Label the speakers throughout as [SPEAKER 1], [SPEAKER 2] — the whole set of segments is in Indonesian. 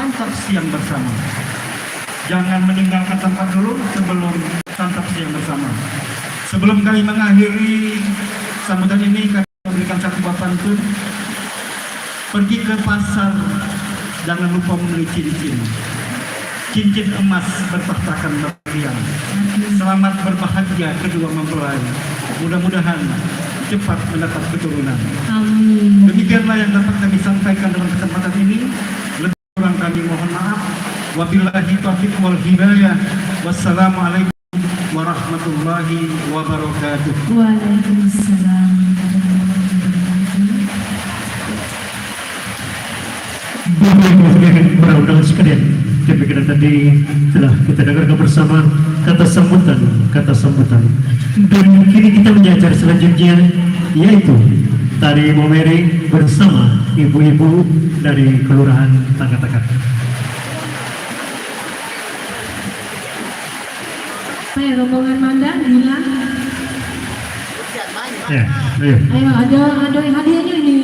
[SPEAKER 1] santap siang bersama. Jangan meninggalkan tempat dulu sebelum santap siang bersama. Sebelum kami mengakhiri sambutan ini, kami memberikan satu buah pantun. Pergi ke pasar, jangan lupa membeli cincin. Cincin emas bertahtakan berlian. Selamat berbahagia kedua mempelai. Mudah-mudahan cepat mendapat keturunan.
[SPEAKER 2] Amin.
[SPEAKER 1] Demikianlah yang dapat kami sampaikan dalam kesempatan ini. Lebih kurang kami mohon maaf. Wabillahi taufiq wal hidayah. Wassalamualaikum warahmatullahi wabarakatuh.
[SPEAKER 2] Waalaikumsalam
[SPEAKER 3] Para undangan sekalian, demikian tadi telah kita dengarkan bersama kata sambutan. Dan kini kita menyajar selanjutnya, yaitu tari momere bersama ibu-ibu dari Kelurahan Tangga-Tangga.
[SPEAKER 2] Ayo rombongan Mandang, Gila.
[SPEAKER 3] Ya, ayo.
[SPEAKER 2] Ayo, ada hadiahnya ini.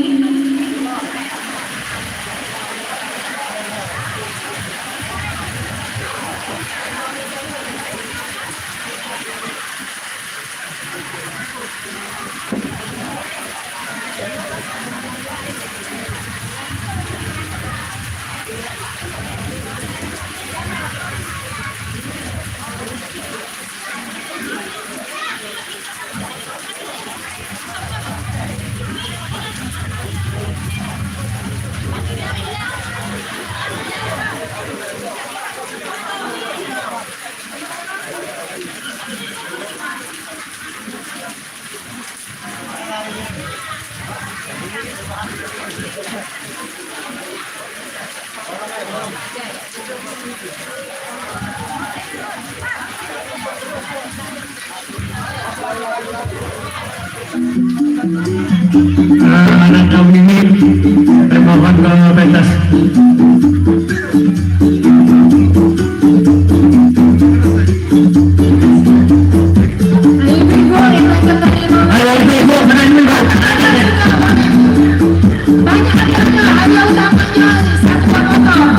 [SPEAKER 3] Anak kami ini termohon ke pentas. Ayo ibu, benar juga.
[SPEAKER 2] Banyak hadiahnya, hadiah utamanya satu buah motor.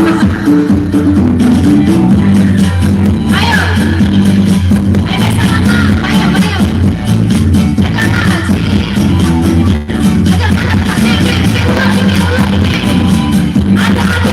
[SPEAKER 2] Ayo, ini sana, ayo. Ada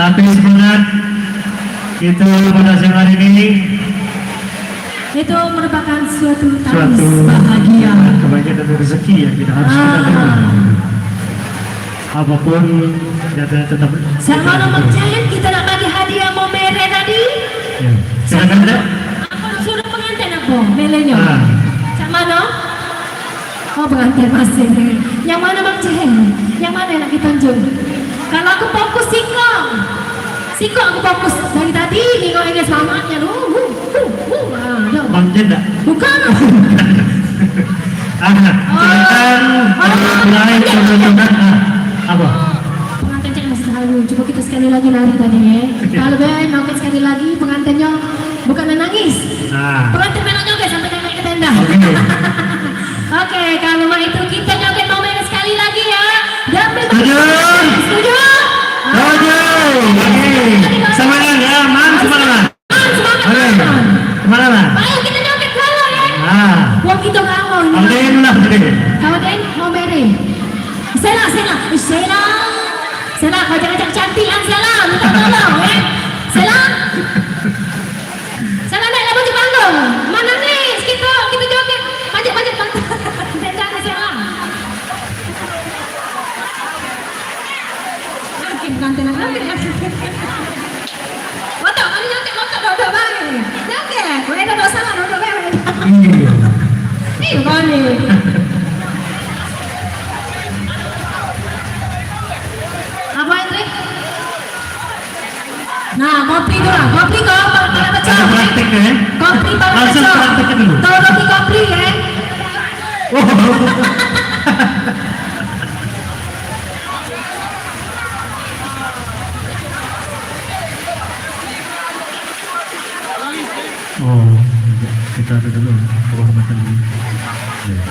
[SPEAKER 3] Tapi semangat itu pada siang hari ini
[SPEAKER 2] Itu merupakan suatu tangis
[SPEAKER 3] suatu
[SPEAKER 2] bahagia.
[SPEAKER 3] kebahagiaan dan rezeki yang kita harus kita terima. Apapun kita tetap.
[SPEAKER 2] Sama nomor Jayan kita nak bagi hadiah mau mere tadi.
[SPEAKER 3] Ya. Silakan ada.
[SPEAKER 2] Aku nak suruh pengantin aku, melenya.
[SPEAKER 3] Ah.
[SPEAKER 2] Sama no? Oh pengantin masih. Yang mana Bang Jayan? Yang mana yang nak ditunjuk? Kalau aku fokus singkong. Singkong aku fokus dari tadi. Nengok ini semangatnya tu.
[SPEAKER 3] Bang Jenda.
[SPEAKER 2] Bukan.
[SPEAKER 3] Silakan mulai pertunjukan. Apa?
[SPEAKER 2] Pengantin cek masih terlalu. Coba kita sekali lagi lari tadi ya. Kalau Ben mau sekali lagi pengantinnya bukan menangis.
[SPEAKER 3] Nah.
[SPEAKER 2] Pengantin memang joget sampai naik ke tenda.
[SPEAKER 3] Oke.
[SPEAKER 2] Oke, kalau mau itu kita joget mau main sekali lagi ya. Dan
[SPEAKER 3] Setuju.
[SPEAKER 2] Setuju?
[SPEAKER 3] Setuju. Oke. Semangat ya, man, semangat.
[SPEAKER 2] Semangat.
[SPEAKER 3] Oke. Semangat.
[SPEAKER 2] Ayo kita joget dulu ya.
[SPEAKER 3] Ah.
[SPEAKER 2] Wong kita ngawal.
[SPEAKER 3] Alden lah, Alden.
[SPEAKER 2] Kamu Den mau beri. Sela. Sela, kau jangan cantikan Sela, minta tolong ya. Sela. Sela naik baju panggung. Mana nih? Kita joget. Maju panggung. Jangan Sela. Mungkin pengantin lagi ya. Motor, kami joget motor dua bang. Joget. Kau ada dosa lah dua bang.
[SPEAKER 3] Iya.
[SPEAKER 2] Iya kali. Apa Hendrik? Nah, kopi tu lah. Kopi kau para pecah.
[SPEAKER 3] Ada praktik ya?
[SPEAKER 2] Kopi para
[SPEAKER 3] Langsung
[SPEAKER 2] pecah.
[SPEAKER 3] prakteknya dulu.
[SPEAKER 2] Tahu roti kopi ya?
[SPEAKER 3] Oh, kita ada dulu kehormatan dulu. Ya.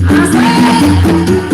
[SPEAKER 2] Asik.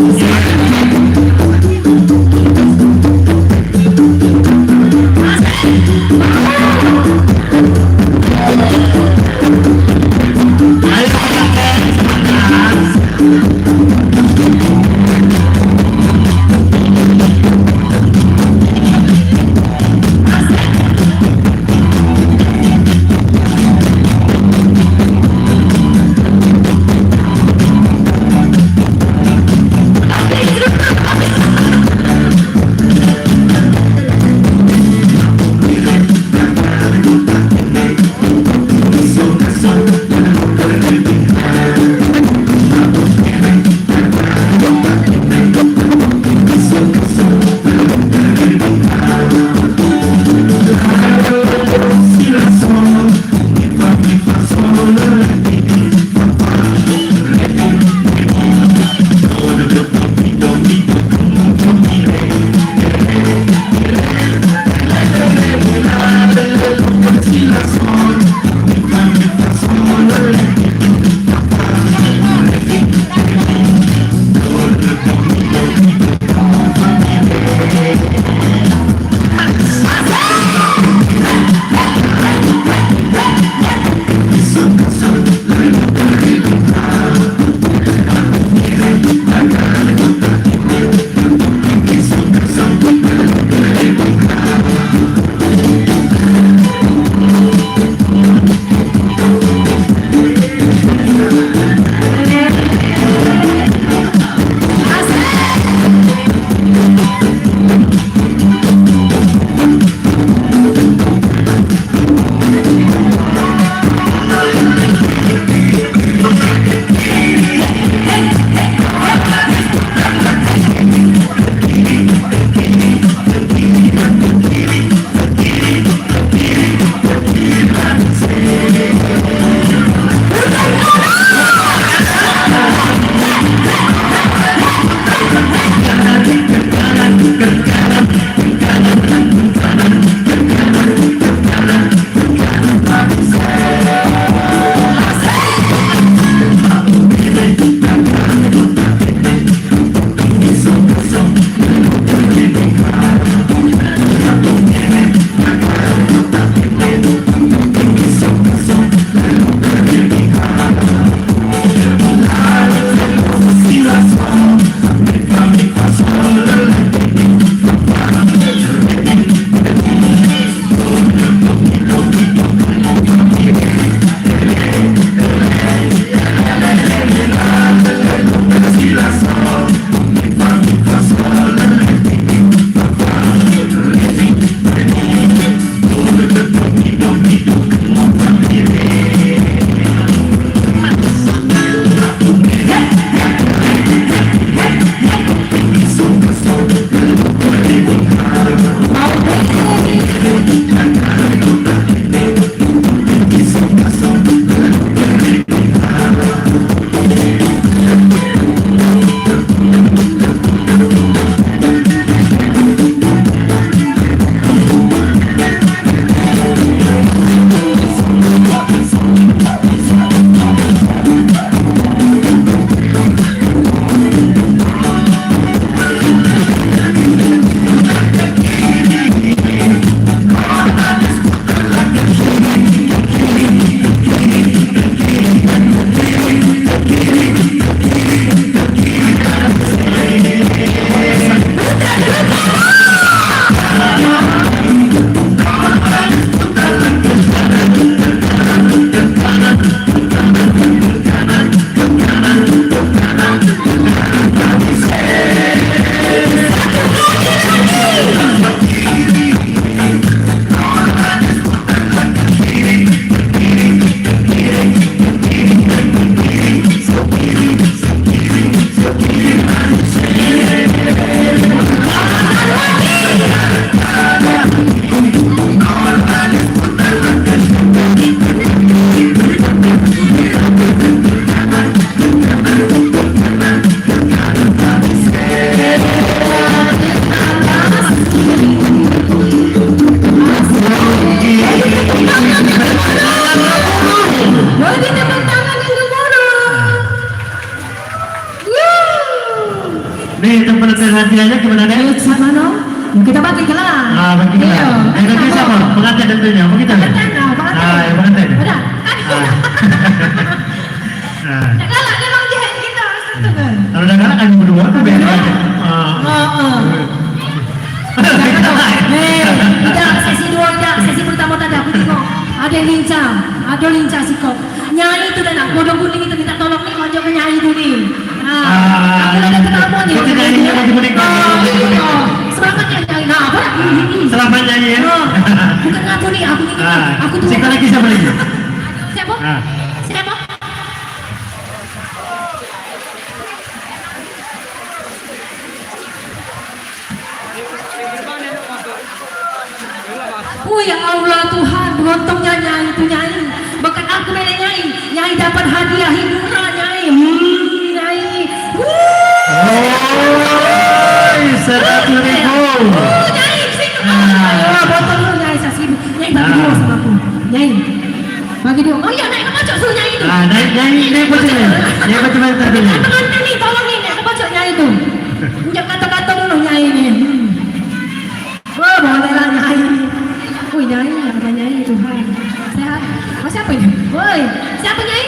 [SPEAKER 3] bagiannya gimana nih?
[SPEAKER 2] Sama no, kita bagi kelas.
[SPEAKER 3] Ah, bagi kelas.
[SPEAKER 2] Iya.
[SPEAKER 3] Yang nanti siapa? Pengantin tentunya, begitu kan? Yang pengantin.
[SPEAKER 2] Udah.
[SPEAKER 3] Ah.
[SPEAKER 2] Nak galak dia bang jahat kita. Satu kan.
[SPEAKER 3] Kalau udah kalah kan berdua tuh beda aja.
[SPEAKER 2] Tidak, sesi dua tidak, sesi pertama tadi aku tengok ada yang lincah si kok. Nyai itu dah nak bodong kuning itu minta tolong nih konjok ke nyai itu nih. Aku ada ketemu nih.
[SPEAKER 3] Itu nyanyinya baju kuning.
[SPEAKER 2] Semangat ya nyai. Nah, apa?
[SPEAKER 3] Selamat nyanyi ya.
[SPEAKER 2] Bukan aku nih, aku nih. Aku tuh.
[SPEAKER 3] Siapa lagi?
[SPEAKER 2] Siapa?
[SPEAKER 3] Ah.
[SPEAKER 2] Siapa? Oh ya Allah Tuhan, berontongnya nyai itu nyai. Bahkan aku milih nyai. Nyai dapat hadiah hiburan nyai. Nyai.
[SPEAKER 3] Oh, 100.000.
[SPEAKER 2] Nyai, sini. Botol dulu nyai saya sini. Nyai bagi dua sama aku. Nyai. Bagi dua. Oh iya, naik ke pojok suruh nyai itu.
[SPEAKER 3] Naik pojok ni. Naik pojok mana tadi ni?
[SPEAKER 2] Pengantin nih, tolong nih, naik ke pojok nyai itu. Injak kata-kata dulu nyai ini. Oh, bolehlah nyai. Woi nyai, ada nyai Tuhan. Sehat. Oh siapa ini? Woi, siapa nyai?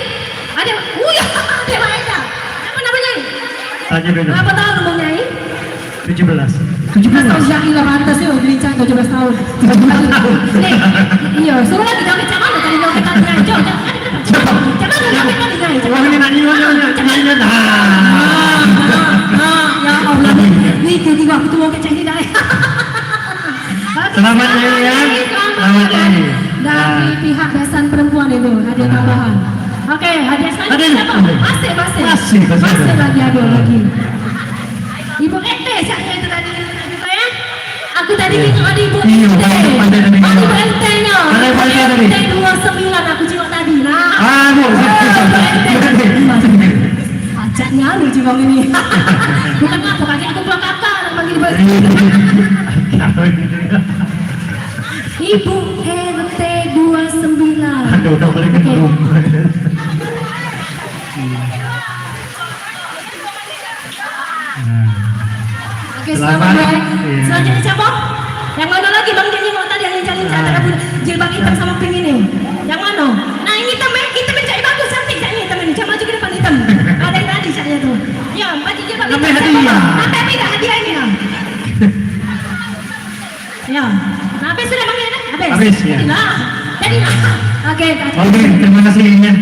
[SPEAKER 2] Ada. Ya, ada aja. Apa nama nyai?
[SPEAKER 3] Tanya dulu.
[SPEAKER 2] Berapa tahun umur nyai?
[SPEAKER 3] 17.
[SPEAKER 2] 17 tahun Syahri lah pantas ya, gelincang 17 tahun. 17 tahun. Nih, iya, suruh lagi joget macam mana tadi joget tadi nyai. Jangan joget tadi nyai.
[SPEAKER 3] Wah ini nyanyi.
[SPEAKER 2] Ya Allah, nih tiba-tiba aku tuh mau kecil dah.
[SPEAKER 3] Selamat nyanyi ya. Selamat nyanyi.
[SPEAKER 2] Dari pihak besan perempuan itu hadiah tambahan. Oke, hadiah selanjutnya siapa? Masih lagi ada lagi. Ibu RT siapa itu tadi? Ya? Aku tadi tengok ada Ibu RT. Ibu RT-nya. RT 29 aku jenguk tadi. Nah. Ajaknya lu jenguk ini. Bukan aku kaki aku pulang kakak nak panggil Ibu RT. Ibu RT 29.
[SPEAKER 3] Aduh, udah boleh ketemu.
[SPEAKER 2] Oke, selamat ya. Selanjutnya siapa? Yang mana lagi Bang Janji mau tadi yang lincah-lincah antara jilbab hitam sama pink ini? Yang mana? Nah ini hitam mencari bagus cantik saya hitam ini. Coba maju ke depan hitam. Ada yang tadi saya tuh. Ya, baju jilbab hitam. Sampai tidak hadiah ini ya. Ya, nah, habis sudah Bang Janji?
[SPEAKER 3] Habis ya.
[SPEAKER 2] Jadi oke.
[SPEAKER 3] Oke, terima kasih ya.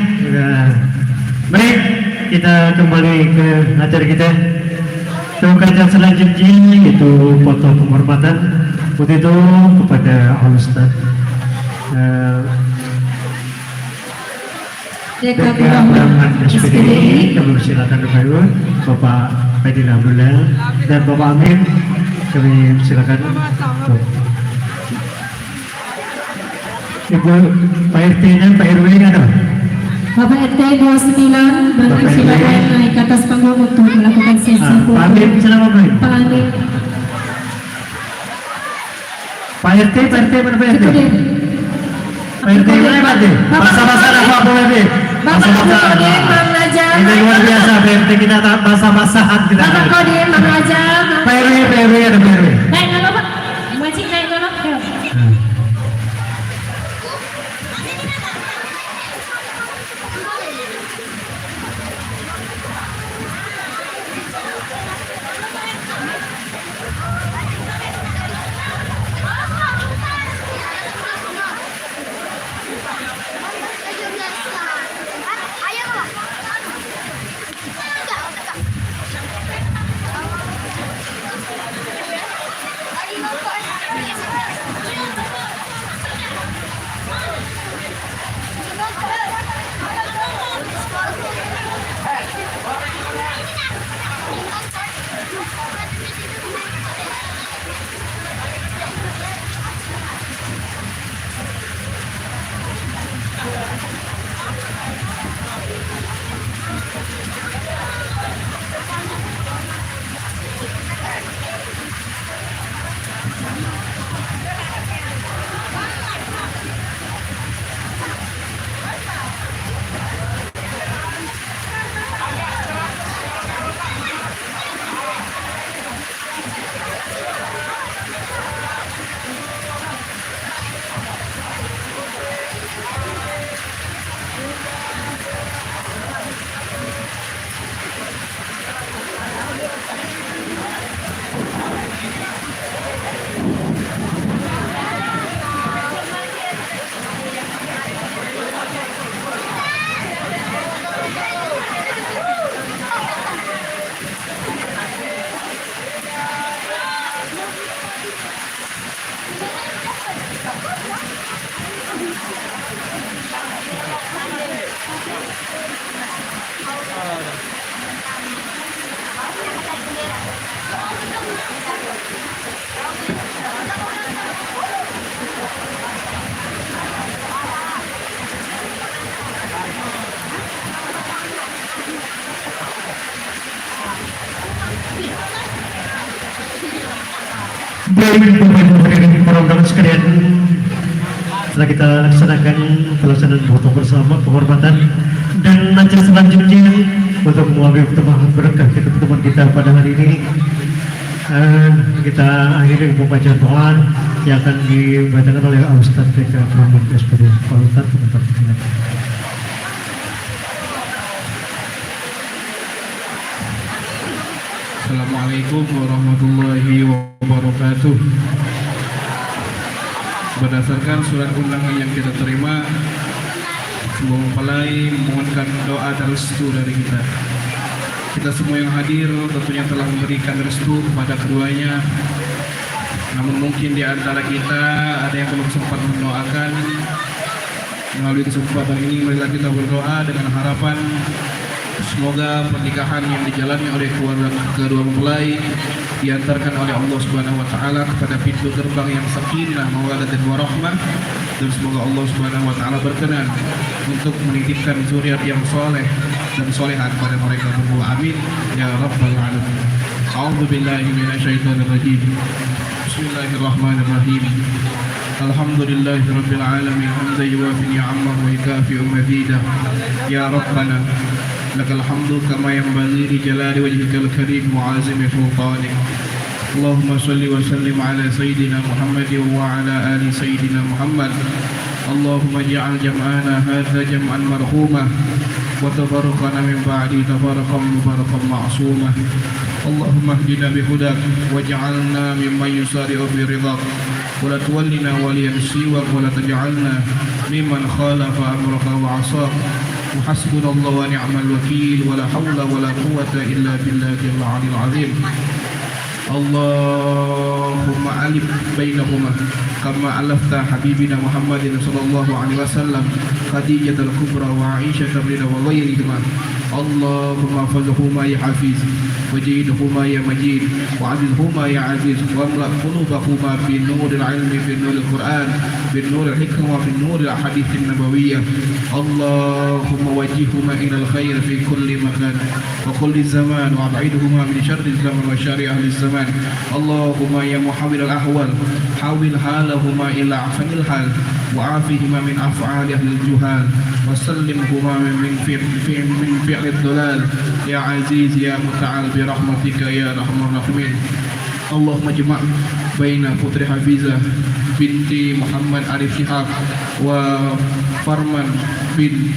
[SPEAKER 3] Baik, kita kembali ke acara kita. Untuk acara selanjutnya itu foto penghormatan untuk itu kepada Al-Ustaz Deka Abrahman SPDI. Kami persilakan kepada Bapak Fadil Abdullah dan Bapak Amin. Kami persilakan. Ibu Pak RT dan Pak RW ada?
[SPEAKER 2] Bapak RT 29 silakan naik ke atas panggung untuk melakukan sesi foto.
[SPEAKER 3] Pak Amin, silakan Pak.
[SPEAKER 2] Pak Amin.
[SPEAKER 3] Pak RT mana Pak RT?
[SPEAKER 2] Itu dia.
[SPEAKER 3] Pak RT mana Pak RT? Bahasa-bahasa apa boleh deh?
[SPEAKER 2] Bapak Kodim, Bang Najam.
[SPEAKER 3] Ini luar biasa Pak RT kita bahasa-basahan kita.
[SPEAKER 2] Bapak Kodim, Bang Najam.
[SPEAKER 3] Pak RW ada Pak RW.
[SPEAKER 2] Naik dulu Pak. Makcik naik dulu.
[SPEAKER 3] Baik, Bapak Ibu para undangan sekalian, setelah kita laksanakan pelaksanaan foto bersama penghormatan dan acara selanjutnya untuk mengambil pertemuan berkah pertemuan kita pada hari ini, kita akhiri pembacaan doa yang akan dibacakan oleh Ustaz PK Muhammad SPD. Pak Ustaz, sebentar.
[SPEAKER 4] Assalamualaikum warahmatullahi wabarakatuh. Berdasarkan surat undangan yang kita terima, semua mempelai memohonkan doa dan restu dari kita. Kita semua yang hadir tentunya telah memberikan restu kepada keduanya. Namun mungkin di antara kita ada yang belum sempat mendoakan. Melalui kesempatan ini marilah kita berdoa dengan harapan semoga pernikahan yang dijalani oleh keluarga kedua mempelai diantarkan oleh Allah Subhanahu wa taala kepada pintu gerbang yang sakinah, mawaddah dan warahmah, dan semoga Allah Subhanahu wa taala berkenan untuk menitipkan zuriat yang soleh dan soleha kepada mereka berdua. Amin ya rabbal alamin. A'udzu billahi minasyaitonir rajim. Bismillahirrahmanirrahim. Alhamdulillahirabbil alamin. Hamdan yuwafi ni'amahu wa yukafi'u mazidah. Ya rabbana لك الحمد كما ينبغي لجلال وجهك الكريم وعظيم سلطانك. اللهم صل وسلم على سيدنا محمد وعلى آل سيدنا محمد. اللهم اجعل جمعنا هذا جمعا مرحوما وتفرقنا من بعده تفرقا مباركا معصوما. اللهم اهدنا بهداك واجعلنا ممن يسارع في رضاك ولا تولنا وليا سواك ولا تجعلنا ممن خالف أمرك وعصاك. وحسبنا الله ونعم الوكيل ولا حول ولا قوة إلا بالله العلي العظيم. اللهم ألف بينهما كما ألفت حبيبنا محمد صلى الله عليه وسلم خديجة الكبرى وعائشة الرضا وغيرهما. اللهم احفظهما يا حفيظ وجيدهما يا مجيد وعززهما يا عزيز واملأ قلوبهما بالنور العلم بالنور القرآن بالنور الحكمة وبالنور الأحاديث النبوية. اللهم وجههما إلى الخير في كل مكان وكل زمان وأبعدهما من شر الزمن وشر أهل الزمان. اللهم يا محاول الأحوال حاول حالهما إلى أحسن الحال وعافهما من أفعال أهل الجهال وسلمهما من فعل الضلال يا عزيز يا متعال برحمتك يا أرحم الراحمين. اللهم اجمع بين putri Hafizah binti Muhammad Arif Shihab wa Farman bin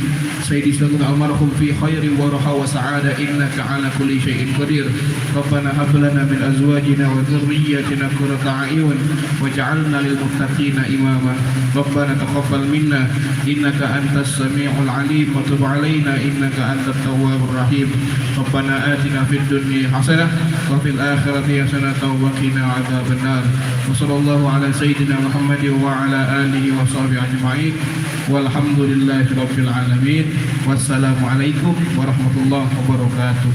[SPEAKER 4] Sayyidi Sultan almarhum fi khairin wa raha wa sa'ada innaka ala kulli syai'in qadir. Rabbana hab lana min azwajina wa dhurriyyatina qurrata a'yun waj'alna lil muttaqina imama. Rabbana taqabbal minna innaka antas samiul alim wa tub 'alaina innaka antat tawwabur rahim. Rabbana atina fid dunya hasanah wa fil akhirati hasanah wa qina 'adzaban nar. Wa sallallahu ala sayyidina Muhammad wa ala alihi wa sahbihi ajma'in. Walhamdulillahi rabbil alamin. Wassalamualaikum warahmatullahi wabarakatuh.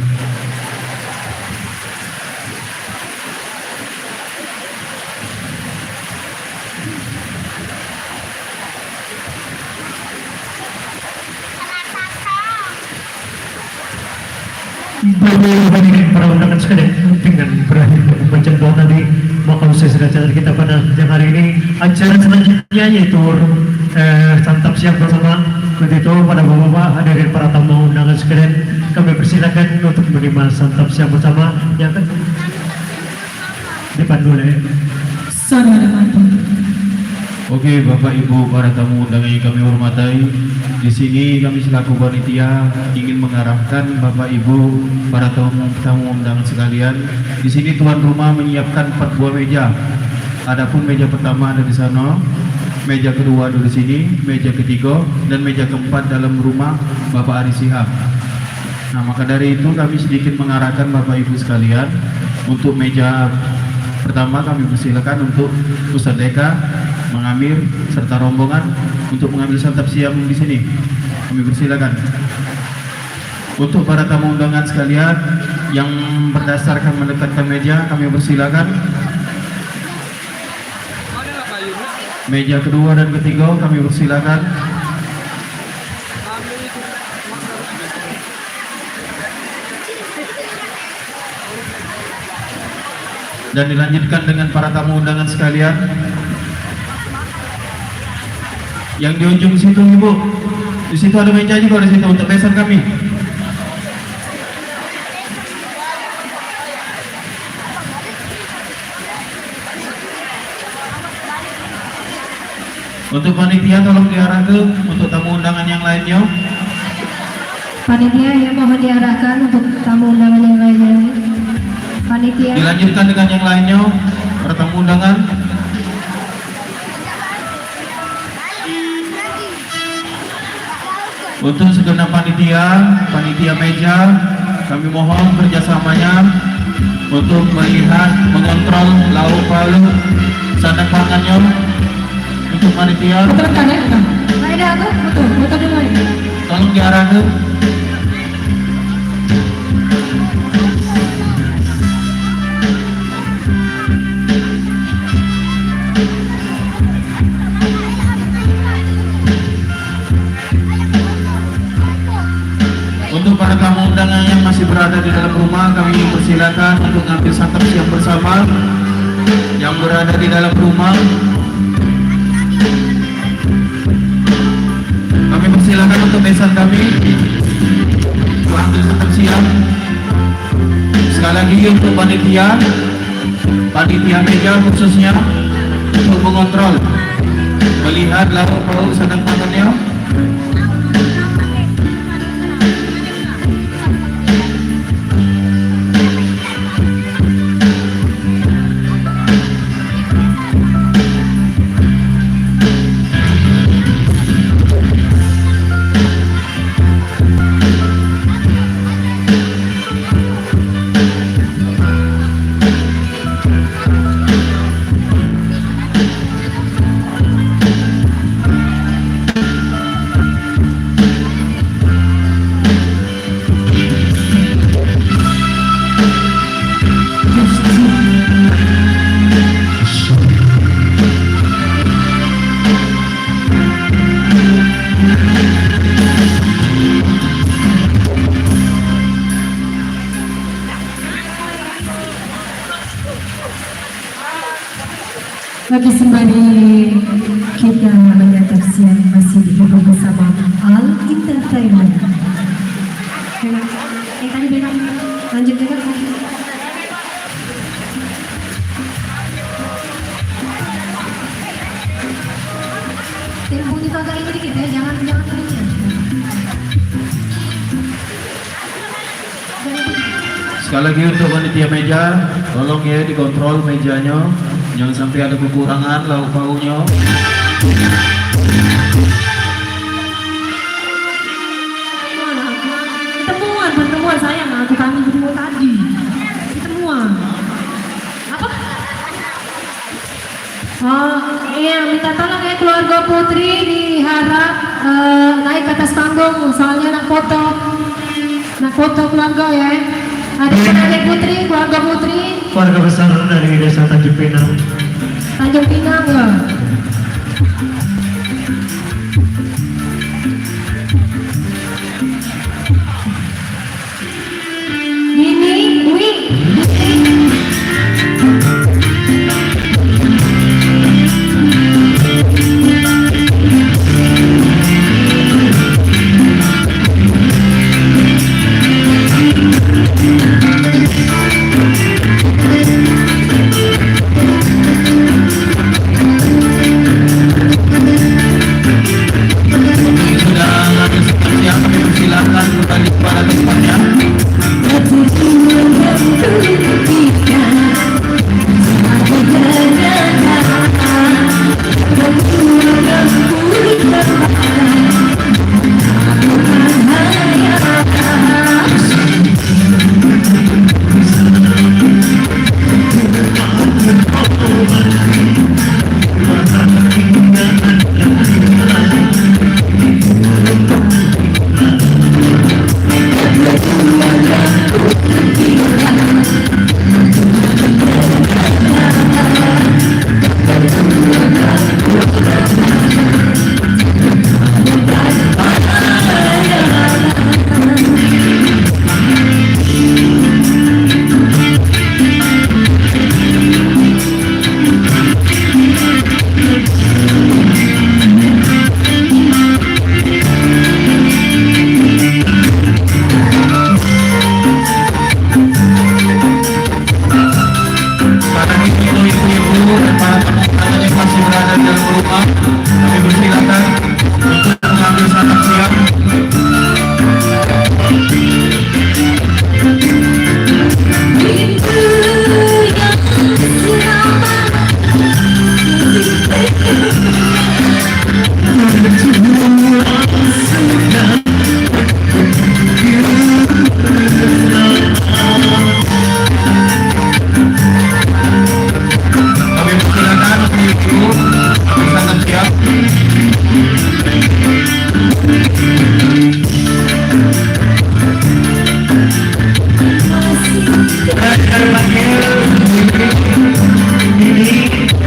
[SPEAKER 3] Baik, para undangan sekalian, dengan berakhir pembacaan doa tadi, maka usai acara kita pada siang hari ini, acara selanjutnya yaitu santap siang bersama. Begitu pada bapak-bapak hadirin para tamu undangan sekalian, kami persilakan untuk menerima santap siang bersama yang akan dipandu oleh
[SPEAKER 2] Saudara Mati.
[SPEAKER 4] Oke, Bapak Ibu para tamu undangan yang kami hormati, di sini kami selaku panitia ingin mengarahkan Bapak Ibu para tamu undangan sekalian. Di sini tuan rumah menyiapkan 4 buah meja. Adapun meja pertama ada di sana, meja kedua ada di sini, meja ketiga dan meja keempat dalam rumah Bapak Arif Shihab. Nah, maka dari itu kami sedikit mengarahkan Bapak Ibu sekalian untuk meja pertama kami persilakan untuk Ustadz Eka mengambil serta rombongan untuk mengambil santap siang di sini. Kami persilakan. Untuk para tamu undangan sekalian yang berdasarkan mendekatkan meja, kami persilakan. Meja kedua dan ketiga kami persilakan. dan dilanjutkan dengan para tamu undangan sekalian. Yang di ujung situ Ibu, di situ ada meja juga di situ untuk besan kami. Untuk panitia tolong diarah ke untuk tamu undangan yang lainnya.
[SPEAKER 2] Panitia yang mohon diarahkan untuk tamu undangan yang lainnya. Panitia.
[SPEAKER 4] Dilanjutkan dengan yang lainnya, para tamu undangan. Untuk segenap panitia meja, kami mohon kerjasamanya untuk melihat, mengontrol lauk pauk, sandang pangannya untuk panitia.
[SPEAKER 2] Betul kan ya? Nggak ada aku? Betul dulu ya.
[SPEAKER 4] Tolong diarahkan. Untuk para tamu undangan yang masih berada di dalam rumah, kami persilakan untuk mengambil santap siang bersama. Yang berada di dalam rumah, kami persilakan untuk besan kami untuk ambil santap siang. Sekali lagi untuk panitia meja khususnya untuk mengontrol, melihat lauk pauk sandang pangannya.
[SPEAKER 2] Bagi sembari kita menyantap siang masih dihibur bersama Al Entertainment. Tadi bilang lanjut juga. Temponya agak ini dikit ya, jangan kencang.
[SPEAKER 4] Sekali lagi untuk panitia meja, tolong ya dikontrol mejanya, jangan sampai ada kekurangan lauk pauknya.
[SPEAKER 2] Pertemuan sayang, kami bertemu tadi. Pertemuan. Apa? Oh iya, minta tolong ya keluarga Putri, diharap naik ke atas panggung, soalnya nak foto keluarga ya. Ada adik Putri, keluarga Putri.
[SPEAKER 3] Keluarga besar dari desa Tanjung Pinang.
[SPEAKER 2] Tanjung Pinang ya. Ini, wih.
[SPEAKER 1] para tamu yang masih berada di dalam rumah, kami persilakan untuk mengambil santap siang. Kami persilakan untuk ambil santap siang.
[SPEAKER 3] Ini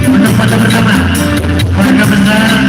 [SPEAKER 3] untuk foto bersama keluarga besar dari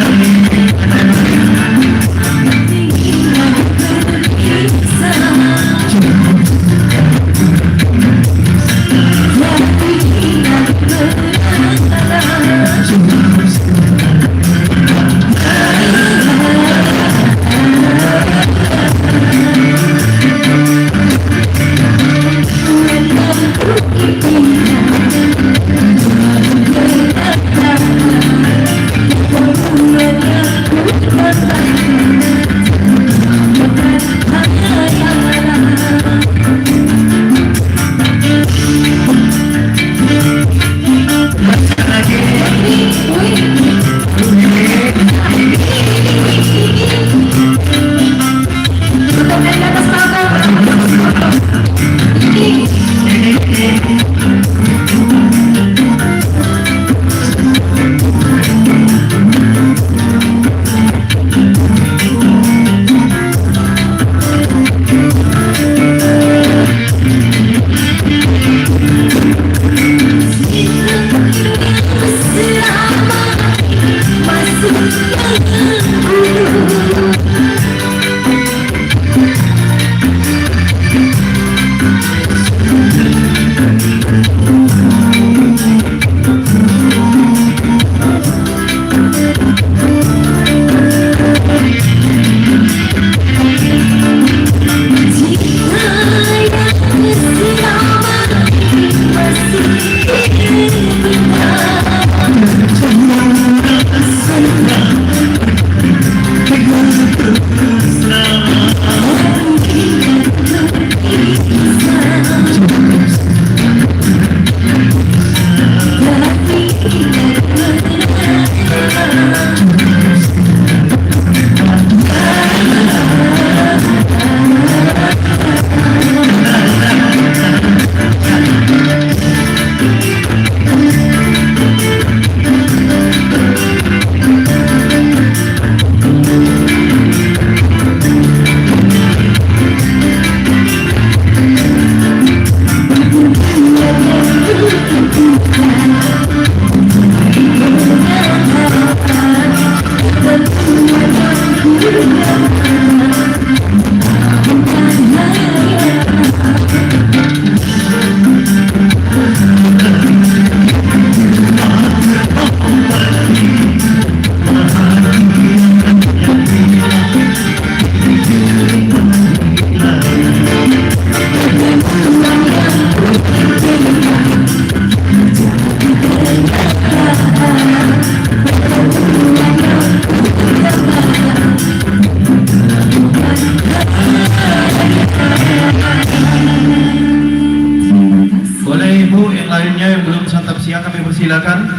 [SPEAKER 3] Silakan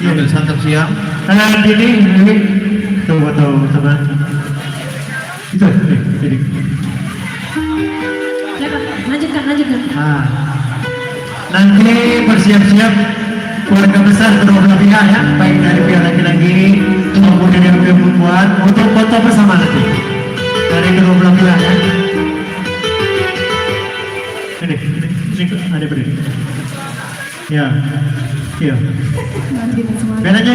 [SPEAKER 3] ambil santap siang. ini coba tahu teman itu ini.
[SPEAKER 2] Lanjutkan.
[SPEAKER 3] Nanti bersiap-siap keluarga besar kedua belah pihak ya, baik dari pihak laki-laki maupun dari pihak perempuan untuk foto bersama nanti dari kedua belah pihak ya. Ini ada beri. Ya. Iya. Bedanya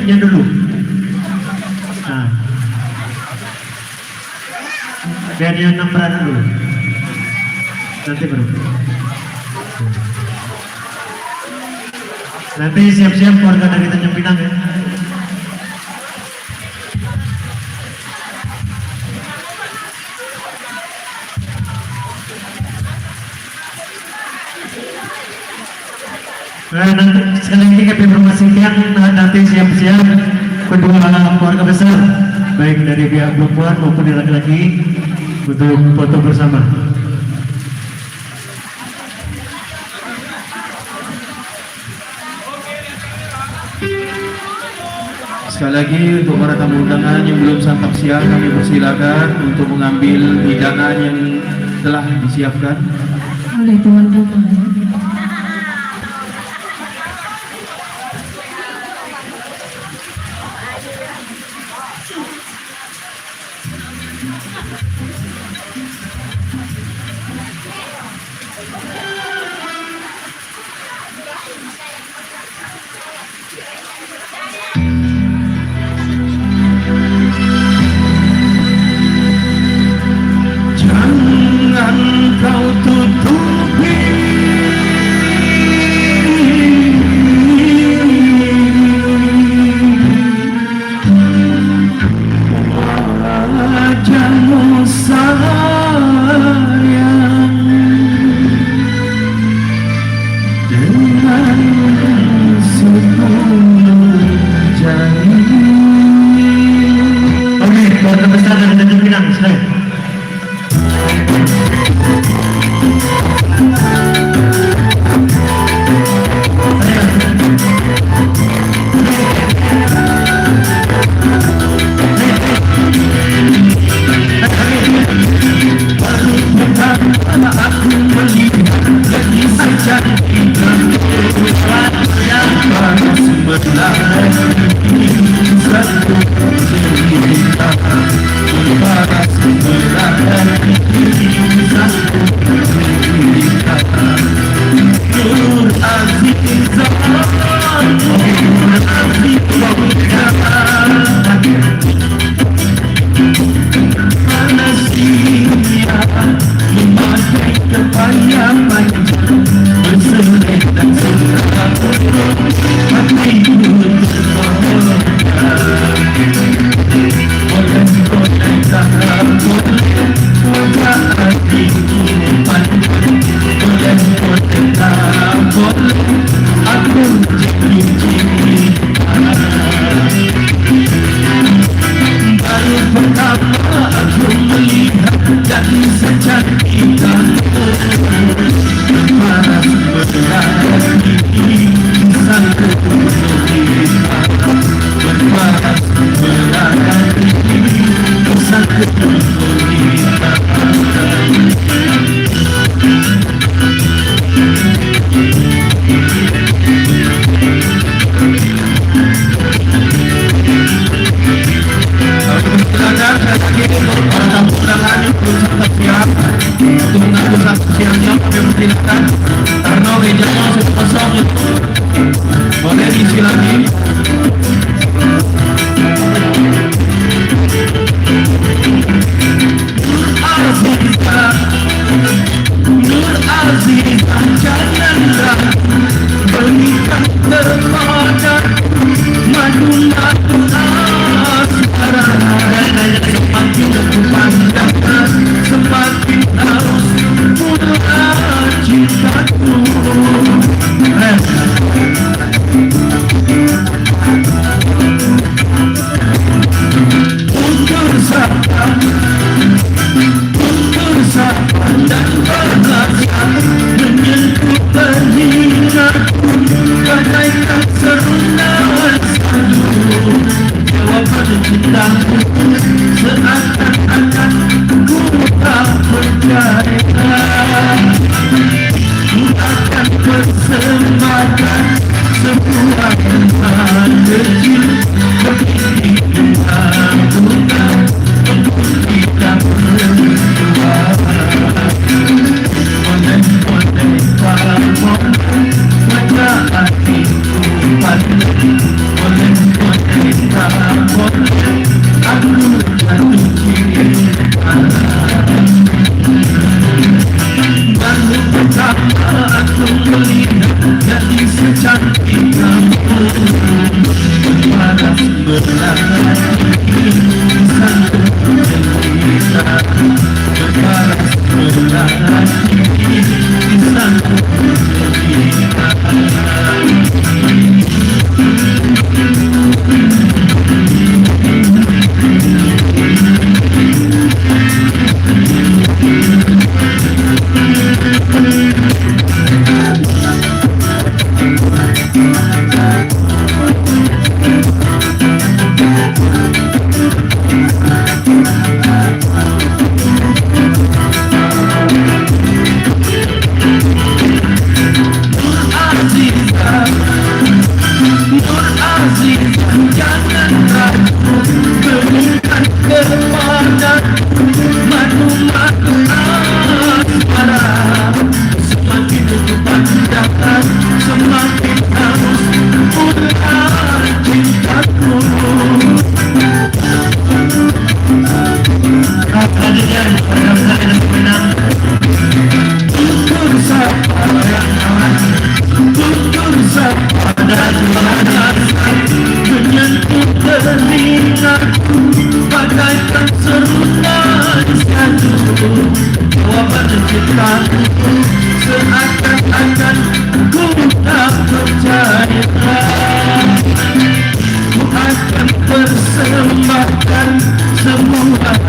[SPEAKER 3] dia dulu. Nah. Biar dia 6 berada dulu. Nanti baru. Nanti siap-siap keluarga dari Tanjung Pinang ya. Nanti sekali lagi kami informasi bersiap kedua keluarga besar baik dari pihak perempuan maupun dari laki-laki untuk foto bersama.
[SPEAKER 4] Sekali lagi untuk para tamu undangan yang belum santap siang kami persilakan untuk mengambil hidangan yang telah disiapkan.
[SPEAKER 2] Oleh tuan rumah.
[SPEAKER 1] Jangan kau tutupi wajahmu sayang dengan sepuluh jari.
[SPEAKER 3] Oke, keluarga besar dari Tanjung Pinang, silakan.
[SPEAKER 1] Aku melihat lagi saja kita yang panas sebelah satu cerita panas sebelah satu cerita Nur Azizah Nur Azizah panasnya memakai kepanjang-panjang berselek dan serta hatiku boleh tak boleh wajah hatiku panjang boleh tak boleh aku jadi cinta baru pertama aku melihat dari secantik kamu panas berlari satu cerita berpanas berlari satu cerita. Karena mejanya sudah kosong, boleh diisi lagi. Nur Azizah, janganlah berikan kepada madu-madu asmara. Semakin aku pandang, semakin harus pula cintaku. Untuk sahabat dan berhasil menyentuh telingaku, bagaikan serunan sadu. Jawaban cintaku seakan-akan ku tak percaya. Ku akan persembahkan sebuah tempat kecil bagi bunga untuk kita berdua. Boleh para wajah hatiku pandang, boleh para aku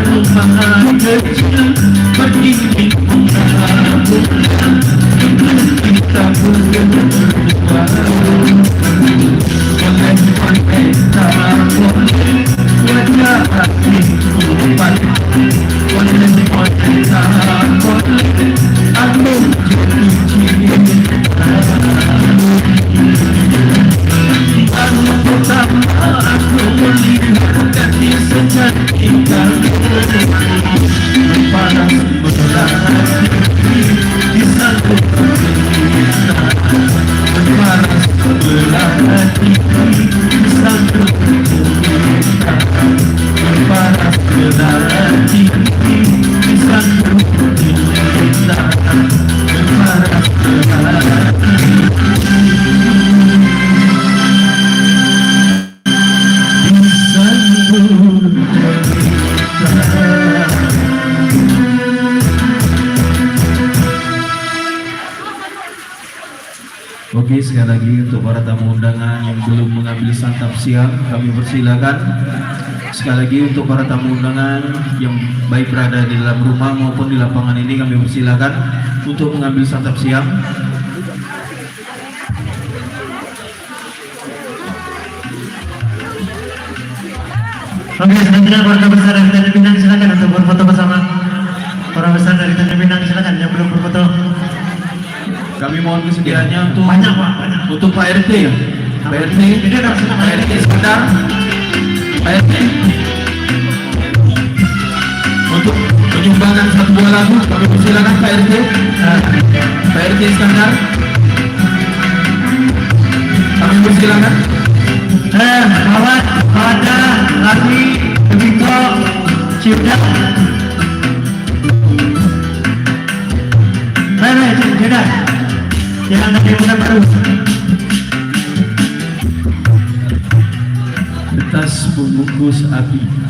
[SPEAKER 3] rumah kecil berdinding kita berdua oleh tanah wajah hati kuat oleh tanah aku jadi cinta baru pertama aku melihat kasih secantik kamu panas berat di satu kita panas berat di satu kita panas berat di satu kita panas berat
[SPEAKER 4] Oke, sekali lagi untuk para tamu undangan yang belum mengambil santap siang, kami persilakan. Sekali lagi untuk para tamu undangan yang baik berada di dalam rumah maupun di lapangan ini, kami persilakan untuk mengambil santap siang.
[SPEAKER 3] Oke, selanjutnya keluarga besar dari Tanjung Pinang silakan untuk berfoto bersama. Orang besar dari Tanjung Pinang silakan yang belum berfoto.
[SPEAKER 4] Kami mohon kesediaannya untuk
[SPEAKER 3] Banyak, Pak, banyak.
[SPEAKER 4] untuk Pak RT ya. Pak RT, Pak RT sebentar. Pak RT untuk penyumbangan satu buah lagu, kami persilakan Pak RT. Pak RT Iskandar, kami persilakan.
[SPEAKER 3] Mawat, Mawada, Lati, Biko, Cipta. Baik, Cipta. Jangan ada yang baru.
[SPEAKER 4] Kertas pembungkus api.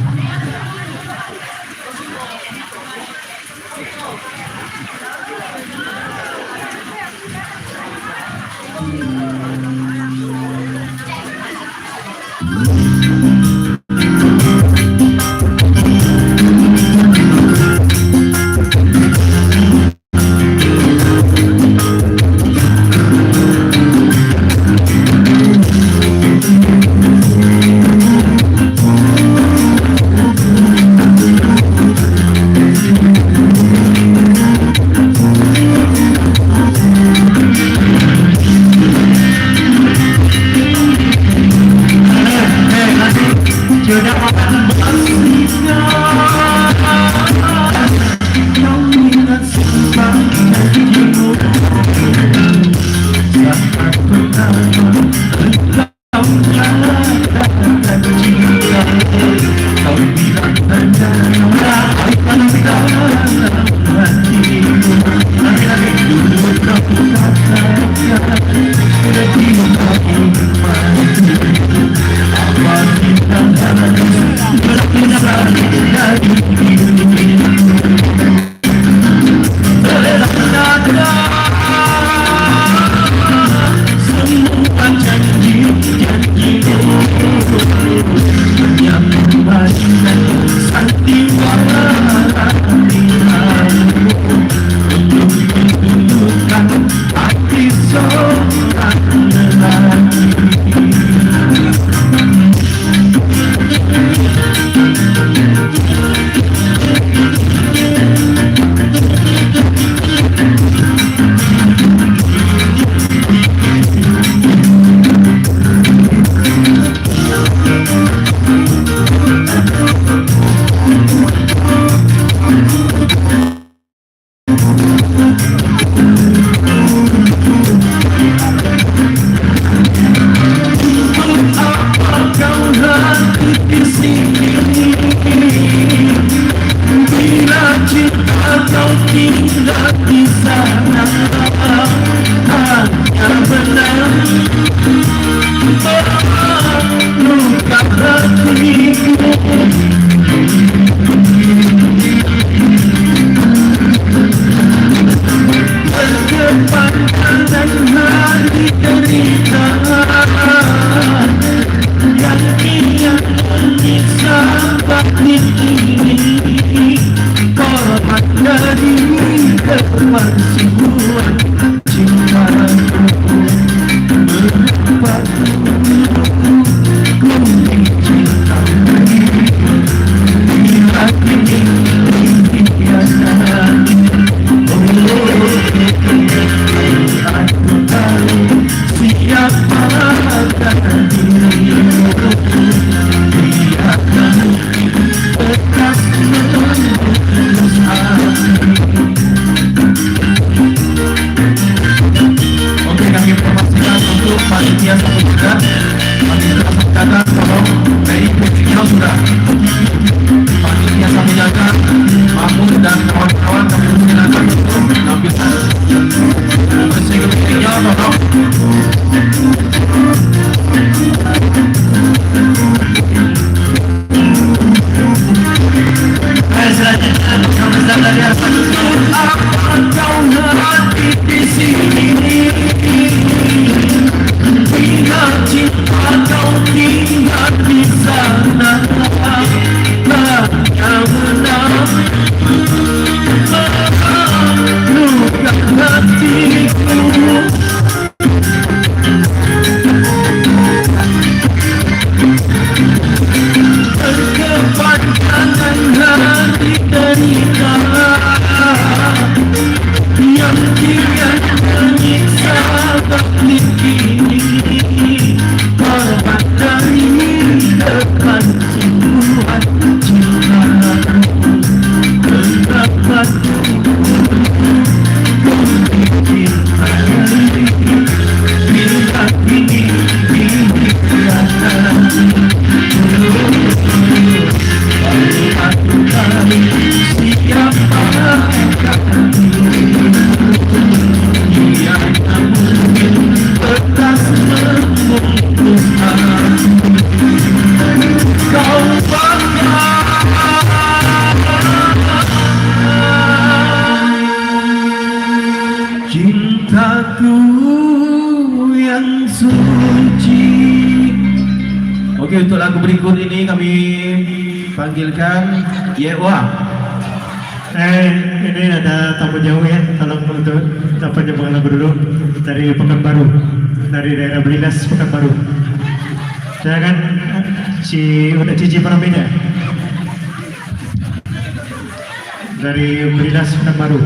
[SPEAKER 3] Yang ingin menyiksa batin ini persinggungan cintaku, mengapa ku mencintai di hati ini biasa. Aku tahu siapa dirimu, dia akan bekas menembus hati. Oke, kami informasikan untuk panitia satu juga. Panitia satu jaga, tolong naik kucingnya sudah. Panitia satu jaga, Mahmud dan kawan-kawan kami persilakan untuk mengambil bersih kucingnya, tolong. Hati di sini, bila cinta kau tinggal di sana, bagaimana luka hatiku. Kepanjangan hari derita yang kian menyiksa batin ini, korban dari depan Tuhan cintaku. Kenapa ku mencintai bila kini rasa. Aku tahu siapa dia mungkin bekas membungkus hati. Kau bangga cintaku yang suci. Oke, untuk lagu berikut ini kami panggilkan Yewa. Ini ada tamu jauh ya, tolong untuk dapat nyambung lagu dulu dari Pekanbaru, dari daerah Belinas Pekanbaru. Saya kan udah Cici Parabeda dari Belinas Pekanbaru.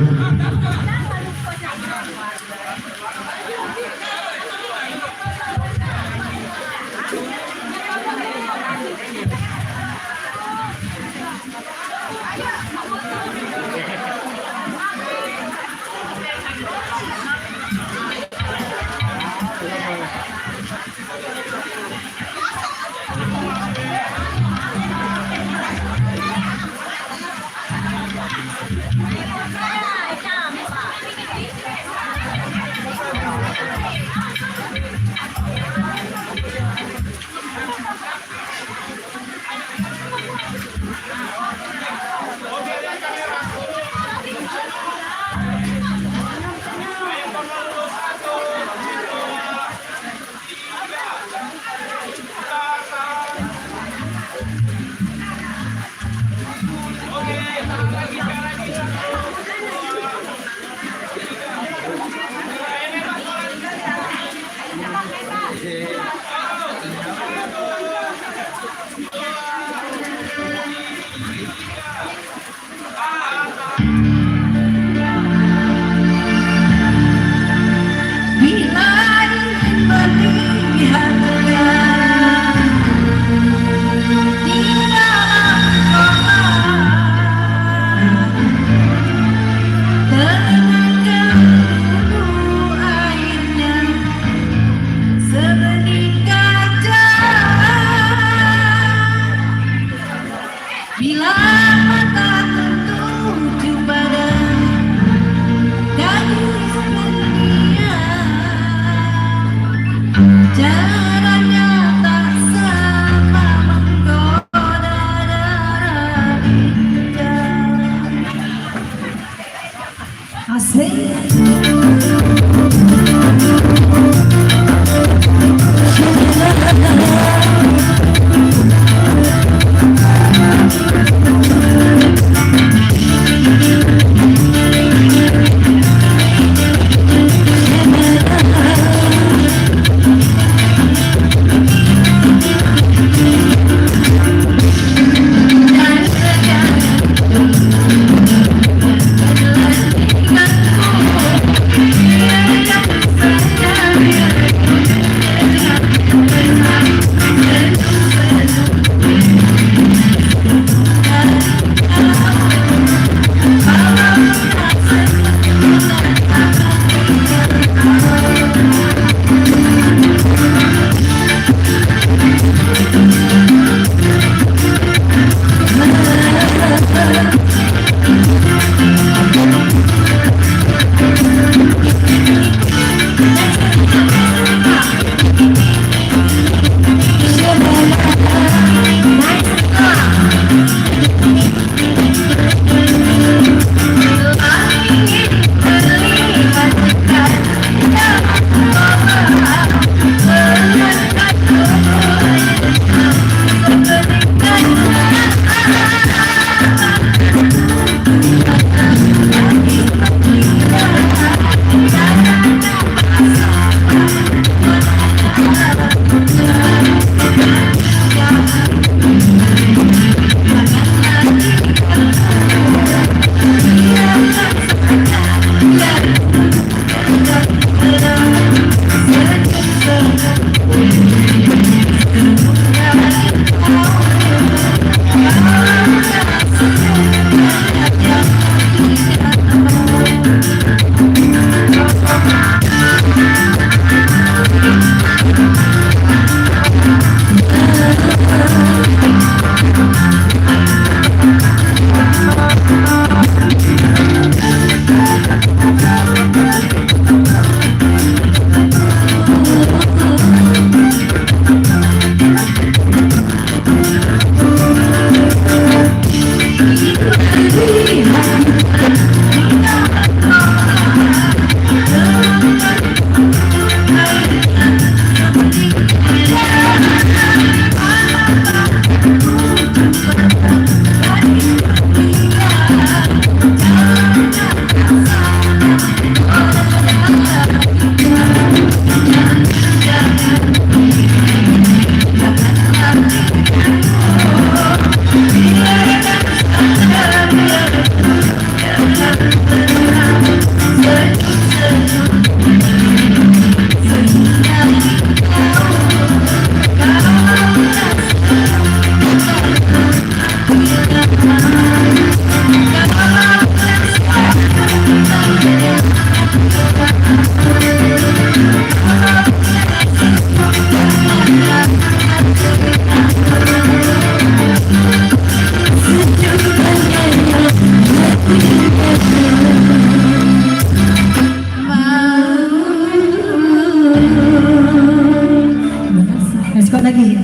[SPEAKER 2] sebentar lagi ya.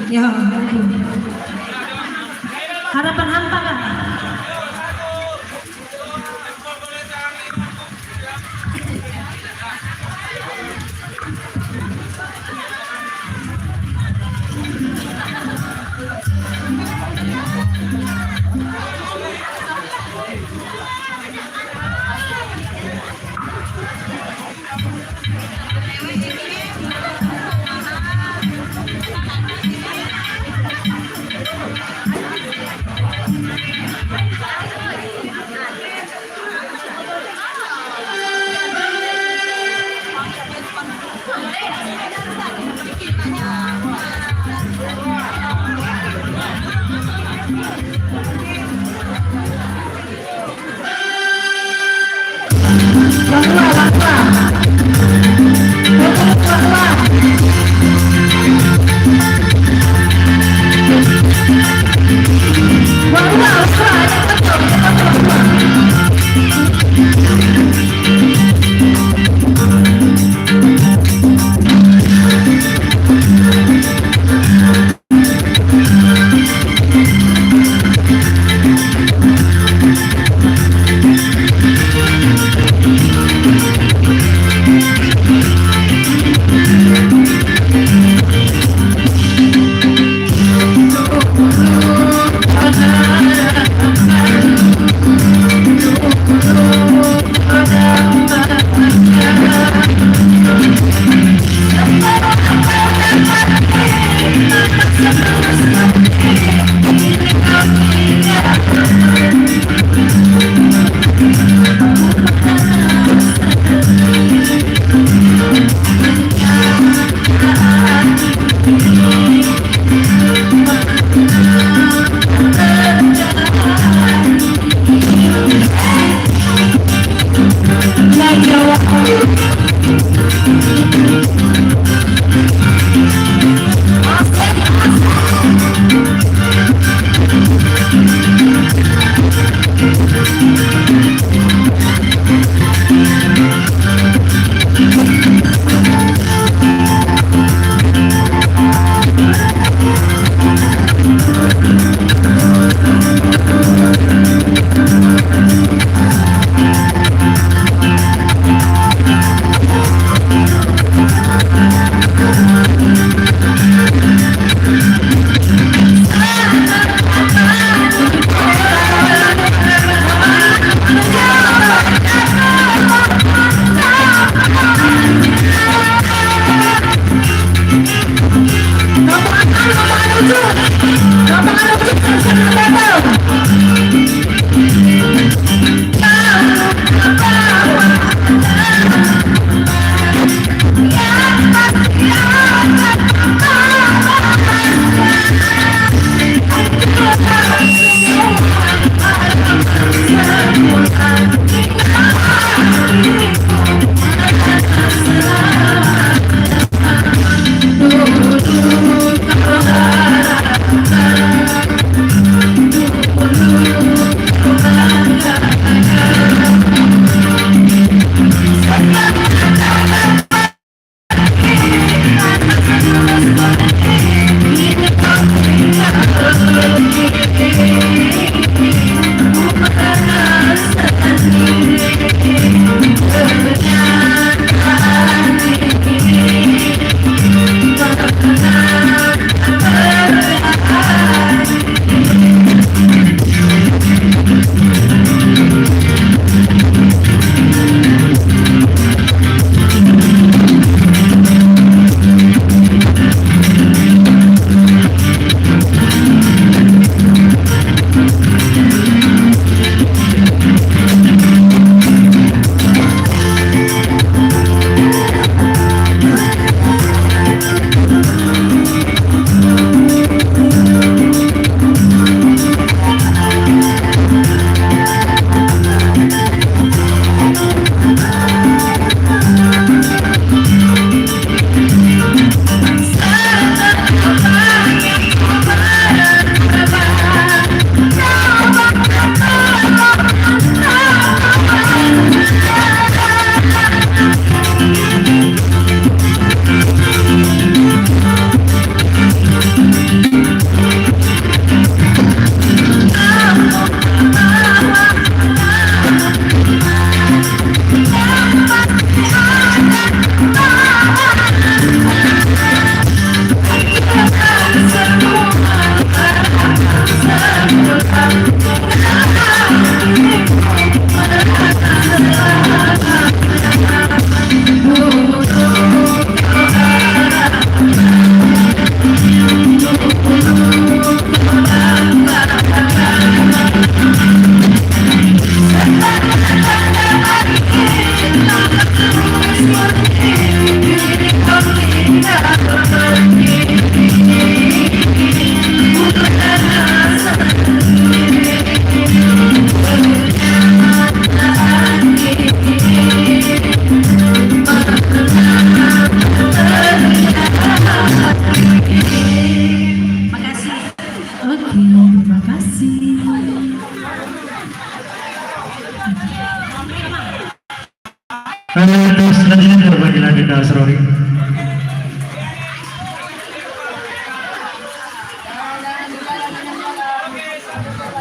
[SPEAKER 2] Ya, oke. Harapan hampa kan?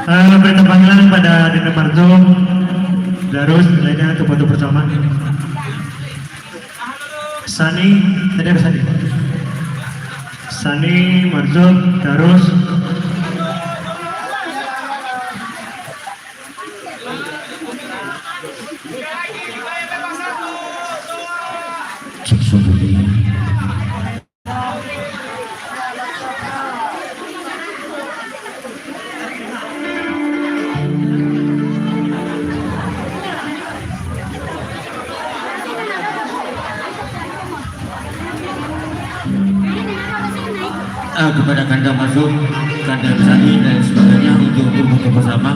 [SPEAKER 3] Berita panggilan pada Dina Marzo, Darus, lainnya untuk foto bersama. Sani, tadi ada Sani. Sani, Marzo, Darus.
[SPEAKER 5] Kepada kandang masuk, kandang sani dan sebagainya untuk berfoto bersama.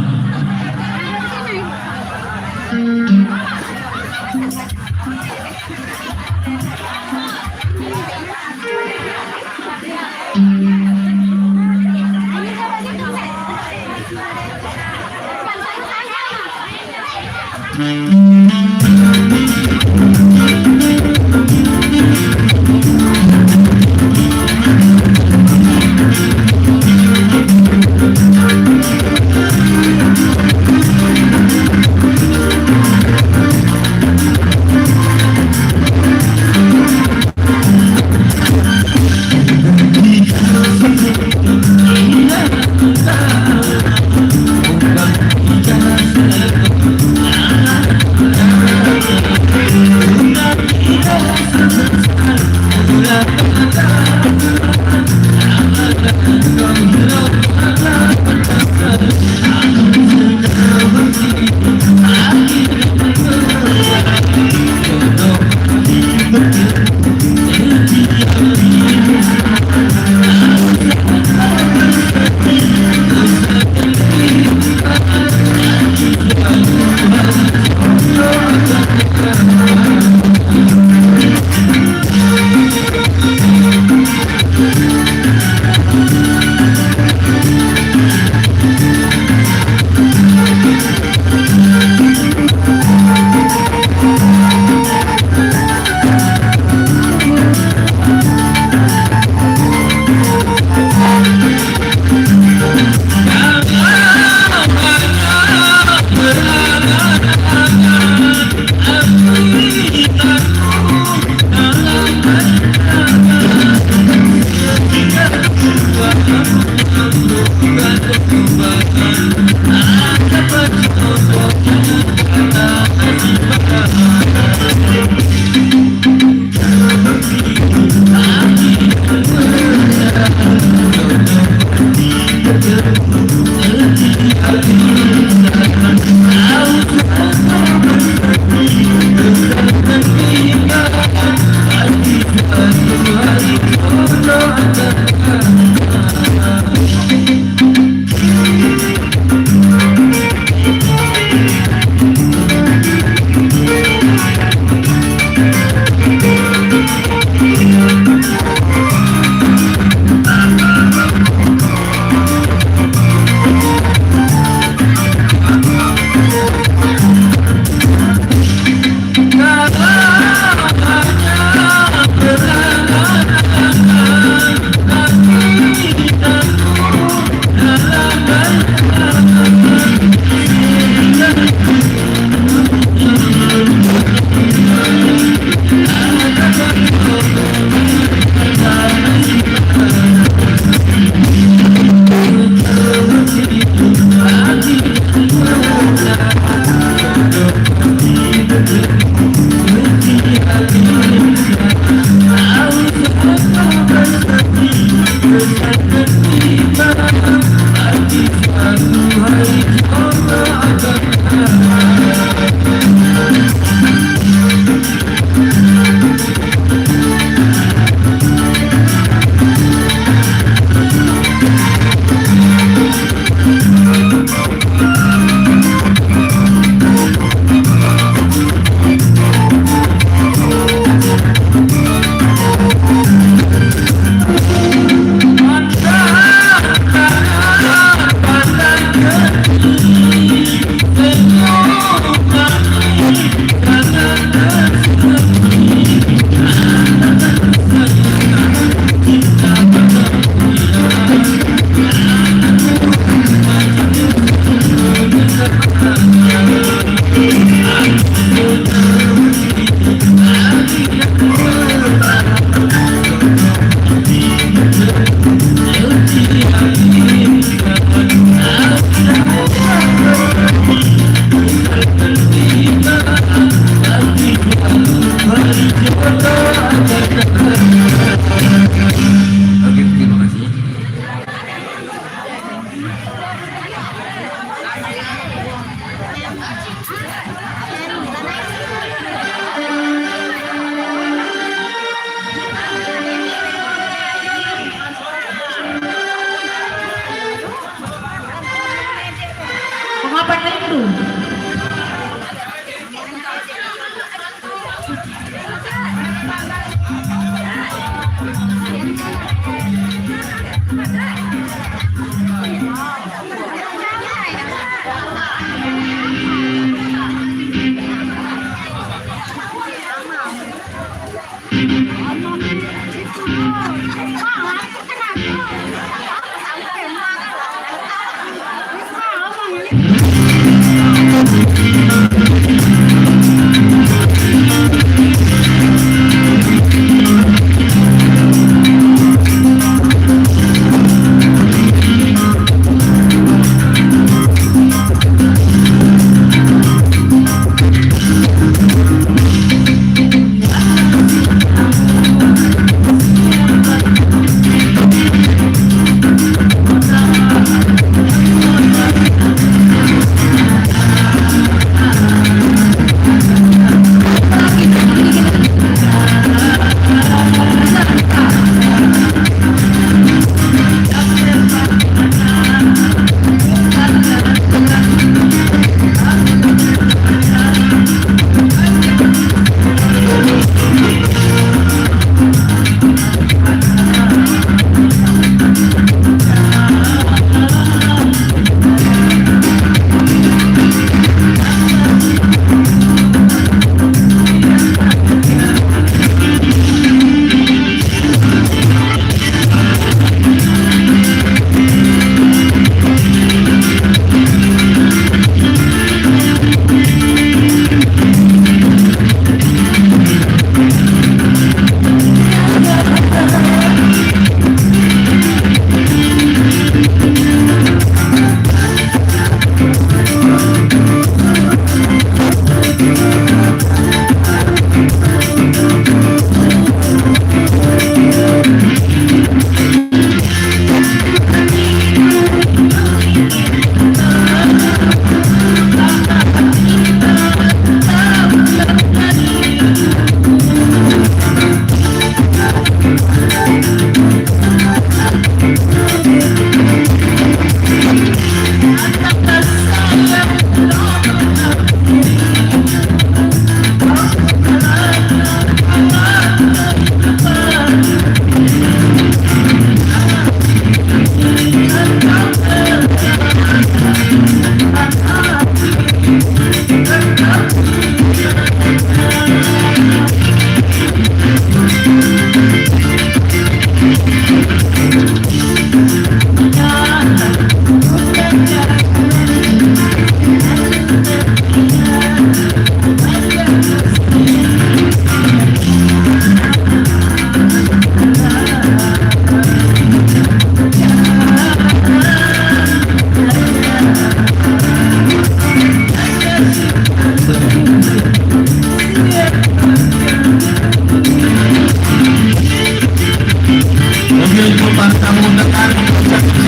[SPEAKER 4] untuk tamu undangan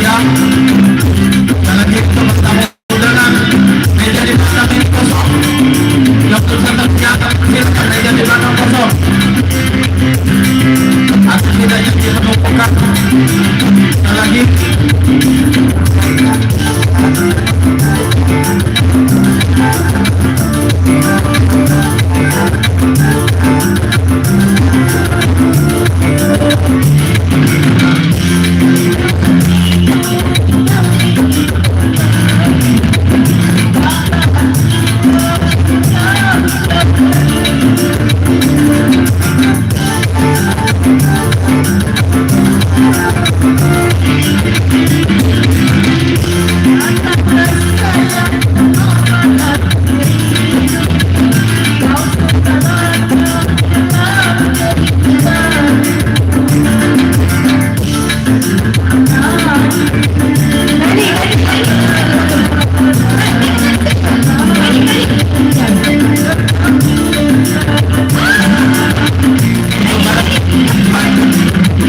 [SPEAKER 4] siap. Dan lagi untuk tamu undangan meja di belakang ini kosong. Yang bersantap siap, silakan meja di belakang kosong. Asal tidak yang dipenuhkan. Dan lagi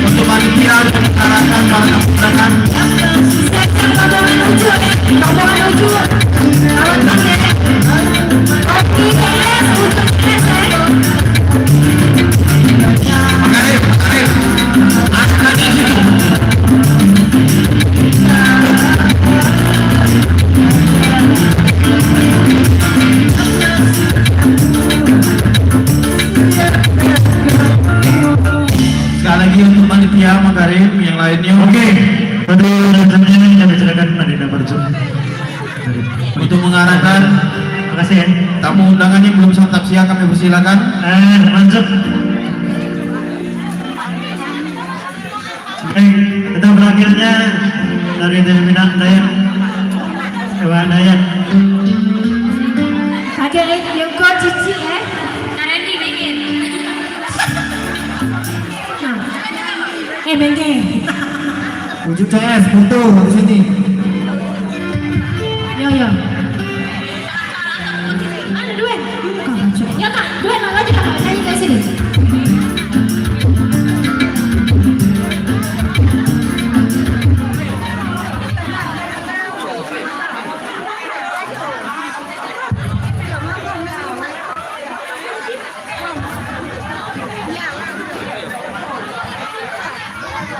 [SPEAKER 4] untuk panitia mengarahkan para undangan. Sekali lagi untuk panitia Makarim yang lainnya.
[SPEAKER 3] Oke, pada rencananya kami silakan Madinah Barjo.
[SPEAKER 4] Untuk mengarahkan
[SPEAKER 3] Makasih ya.
[SPEAKER 4] tamu undangan yang belum santap siang kami persilakan.
[SPEAKER 3] Lanjut. Kita berakhirnya dari Minang Dayak. Ewa Dayak.
[SPEAKER 2] Ada yang kau cici Karena ni bengkel. Bengkel.
[SPEAKER 1] Wujud CS foto di sini.
[SPEAKER 2] Yo. Ada duit. Kau macam. Ya kak, duit nak lagi tak? Nyanyi kat sini.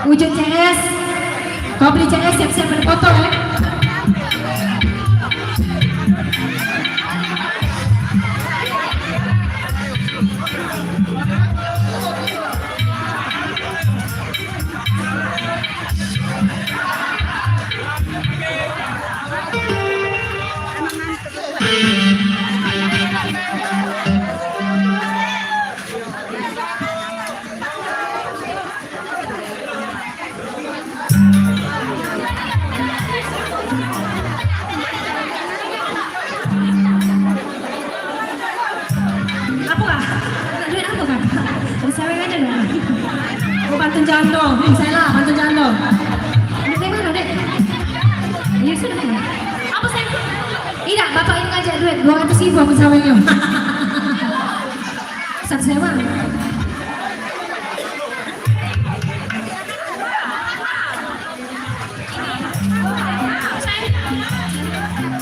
[SPEAKER 2] Wujud CS. Kau beli CS siap-siap berfoto ya. Pantun jando, saya lah pantun jando. Dek mana dek? Ya sudah. Apa saya? Tidak, bapak ini ngajak duit 200.000 aku sawingnya. Satu sewa.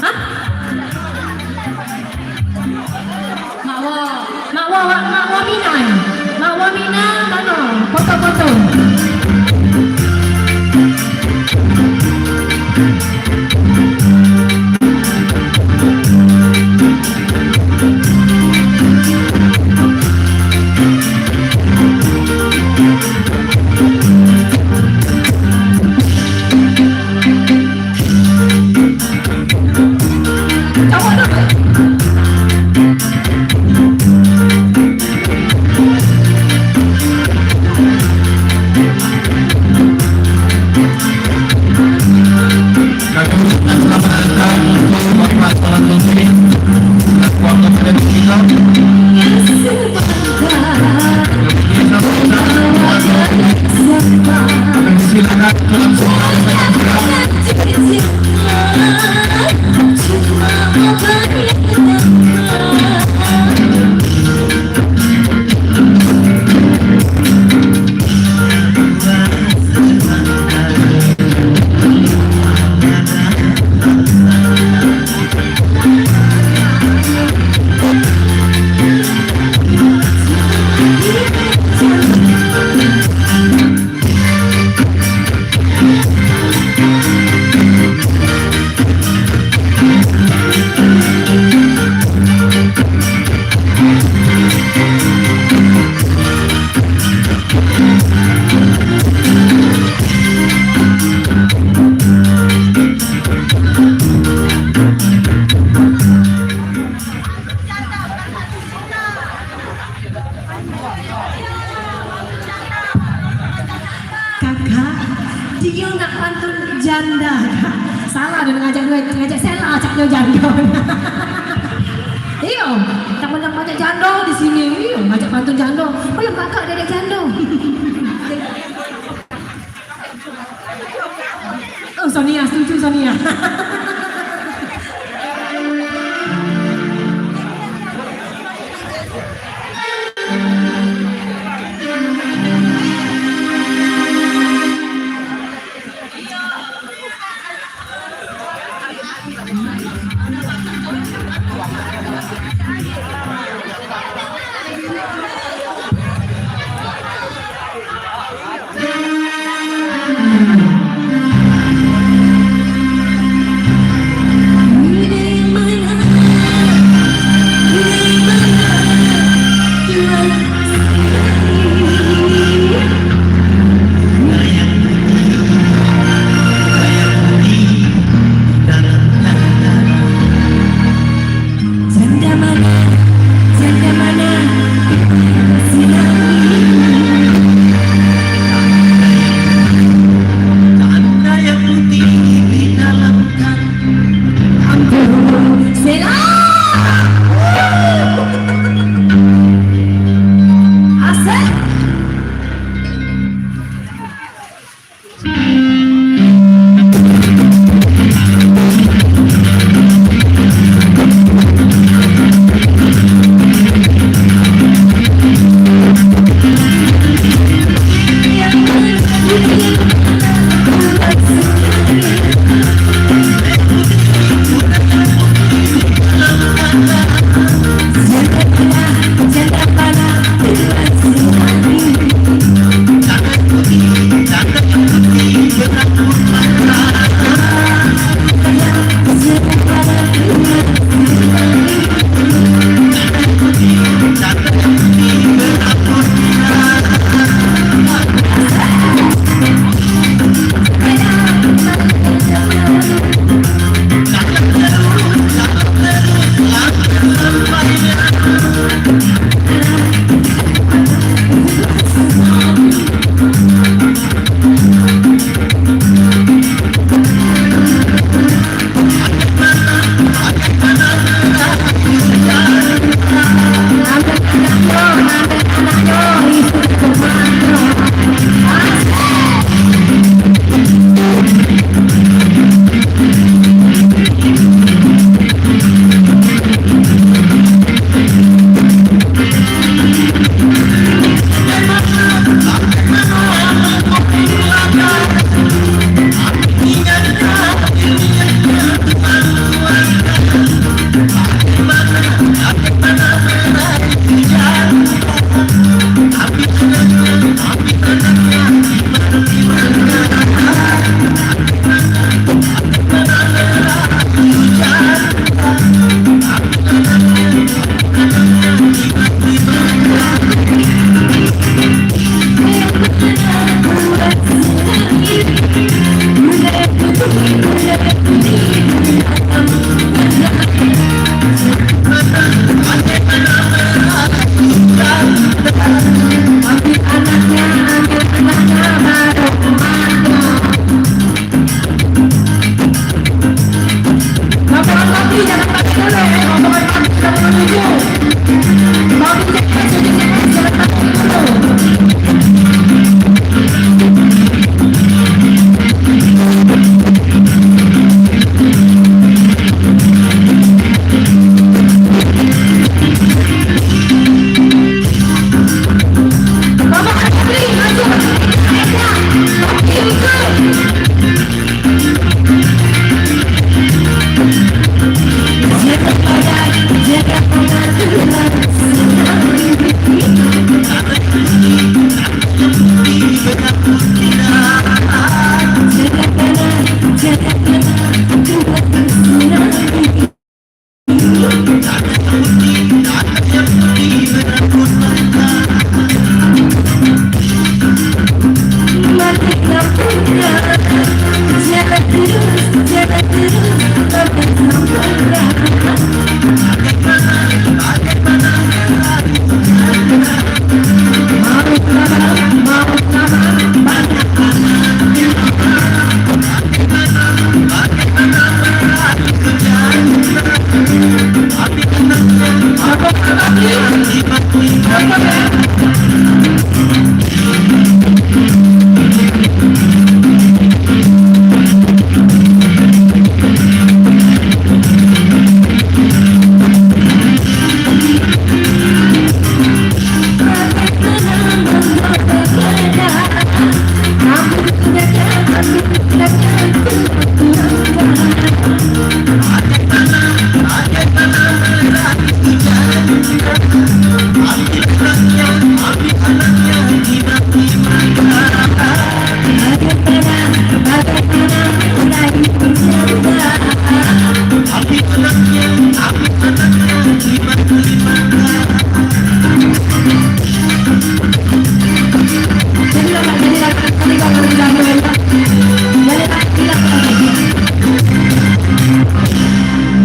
[SPEAKER 2] Hah? Makwa Mina mana? Foto-foto. nak pantun janda. Salah dia ngajak Sela ajak dia janda. Iya, tak pernah ngajak janda di sini. Iya, ngajak pantun janda. Belum kakak dia janda. Oh, Sonia setuju Sonia.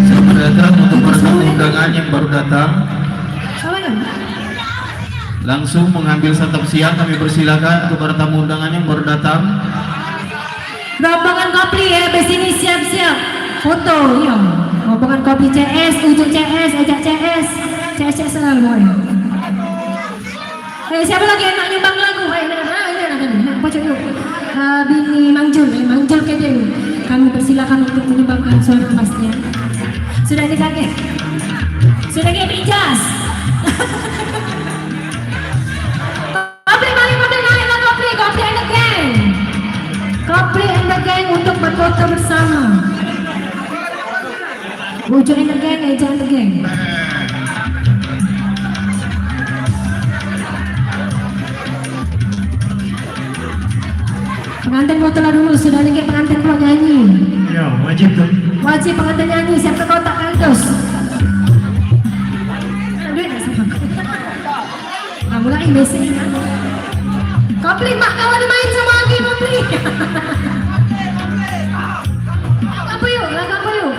[SPEAKER 5] Selamat datang untuk para tamu undangan yang baru datang. Langsung mengambil santap siang, kami persilakan untuk para tamu undangan yang baru datang.
[SPEAKER 2] Rombongan kopi ya, besini siap-siap foto ya. Rombongan kopi CS, ujung CS, ejak CS, CS selalu. Siapa lagi yang nak nyumbang lagu? Ini pojok yuk. Bini Mangjul ke dia. Kami persilakan untuk menyumbangkan suara emasnya. Sudah dikaget, sudah kayak ijaz. Kopi paling penting naiklah kopi and the gang. Kopi and the gang untuk berfoto bersama. Ujung and the gang, ejak and the gang. Pengantin fotolah dulu, sudah nih pengantin keluar nyanyi.
[SPEAKER 3] Ya, wajib tuh.
[SPEAKER 2] Wajib pengantin nyanyi, siap ke kotak kandos. Nah, mulai basic. Kopli, Pak, kawan main sama lagi, Kopli. Apa yuk, lagu apa yuk?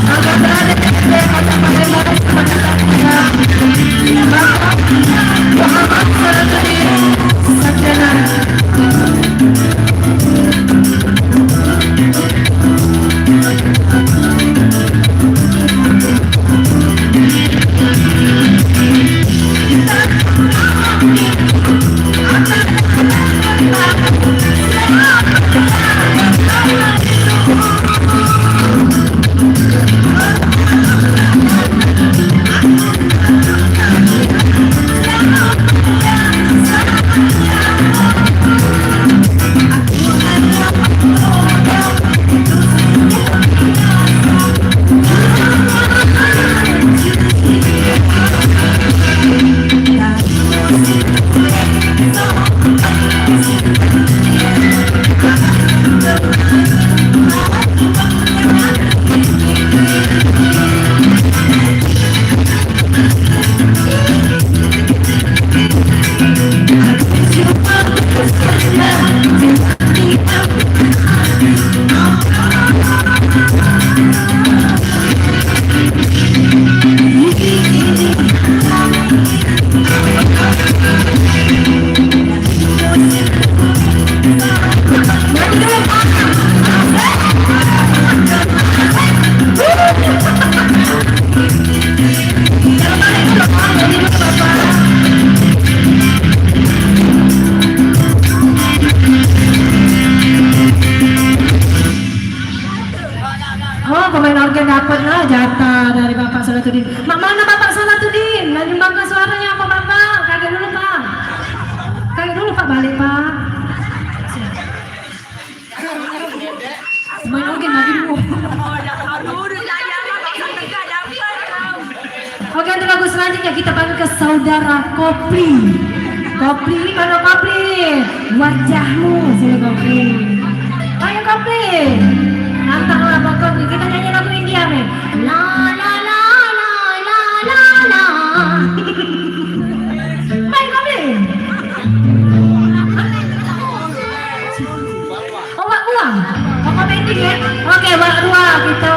[SPEAKER 2] Agar berada di kota Palembang sebagai Bapak Muhammad Salahuddin Sarjana. Oh, pemain organ dapat lah jatah dari Bapak Salahuddin. Mana Bapak Salahuddin? Menyumbangkan suaranya apa Bapak? Kaget dulu Pak. Kaget dulu Pak, balik Pak. Pemain organ lagi dulu. Oke, untuk lagu selanjutnya kita panggil ke saudara Kopli. Kopli, mana Kopli? Wajahmu, sini Kopli. Ayo Kopli. Nantanglah Pak Kopli, kita nyanyi lagu India men. La la la la la la la. Baik Kopli. Oh Wak Ruang, oh komedi ya. Oke Wak Ruang, kita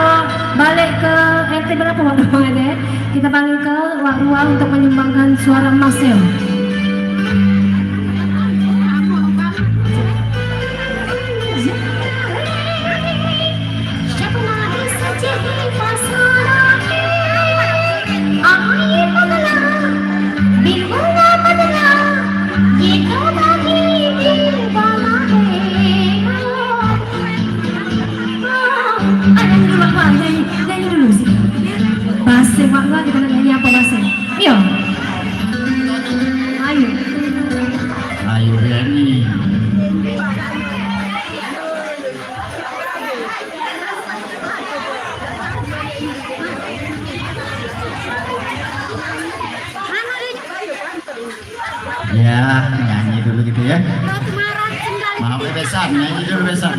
[SPEAKER 2] balik ke RT berapa Wak Ruang ya? Kita panggil ke Wak Ruang untuk menyumbangkan suara emasnya. Bahasa Wak kita nak nyanyi apa bahasa? Ayo. Ayo.
[SPEAKER 5] Ayo nyanyi. Ya, nyanyi dulu gitu ya. Maaf ya besan, nyanyi dulu besan.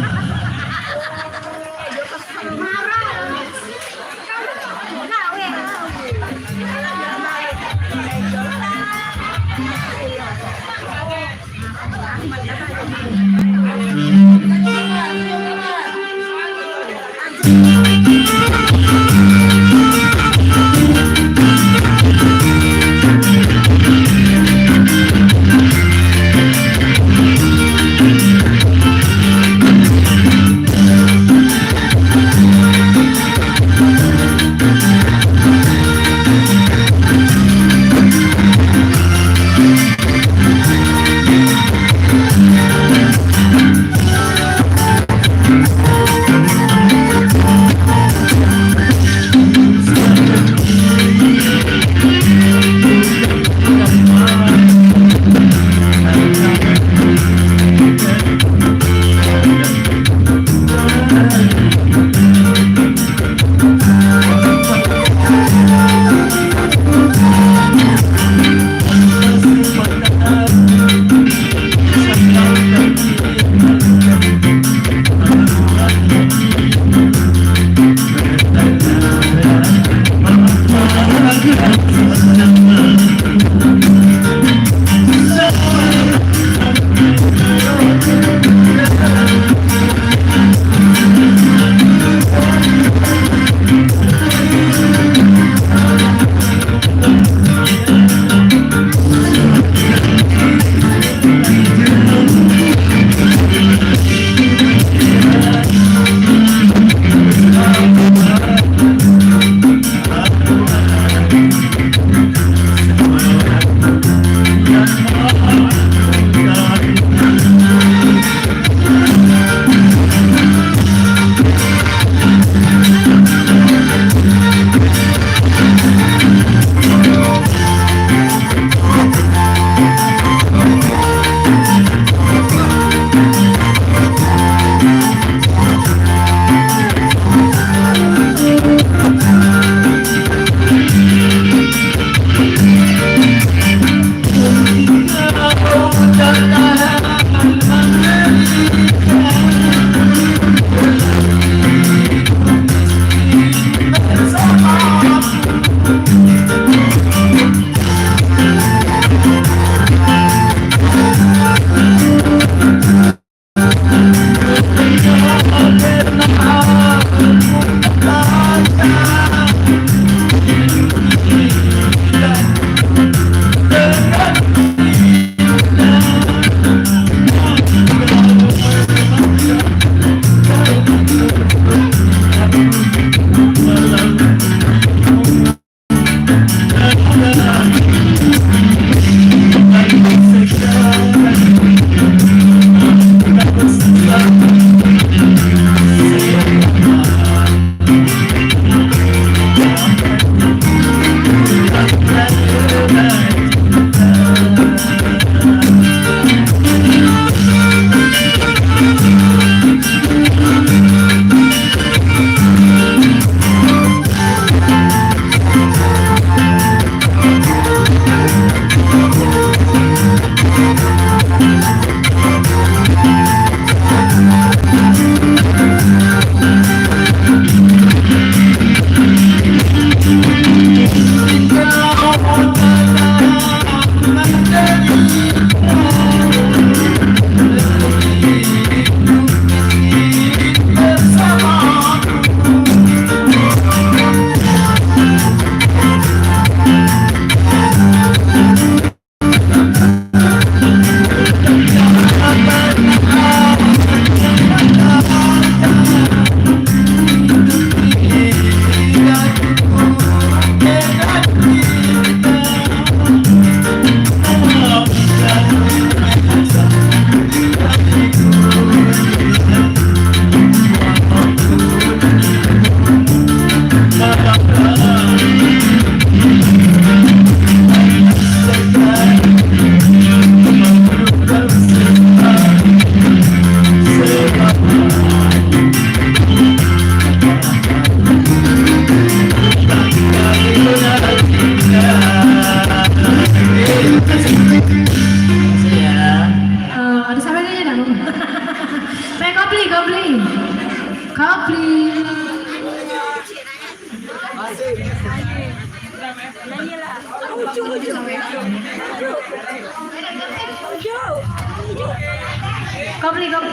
[SPEAKER 2] kau.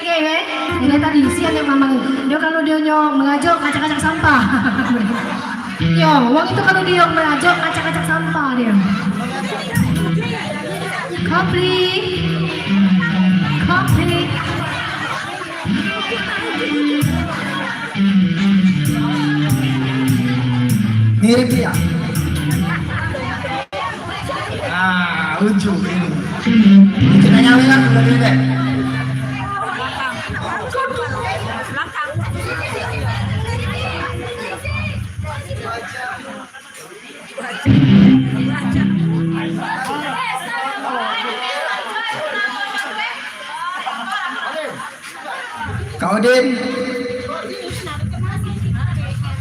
[SPEAKER 2] Oke, ini tadi siang yang mamang. Dia kalau dia nyong mengajak kacak-kacak sampah. Nyong, uang itu kalau dia mengajak kacak-kacak sampah dia. Kopi.
[SPEAKER 6] Mirip dia. Lucu ini. Kita nyalain kan udah gede. Kau Din,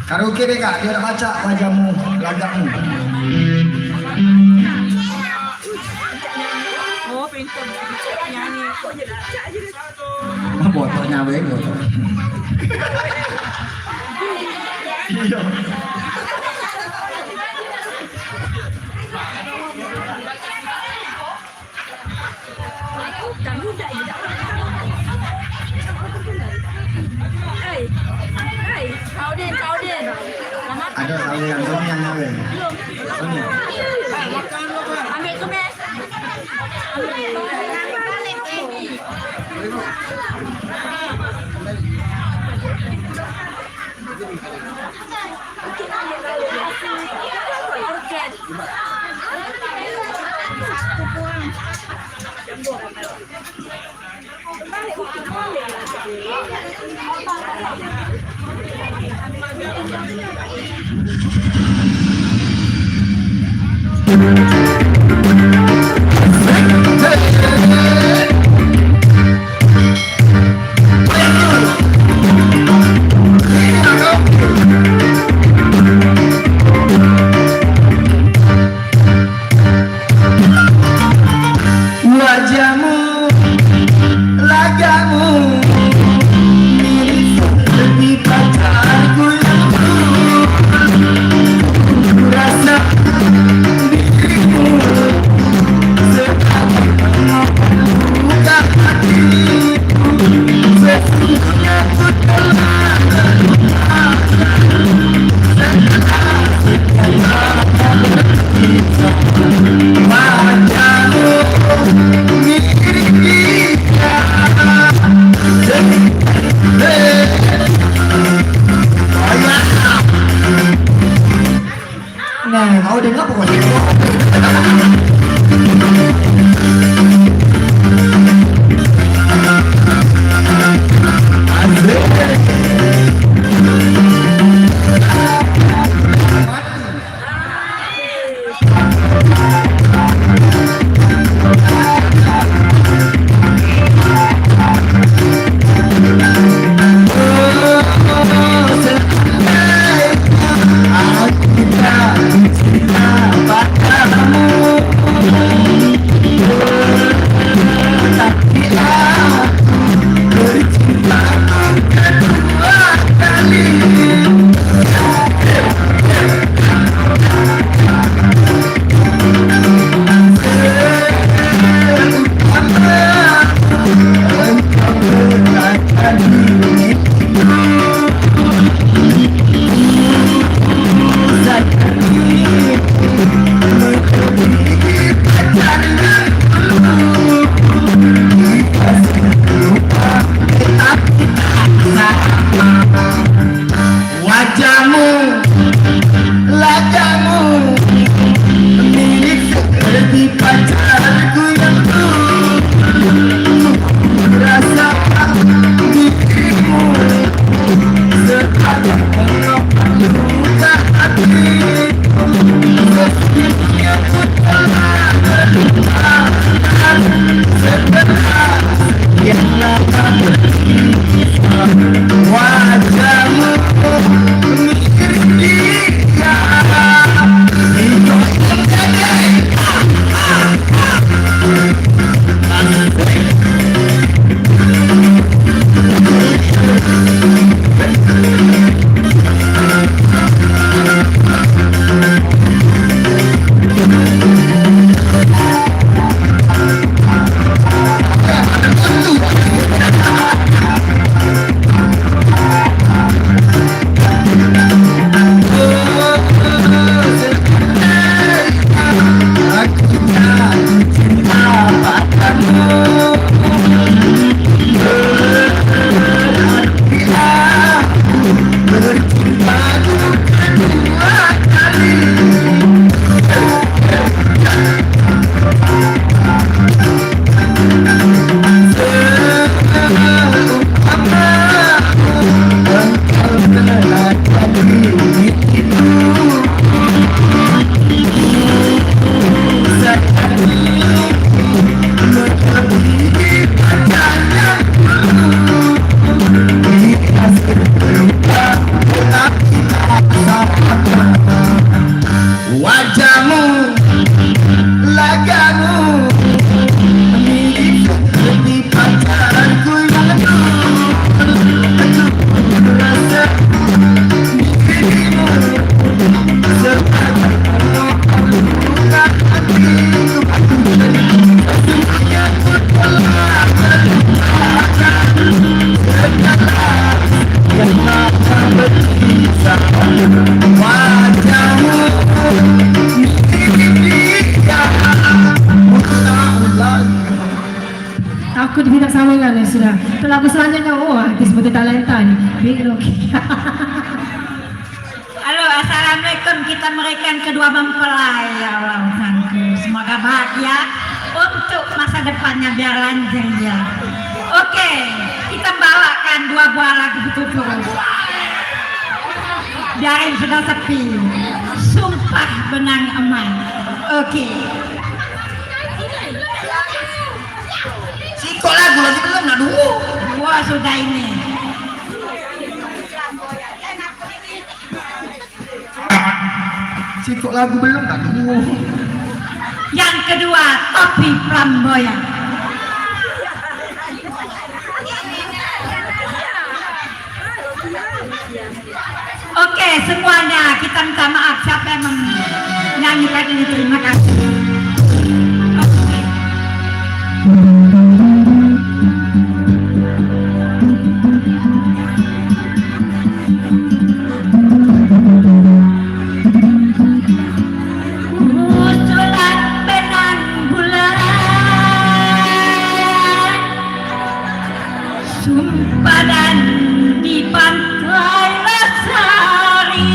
[SPEAKER 6] karaoke deh kak, dia udah baca wajahmu, lagakmu.
[SPEAKER 7] Oh, pintar nyanyi.
[SPEAKER 6] Botolnya weh, botol. Iya.
[SPEAKER 7] Kau din.
[SPEAKER 6] Ada kali yang Sonia weh. Sonia.
[SPEAKER 7] Ambil tu mes.
[SPEAKER 6] Wajahmu, lagamu, mirip seperti pacarku yang dulu. Ku rasa dirimu seperti membuka hatiku. Sesungguhnya ku telah wajahmu mirip dia. Nah, kau dengar pokoknya. Wajahmu, lagamu, mirip seperti pacarku yang dulu. Rasa dirimu seperti membuka hatiku. Sesungguhnya ku telah melupakan setelah sekian lama berpisah. Wajahmu mirip dia. Wajahmu, lagamu, mirip seperti pacarku yang dulu rasa dirimu seperti buka hatiku semuanya ku telah terlupakan segala yang akan berpisah wajahmu.
[SPEAKER 2] Aku di bidang sambungan ya sudah. Lagu selanjutnya, oh artis seperti talenta nih. Bingung.
[SPEAKER 7] Halo, assalamualaikum. Kita memberikan kedua mempelai ya Allah. Semoga bahagia untuk masa depannya biar lanjut ya. Oke, kita bawakan dua buah lagu berturut-turut. Biarin sudah sepi. Sumpah benang emas. Oke.
[SPEAKER 6] Kok lagu lagi belum? Nah dulu.
[SPEAKER 7] Wah sudah ini.
[SPEAKER 6] Kok lagu belum? Nah dulu.
[SPEAKER 7] Yang kedua, topi flamboyan. Oke, semuanya kita minta maaf siapa yang menyanyikan ini. Terima kasih. Badan di pantai Lestari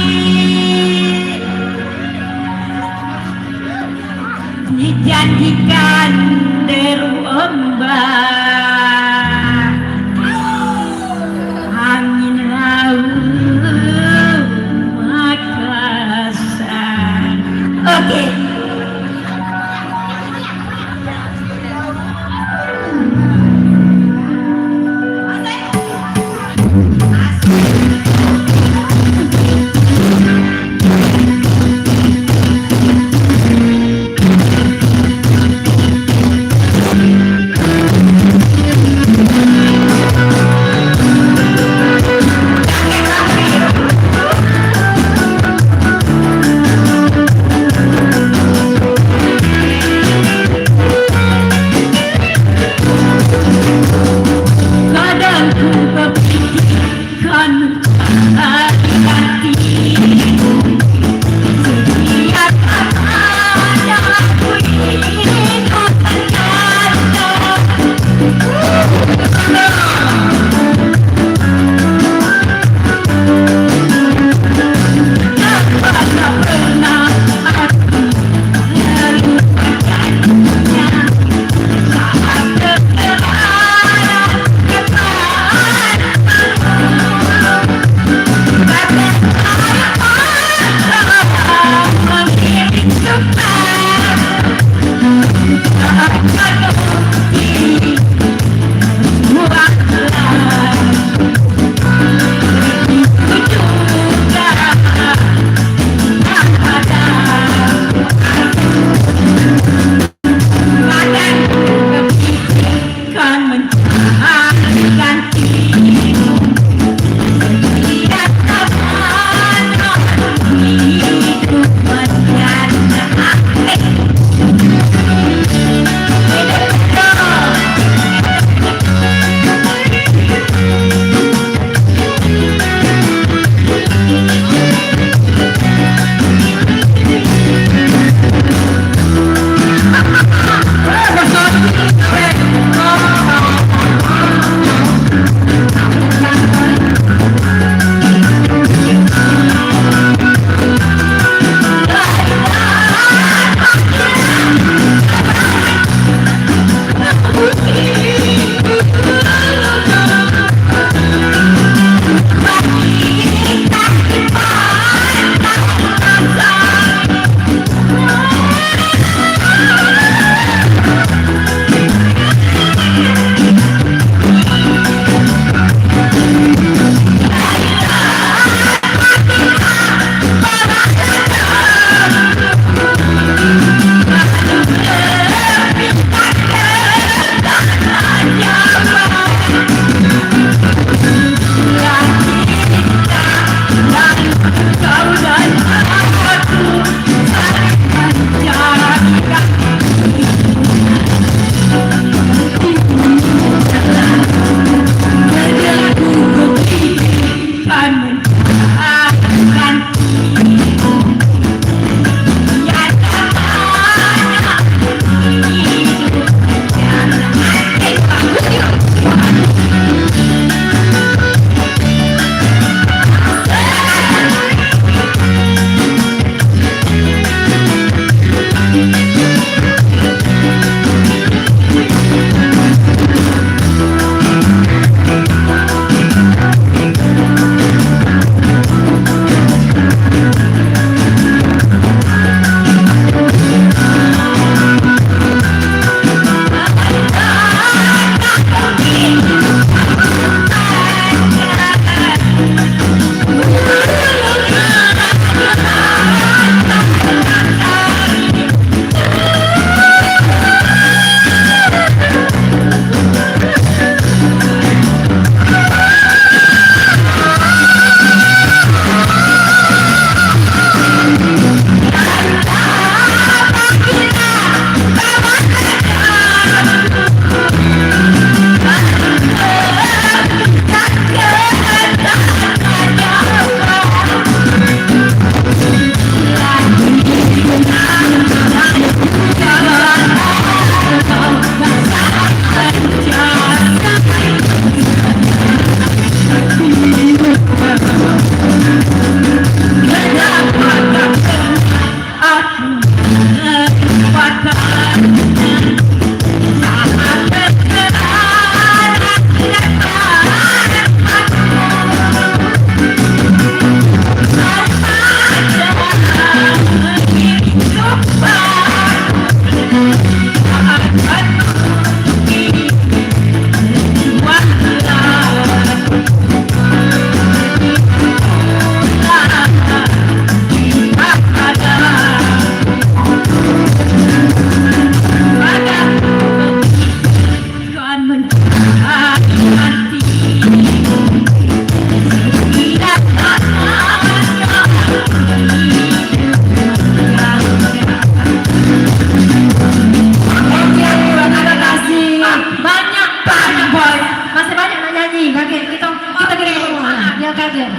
[SPEAKER 2] kaget.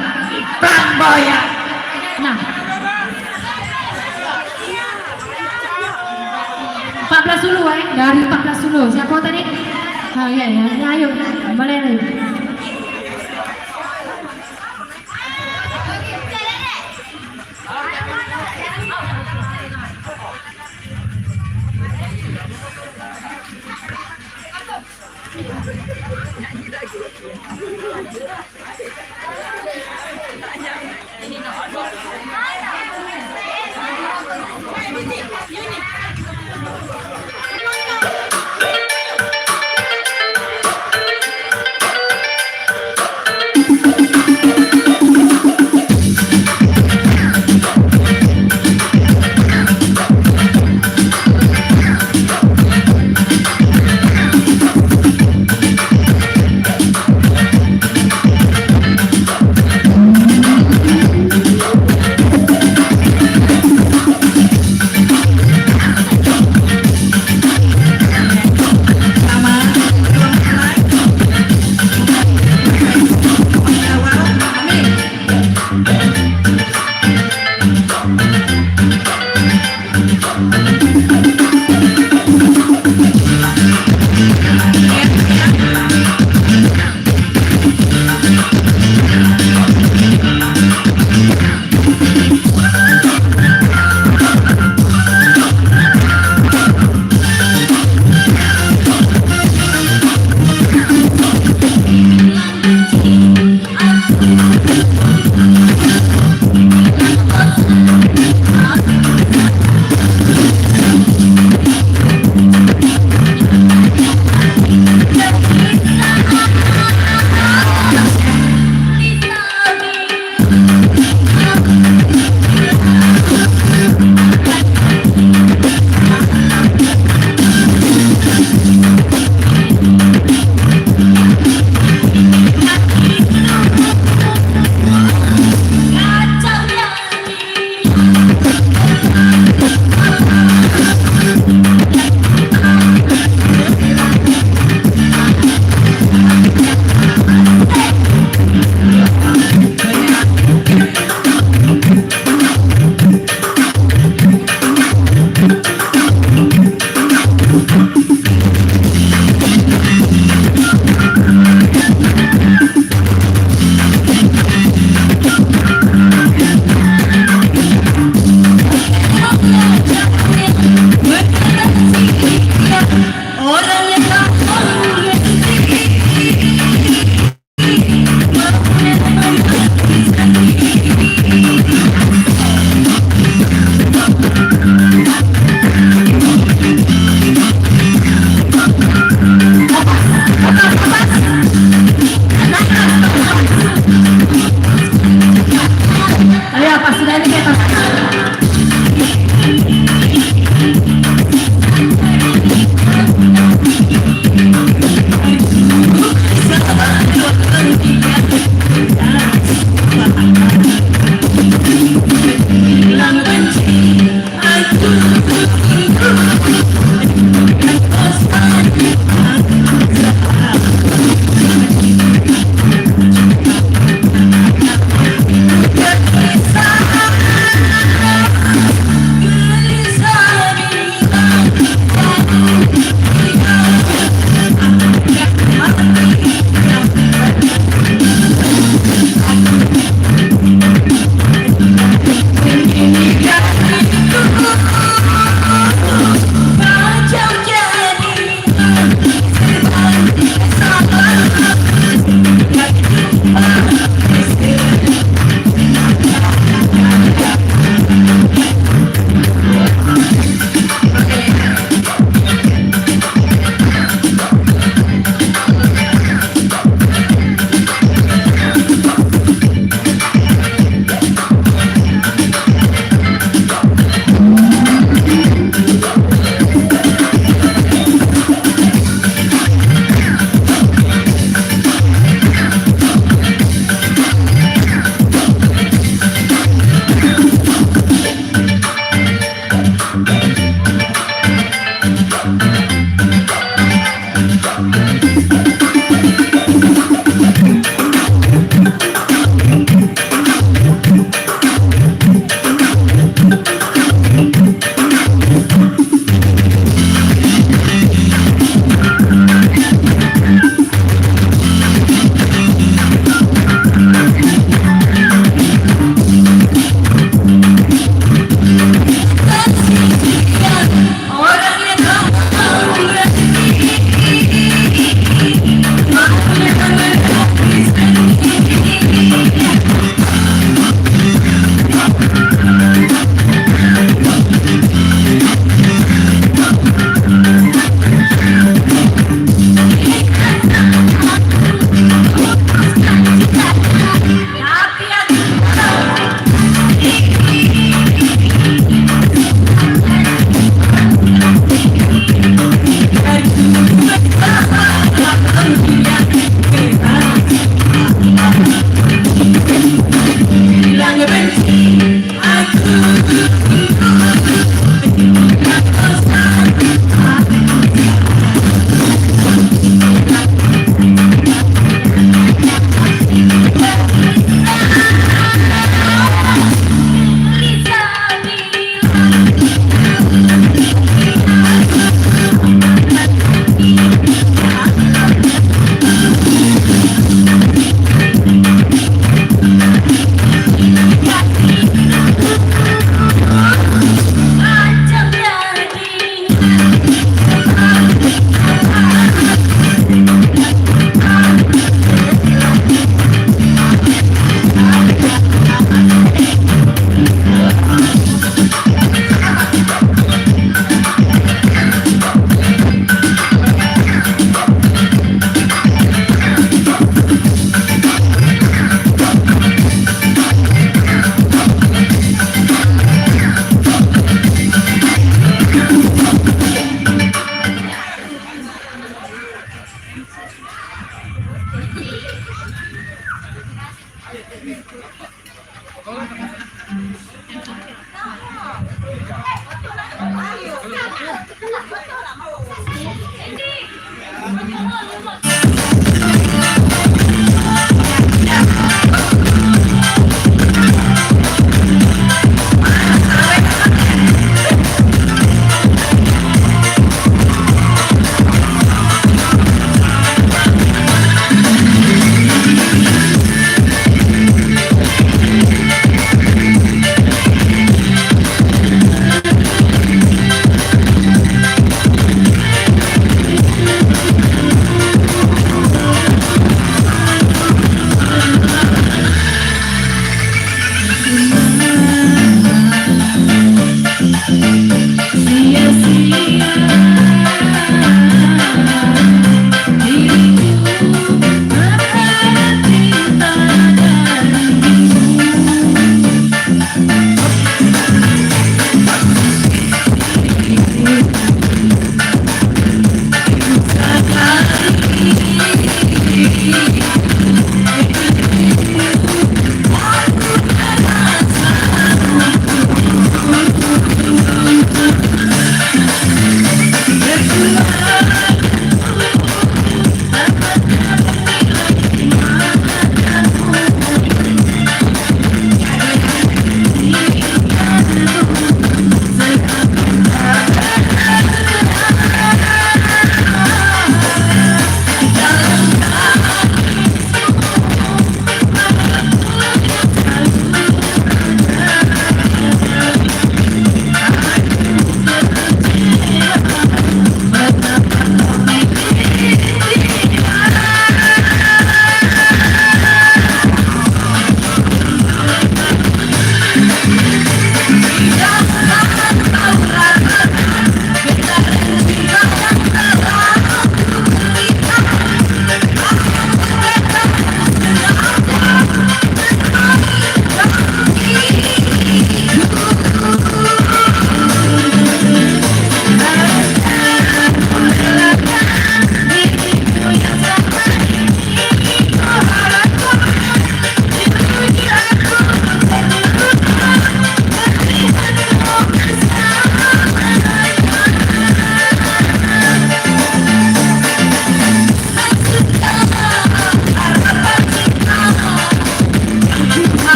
[SPEAKER 7] Flamboyan.
[SPEAKER 2] Nah. 14 dulu dari 14 dulu. Siapa tadi? Oh iya ya, nah, ayo boleh ayo.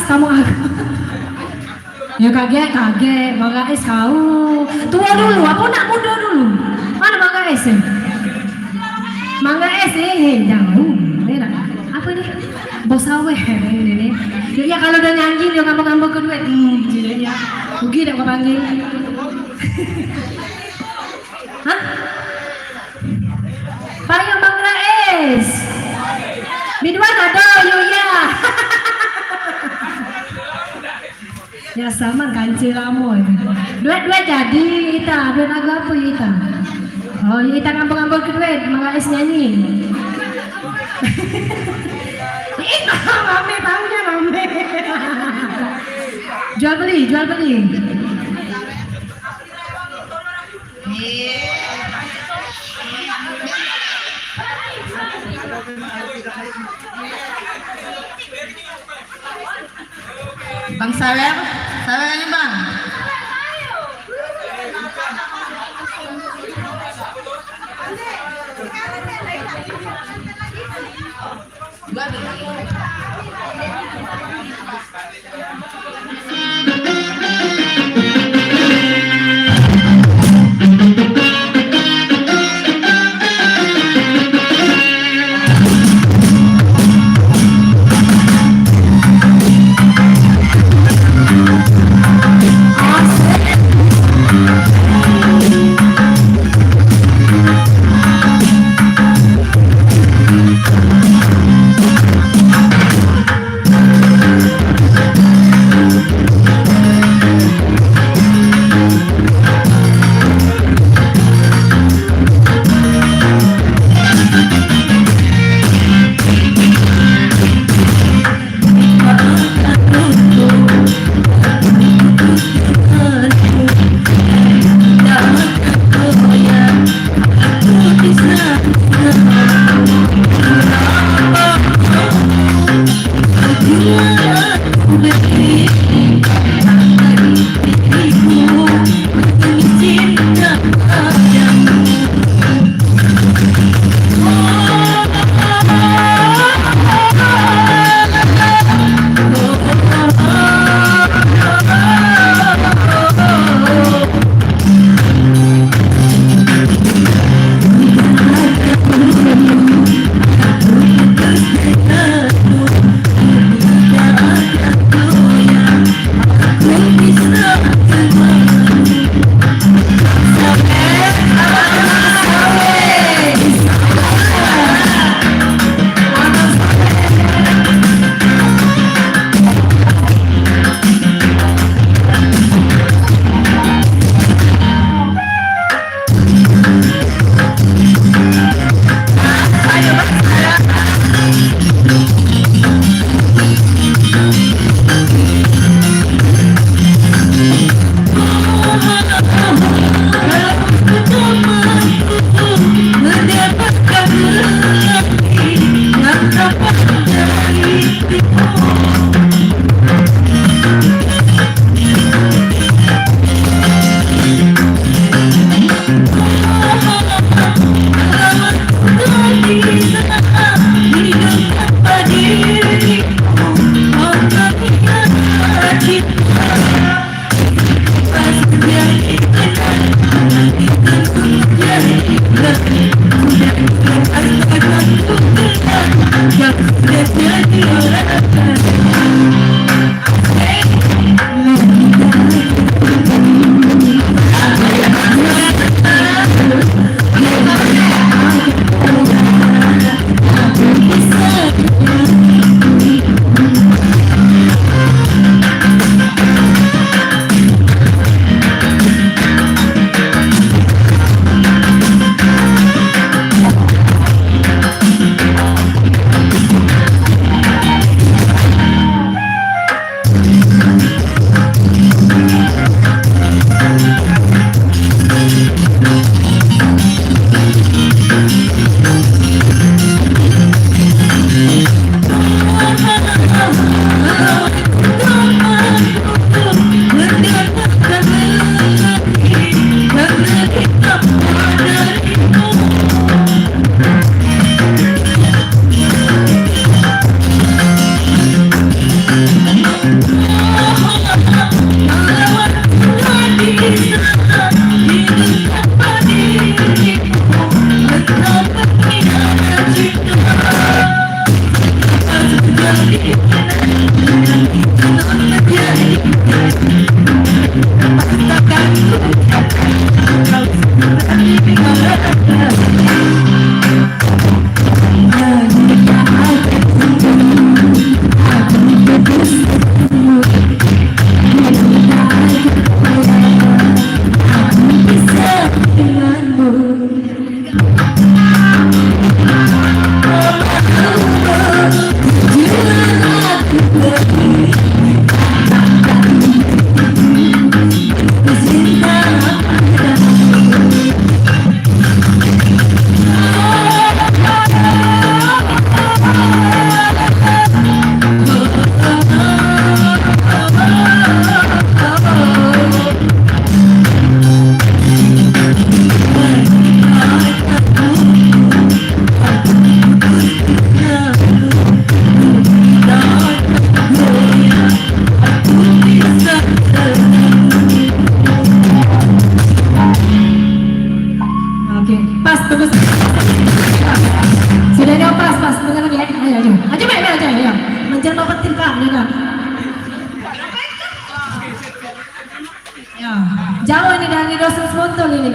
[SPEAKER 2] kamu aku. Ya kaget, Bang Rais kau. Tua dulu, aku nak muda dulu. Mana Bang Rais? Bang Rais jauh. Apa ni? Bos aweh ini. Ya kalau udah nyanyi dia ngambek-ngambek ke duit. Ya. Rugi dah kau panggil. Hah? Payung Bang Rais. Minuman ada, ya. Ya sama kancil kamu. Duit jadi kita, duit agak apa kita? Oh, kita ngambek-ngambek ke duit, Bang Rais nyanyi. Rame tahunya rame. Jual beli.
[SPEAKER 7] Bang Sawer ini bang.
[SPEAKER 2] Jauh ini dari dosen spontol ini.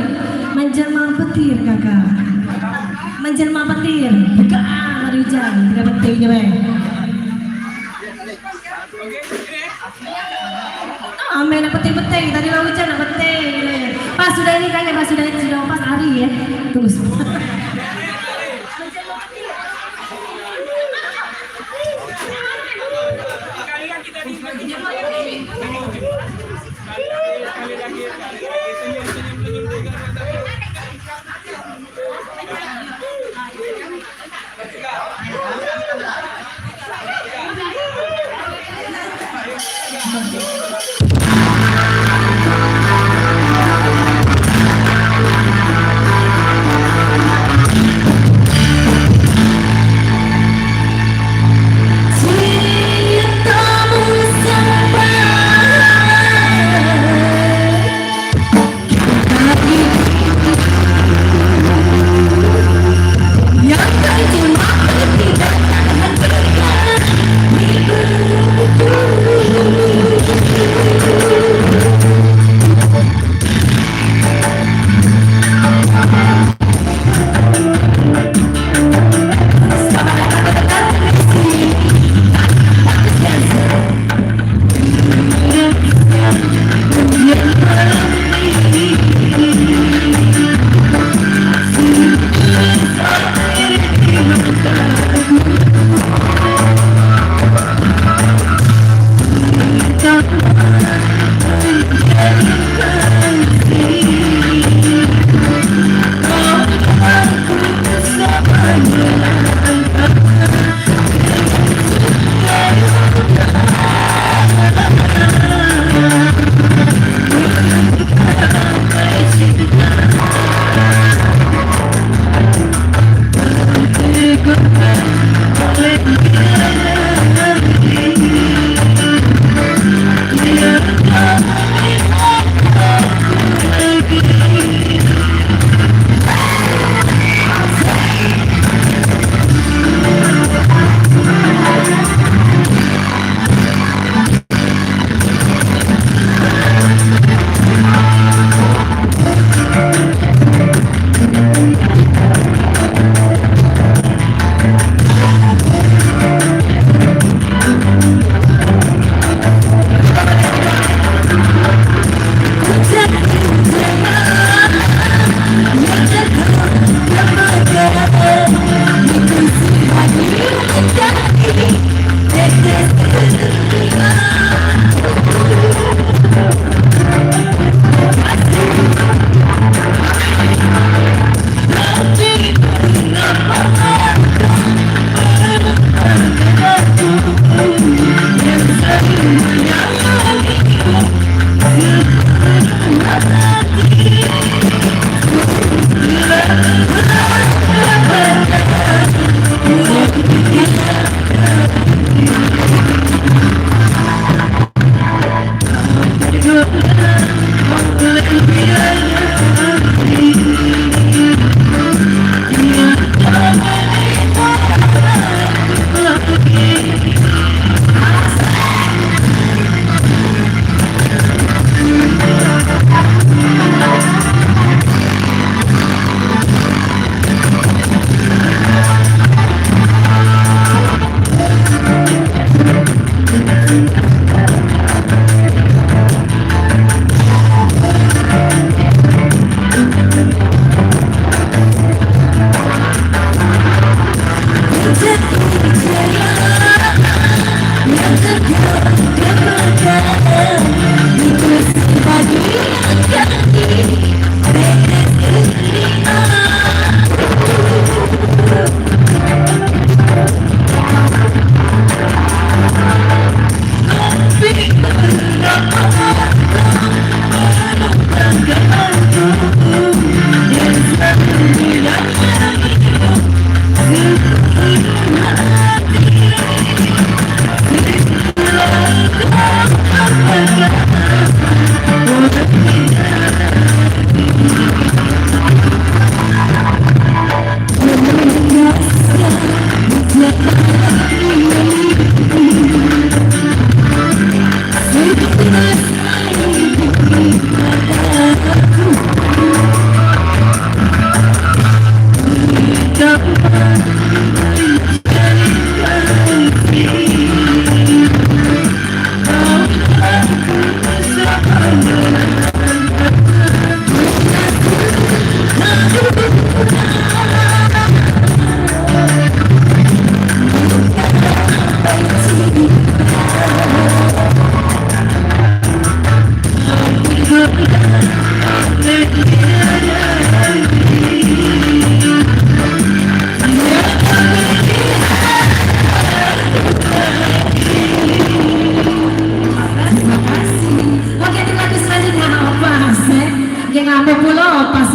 [SPEAKER 2] Menjelma petir kakak. Menjelma petir. Bukan hari hujan. Tidak penting ya bang. Amin, penting-penting. Tadi lah hujan, penting. Pas sudah ini kayaknya, pas sudah ini sudah pas hari ya. Tunggu.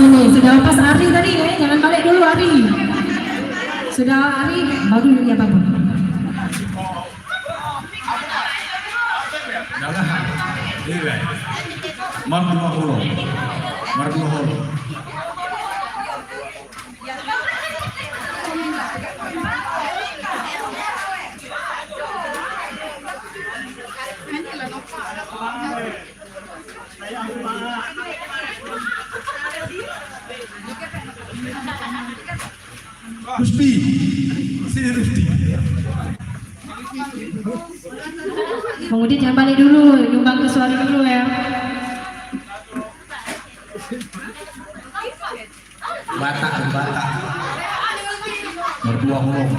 [SPEAKER 2] ini. Sudah pas Ari tadi, jangan balik dulu Ari. Sudah Ari, baru ya Bapak.
[SPEAKER 1] Adalah iya. Marduholo. Rusdi, sini Rusdi.
[SPEAKER 2] Kemudian jangan balik dulu, nyumbang ke suara dulu ya.
[SPEAKER 6] Batak.
[SPEAKER 1] Berdua huruf.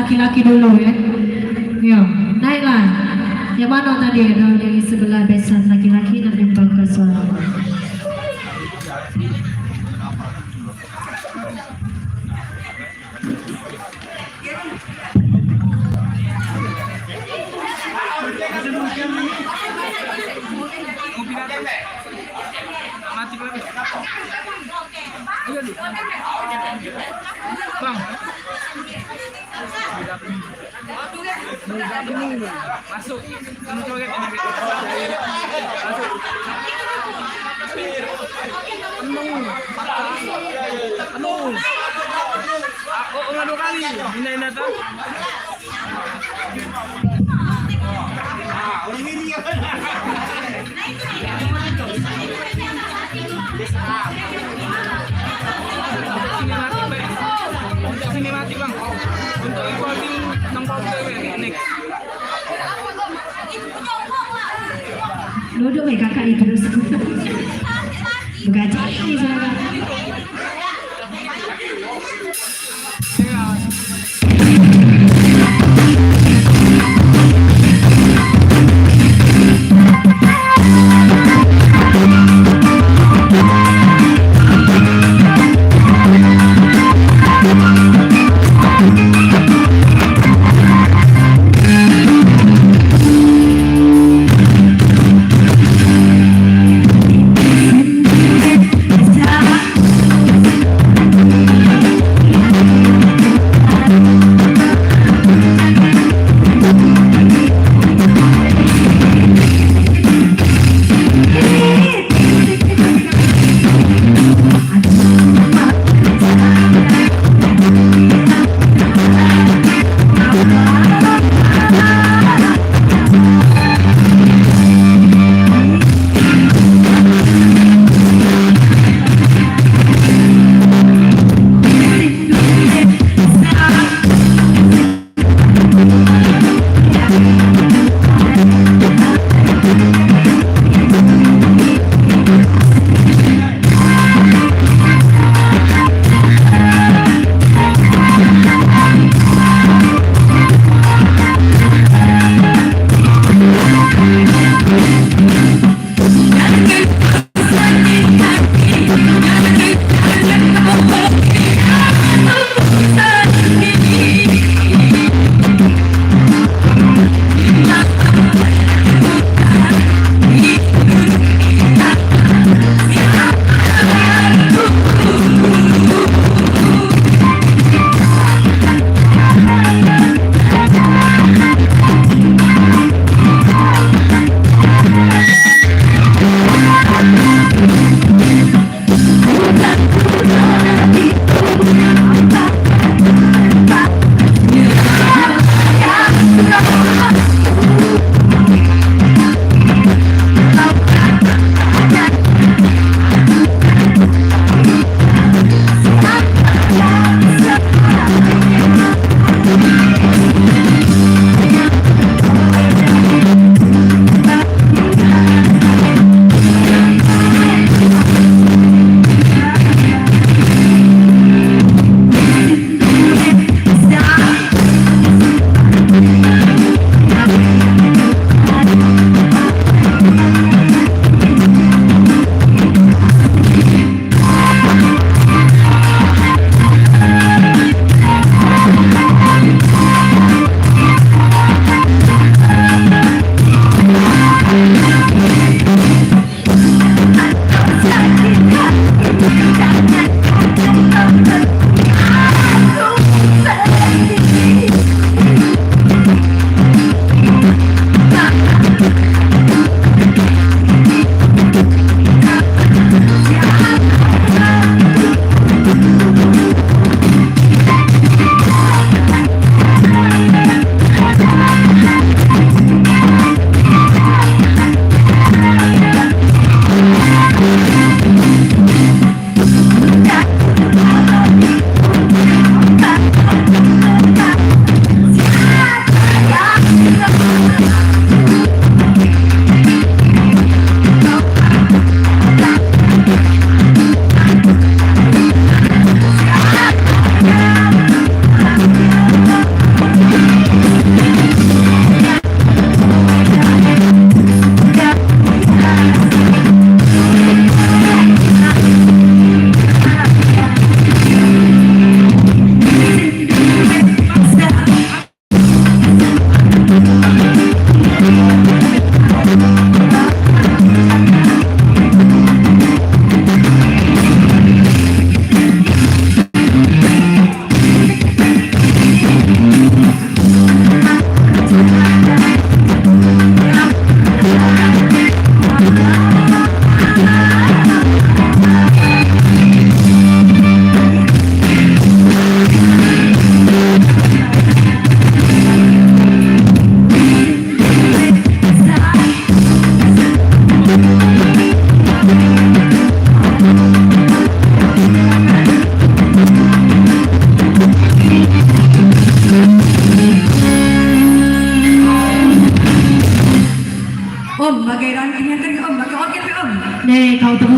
[SPEAKER 2] laki-laki dulu ya. Yo, naiklah. Yang mana tadi? Dari sebelah besan laki-laki dan nimbang ke suara.
[SPEAKER 6] Bang. Masuk. Masuk. Aku ngadu kali. Ini datang. Untuk sinematik bang, untuk recording nongkrong next.
[SPEAKER 2] Duduk kakak itu terus. Begaji ini saudara.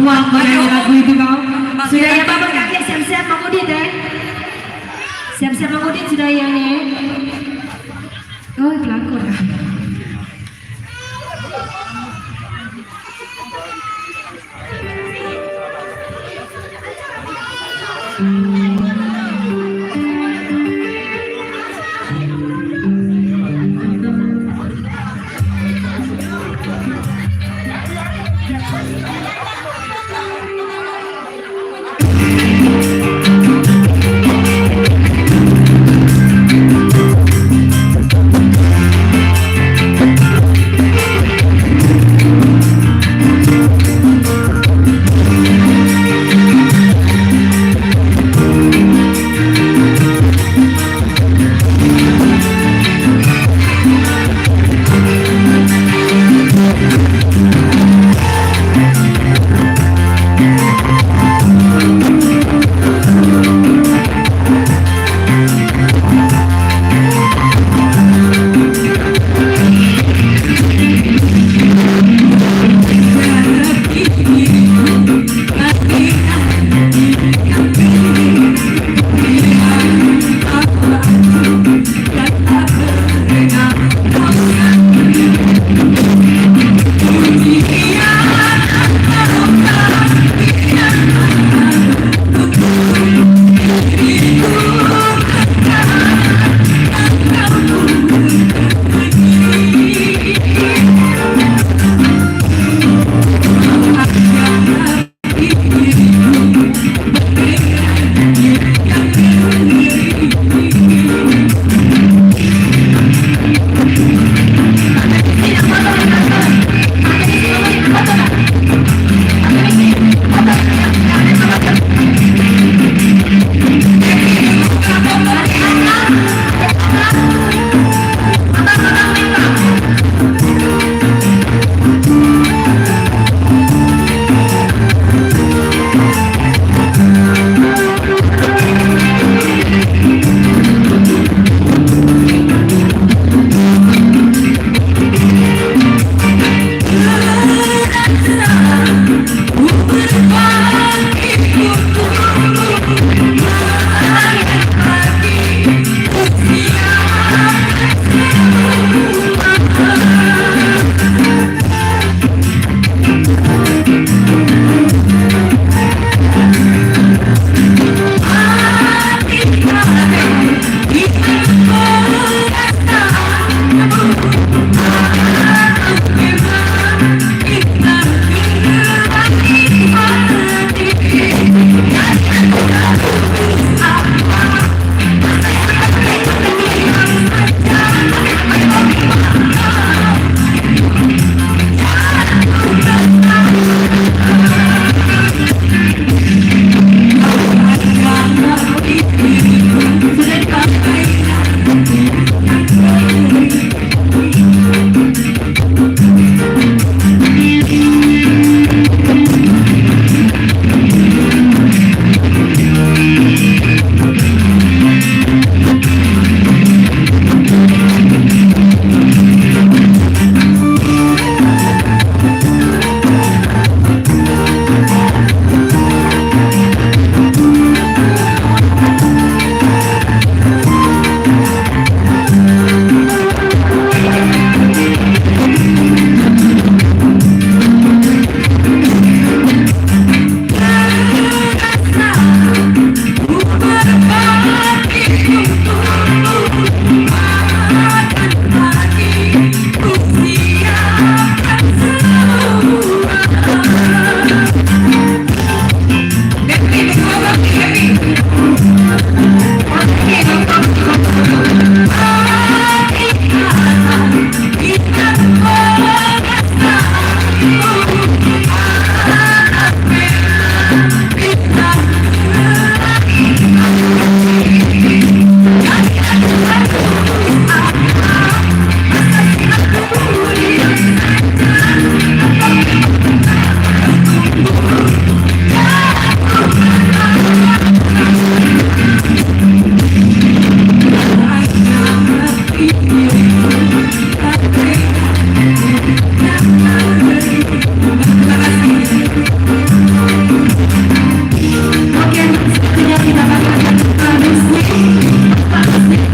[SPEAKER 2] uang menyanyi lagu itu kau. Sudah ya Bapak kakek siap-siap mengudit ya. Siap-siap mengudit sudah ya nih. Oh pelakor kan.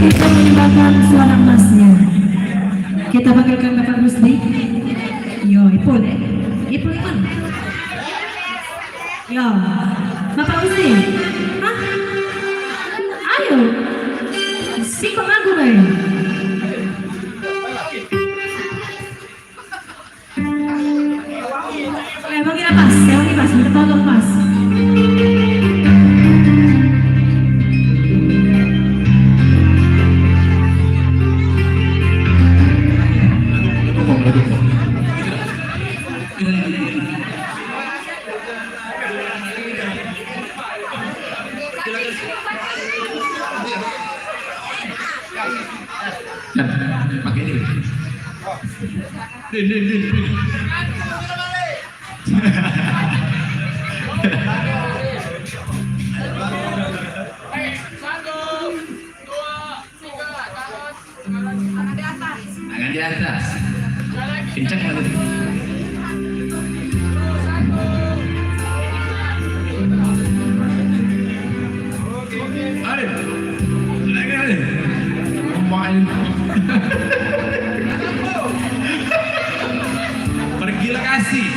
[SPEAKER 2] kita menyumbangkan suara emasnya. Kita panggilkan Bapak Rusdi. Yo, Ipul mana? Yo, Bapak Rusdi. Hah? Ayo, sikap aku baik. Emang kita pas, kita tolong pas.
[SPEAKER 8] Tangan di atas. Kencang banget. Alif. Lagi Alif. Main. Pergilah kasih.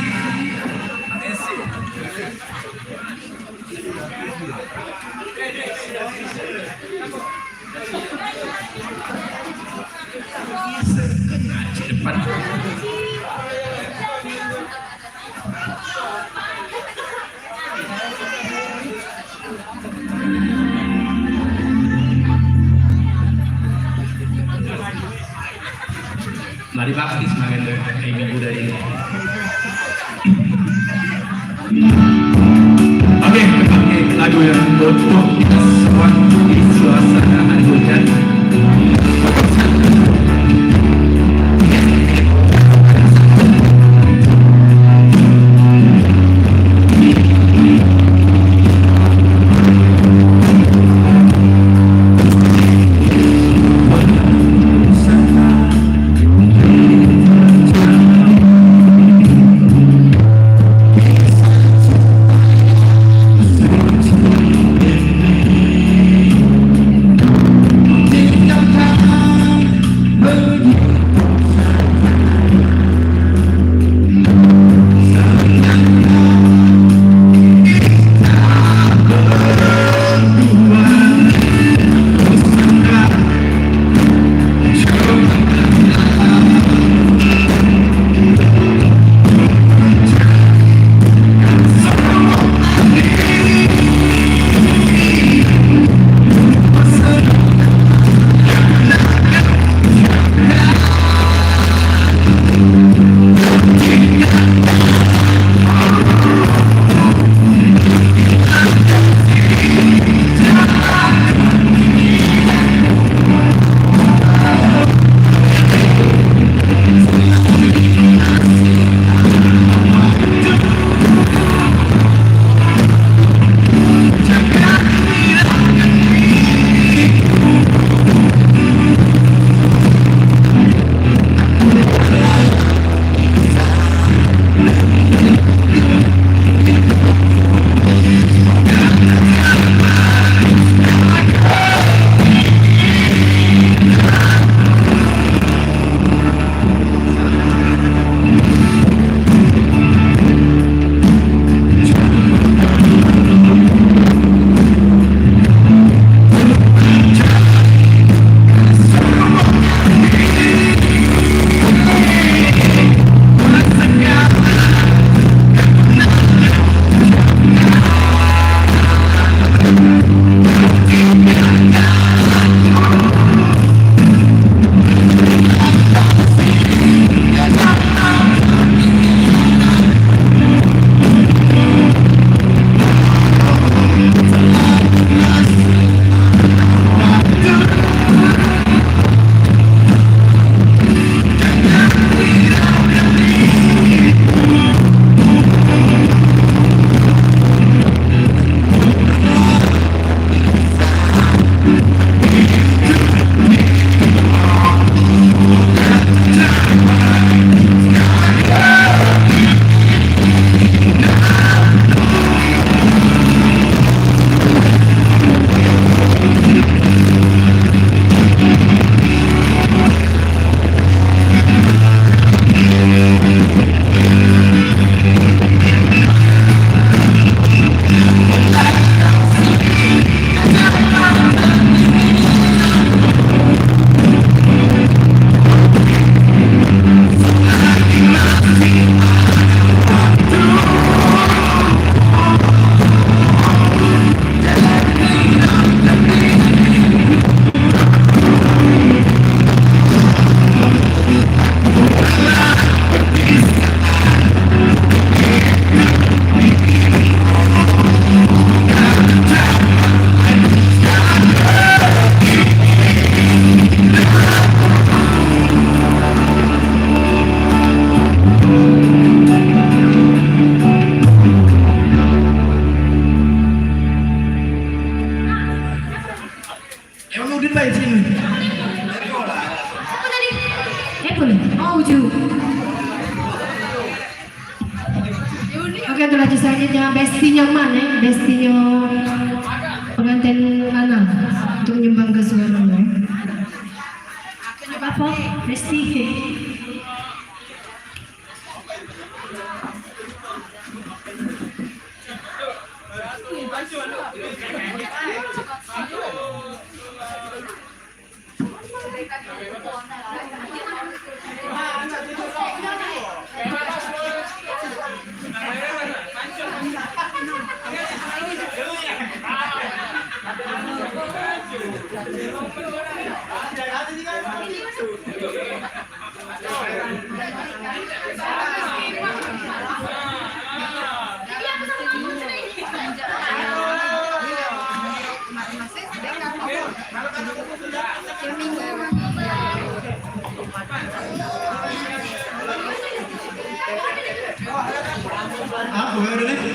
[SPEAKER 8] Depan. Lari baptis makan minggu dari ini. Oke, pakai lagu yang untuk kita semua di suasana hari hujan.
[SPEAKER 2] Apa tadi? Apple. Oh, uju. Oke, untuk lanjut selanjutnya bestinya mana? Bestinya pengantin lanang untuk menyumbang ke suara. Apa? Besti.
[SPEAKER 1] Apa ya udah nih?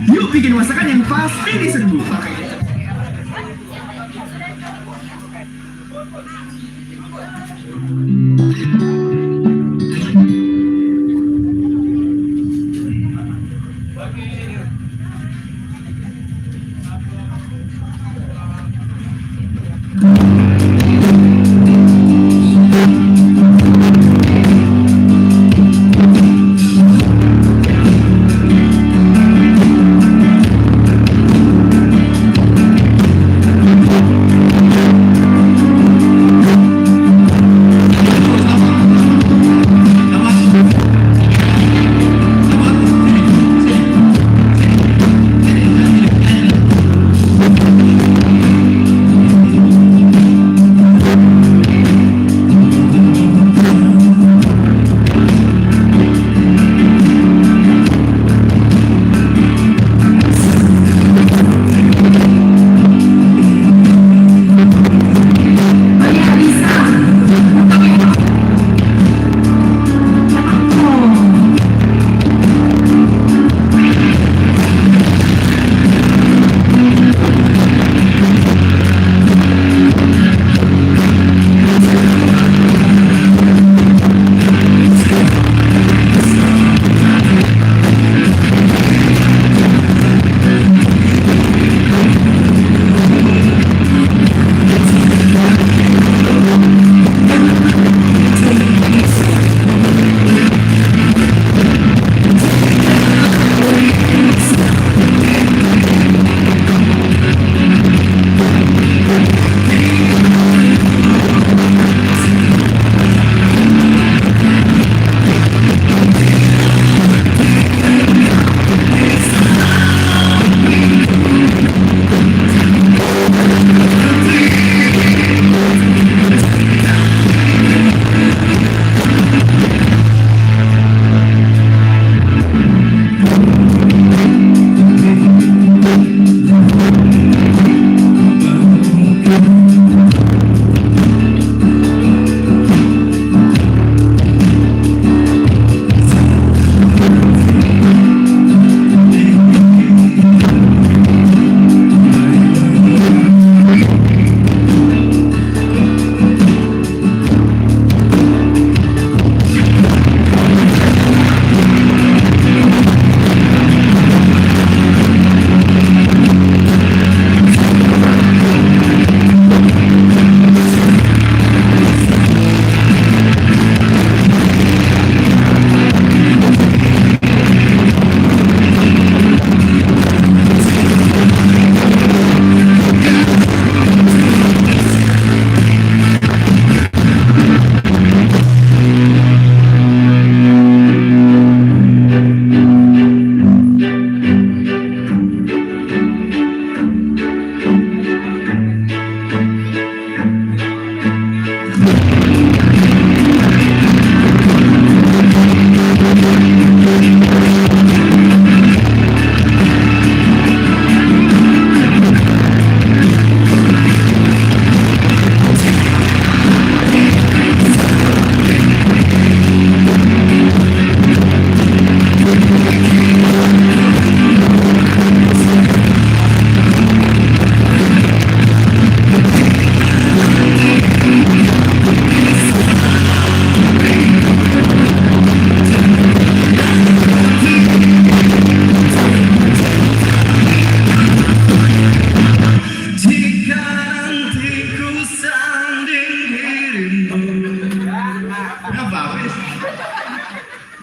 [SPEAKER 6] Yuk bikin masakan yang pasti diserbu.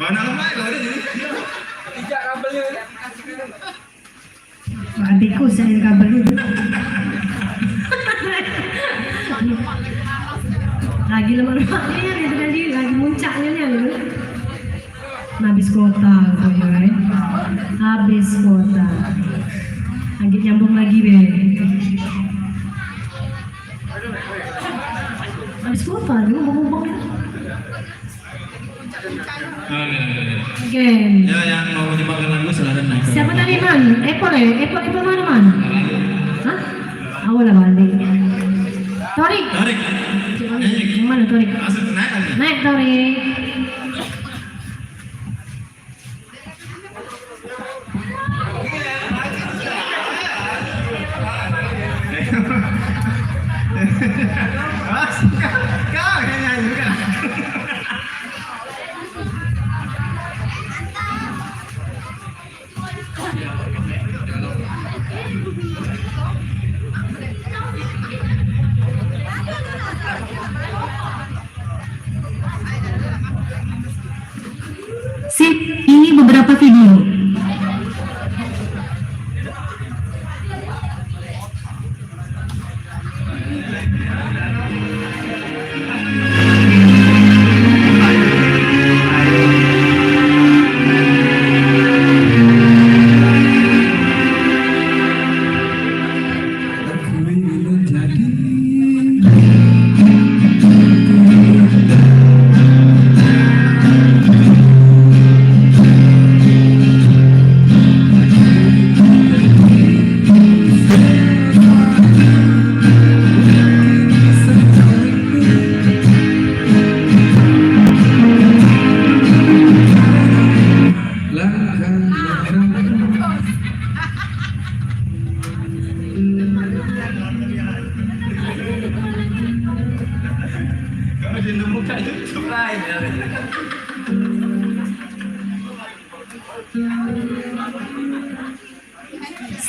[SPEAKER 8] Mana lemah kalau ada jadi.
[SPEAKER 2] Adikku saya kabel itu. Lagi lemah-lemahnya gitu tadi, lagi muncaknya gitu. Habis kuota, guys. Habis kuota. Lagi nyambung lagi, be. Habis kuota, lu ngomong-ngomong. Oke.
[SPEAKER 5] Ya, yang mau menyebarkan lagu silakan naik.
[SPEAKER 2] Siapa tadi man? Epol mana man? Hah? Awal lah balik. Torik.
[SPEAKER 5] Tarik.
[SPEAKER 2] Yang mana Torik?
[SPEAKER 5] Masuk naik lagi.
[SPEAKER 2] Naik Torik.
[SPEAKER 6] Kau yang nyanyi bukan?
[SPEAKER 2] Sip, ini beberapa video.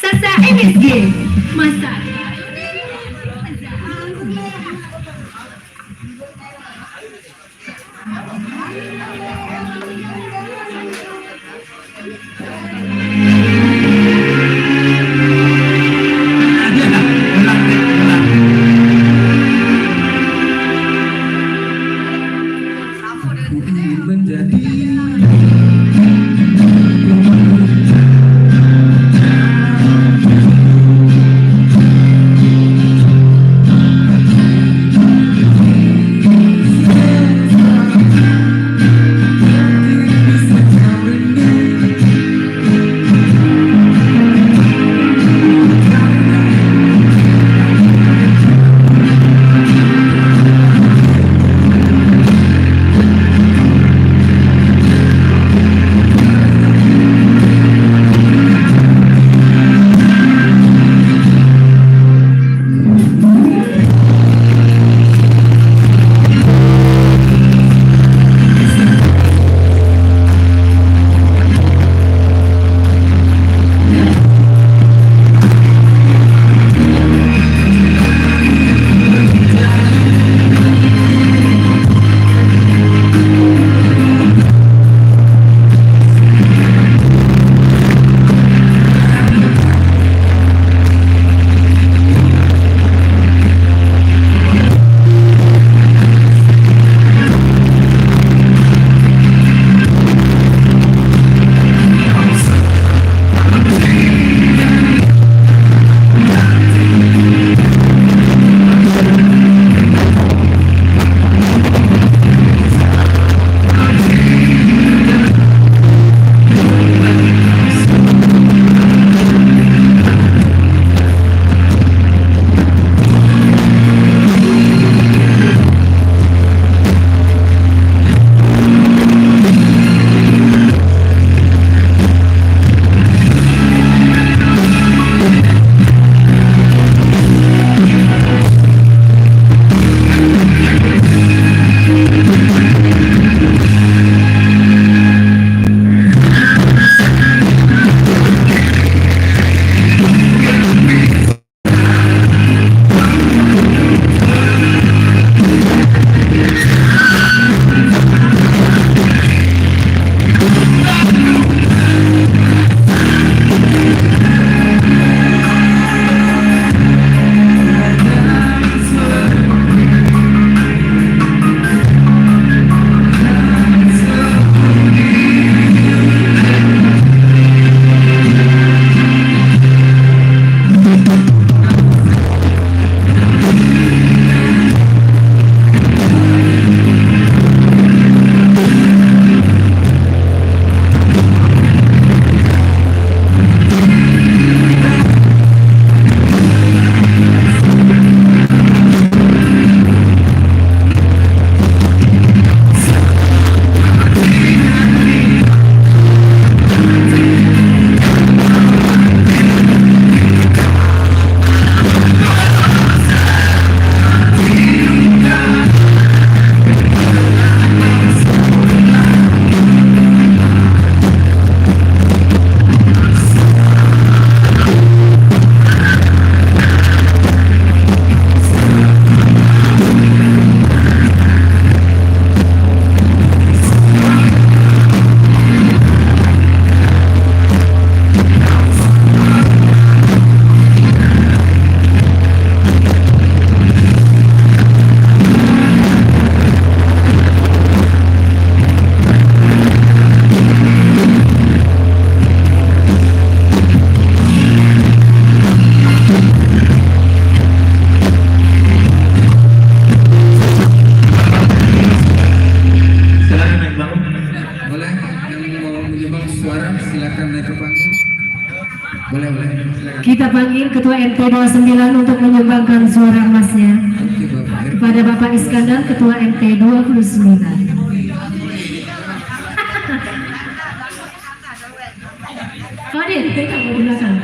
[SPEAKER 2] Sasa MSG masak.
[SPEAKER 4] Boleh, silakan.
[SPEAKER 2] Kita panggil Ketua RT 29 untuk menyumbangkan suara emasnya
[SPEAKER 4] Oke, Bapak.
[SPEAKER 2] kepada Bapak Iskandar, Ketua RT 29. Hadir, kita mau di belakang.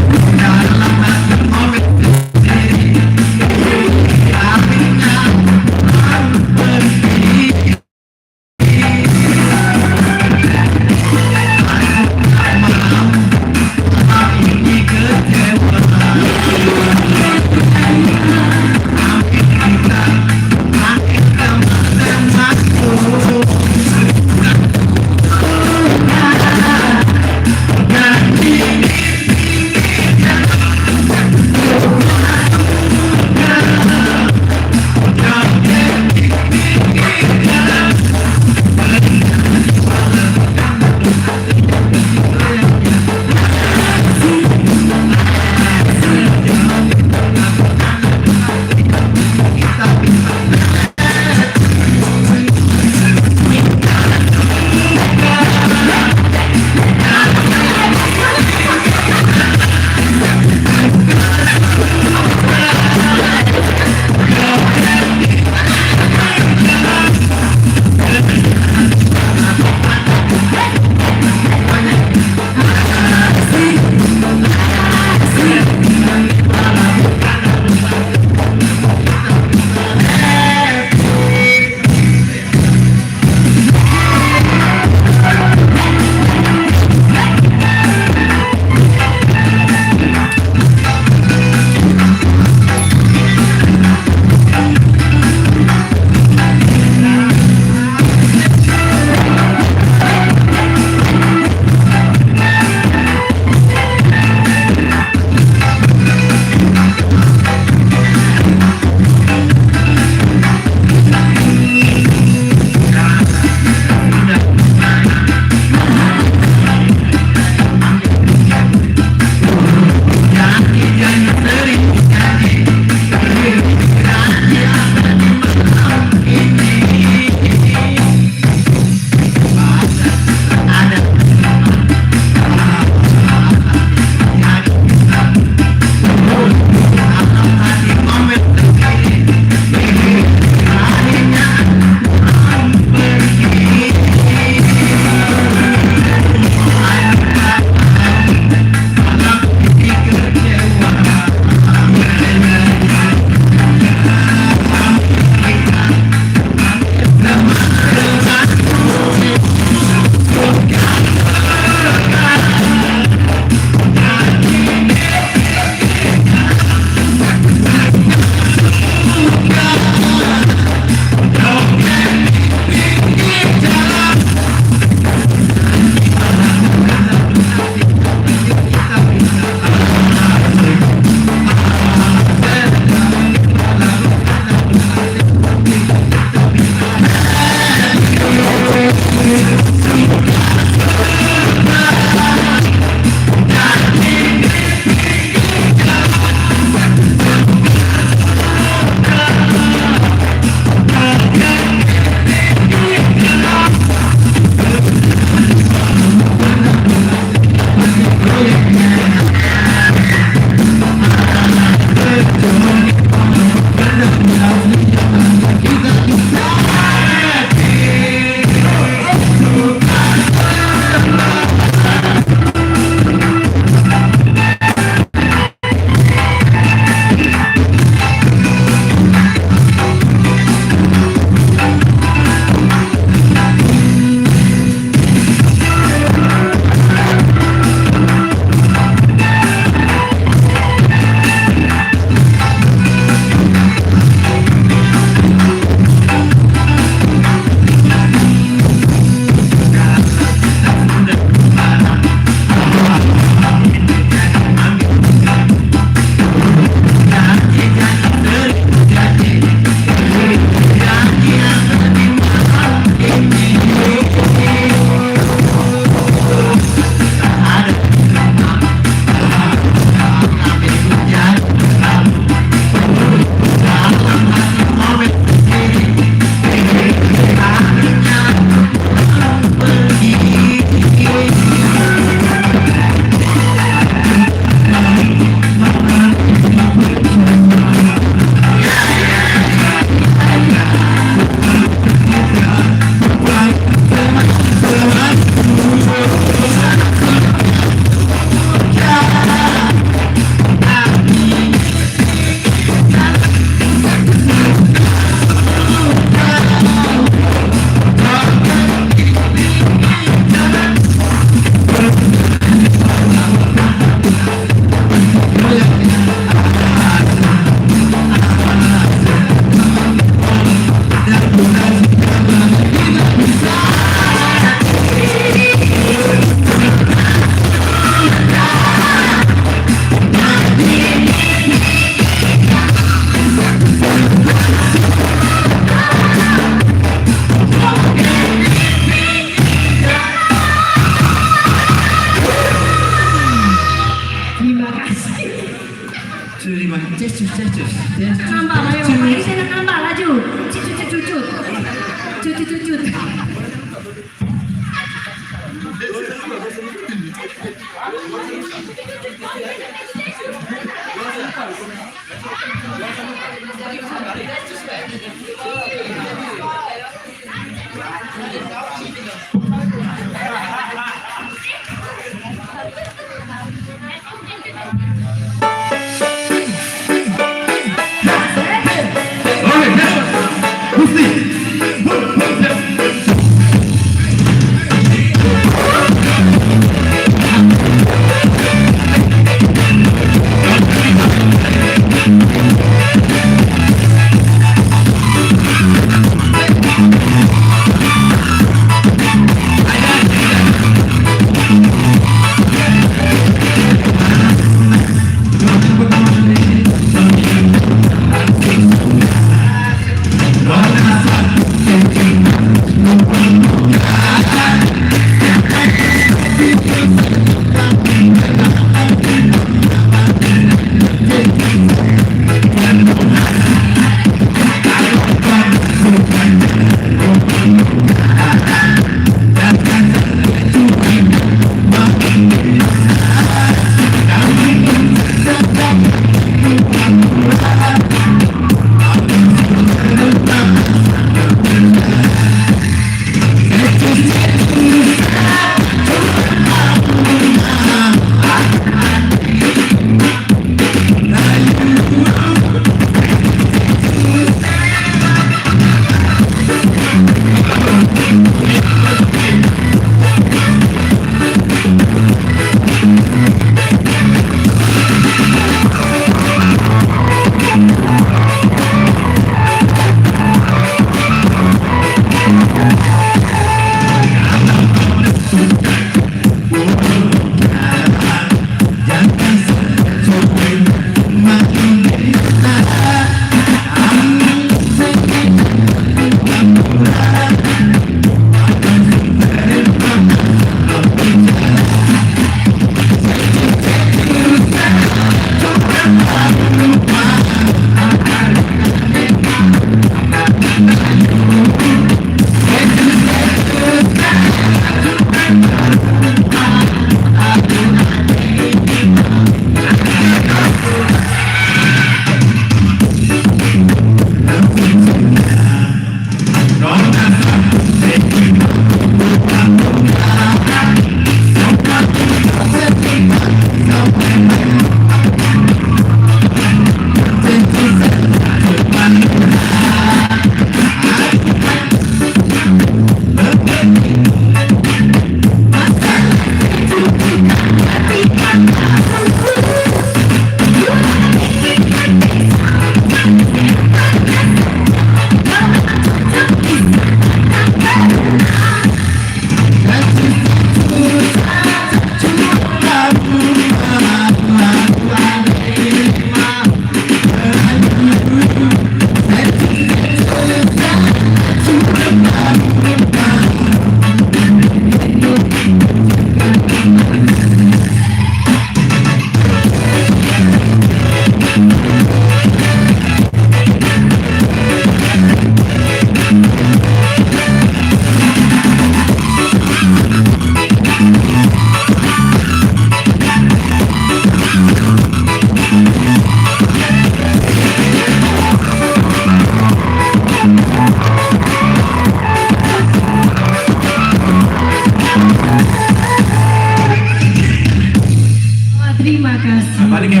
[SPEAKER 8] Balik ya.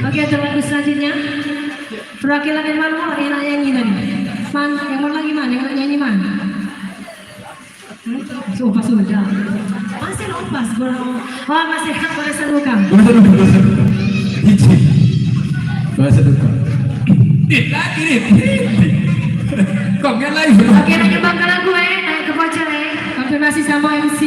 [SPEAKER 2] Oke, untuk lagu selanjutnya perwakilan yang mana yang nak nyanyi tadi? Man, yang mana lagi man? Yang nak nyanyi man? Sumpah sudah. Masih lepas kurang. Oh masih hak bahasa duka.
[SPEAKER 8] Bahasa duka. Lagi nih. Kok nggak live?
[SPEAKER 2] Oke, nak nyumbangkan lagu naik ke voucher konfirmasi sama MC.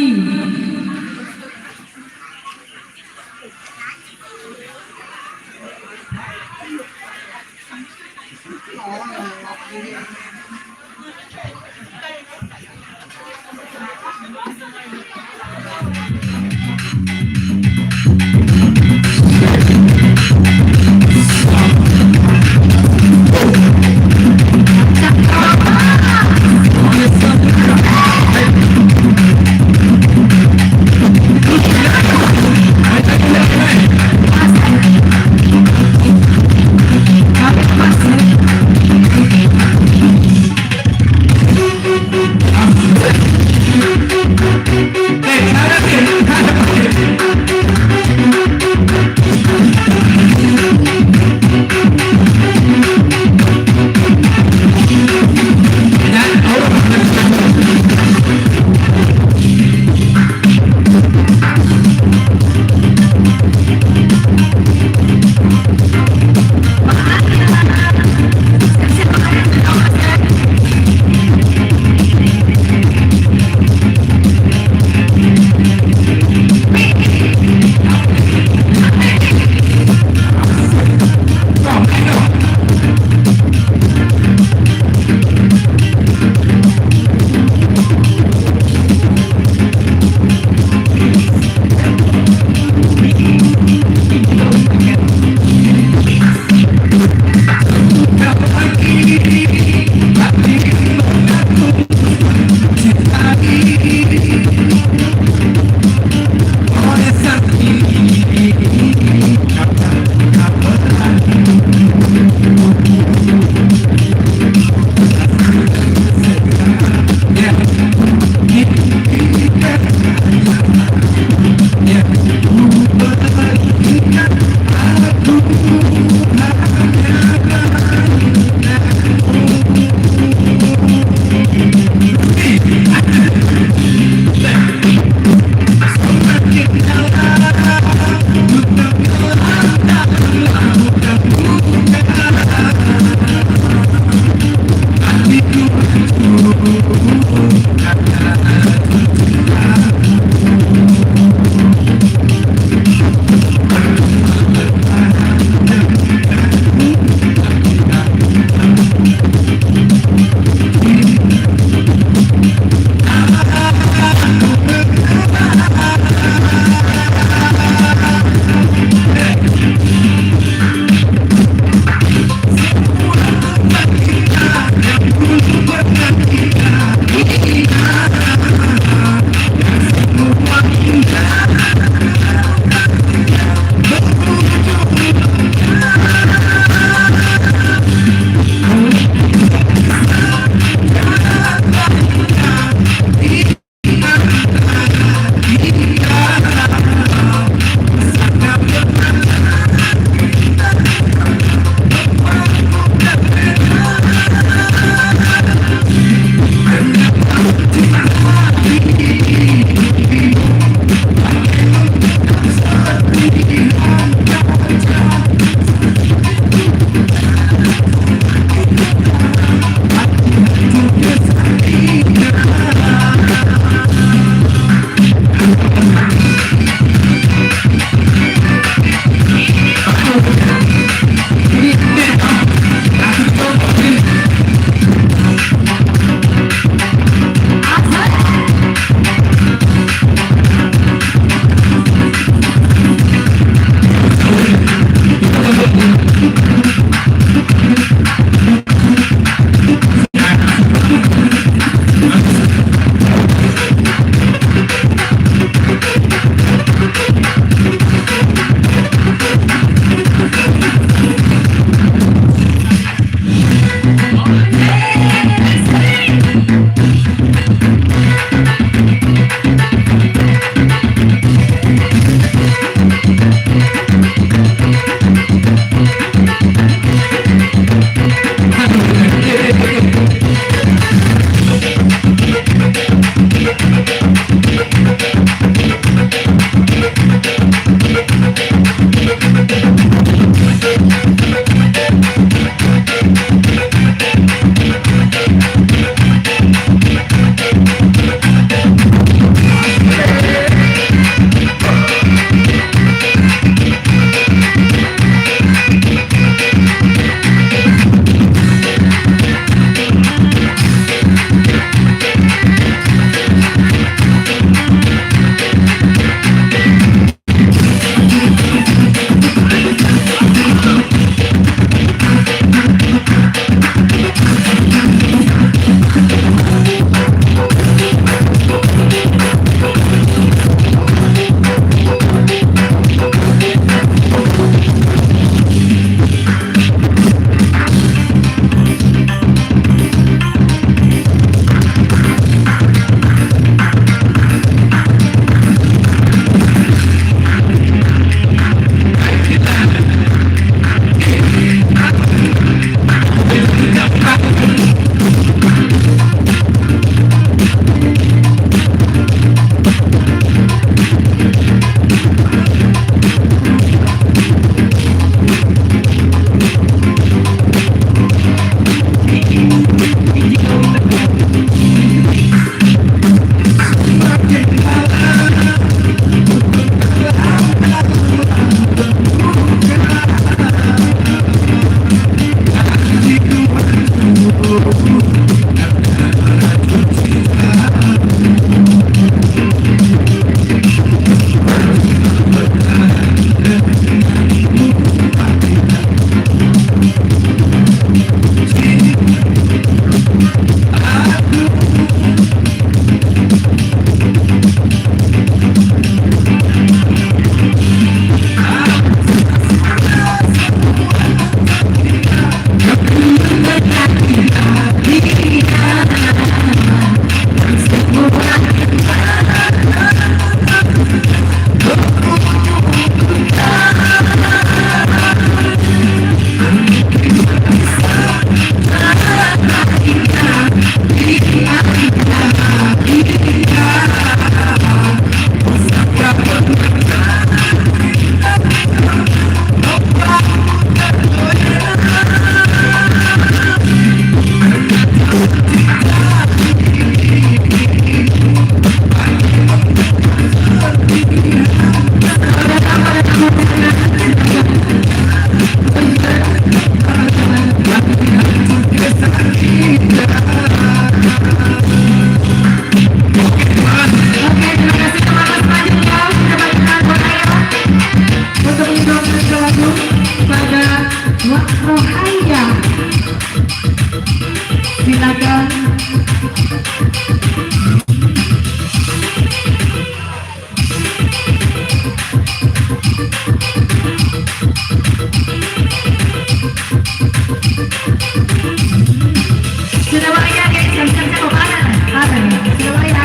[SPEAKER 2] Sudah boleh ya guys, siap-siap mau panen. Sudah boleh ya?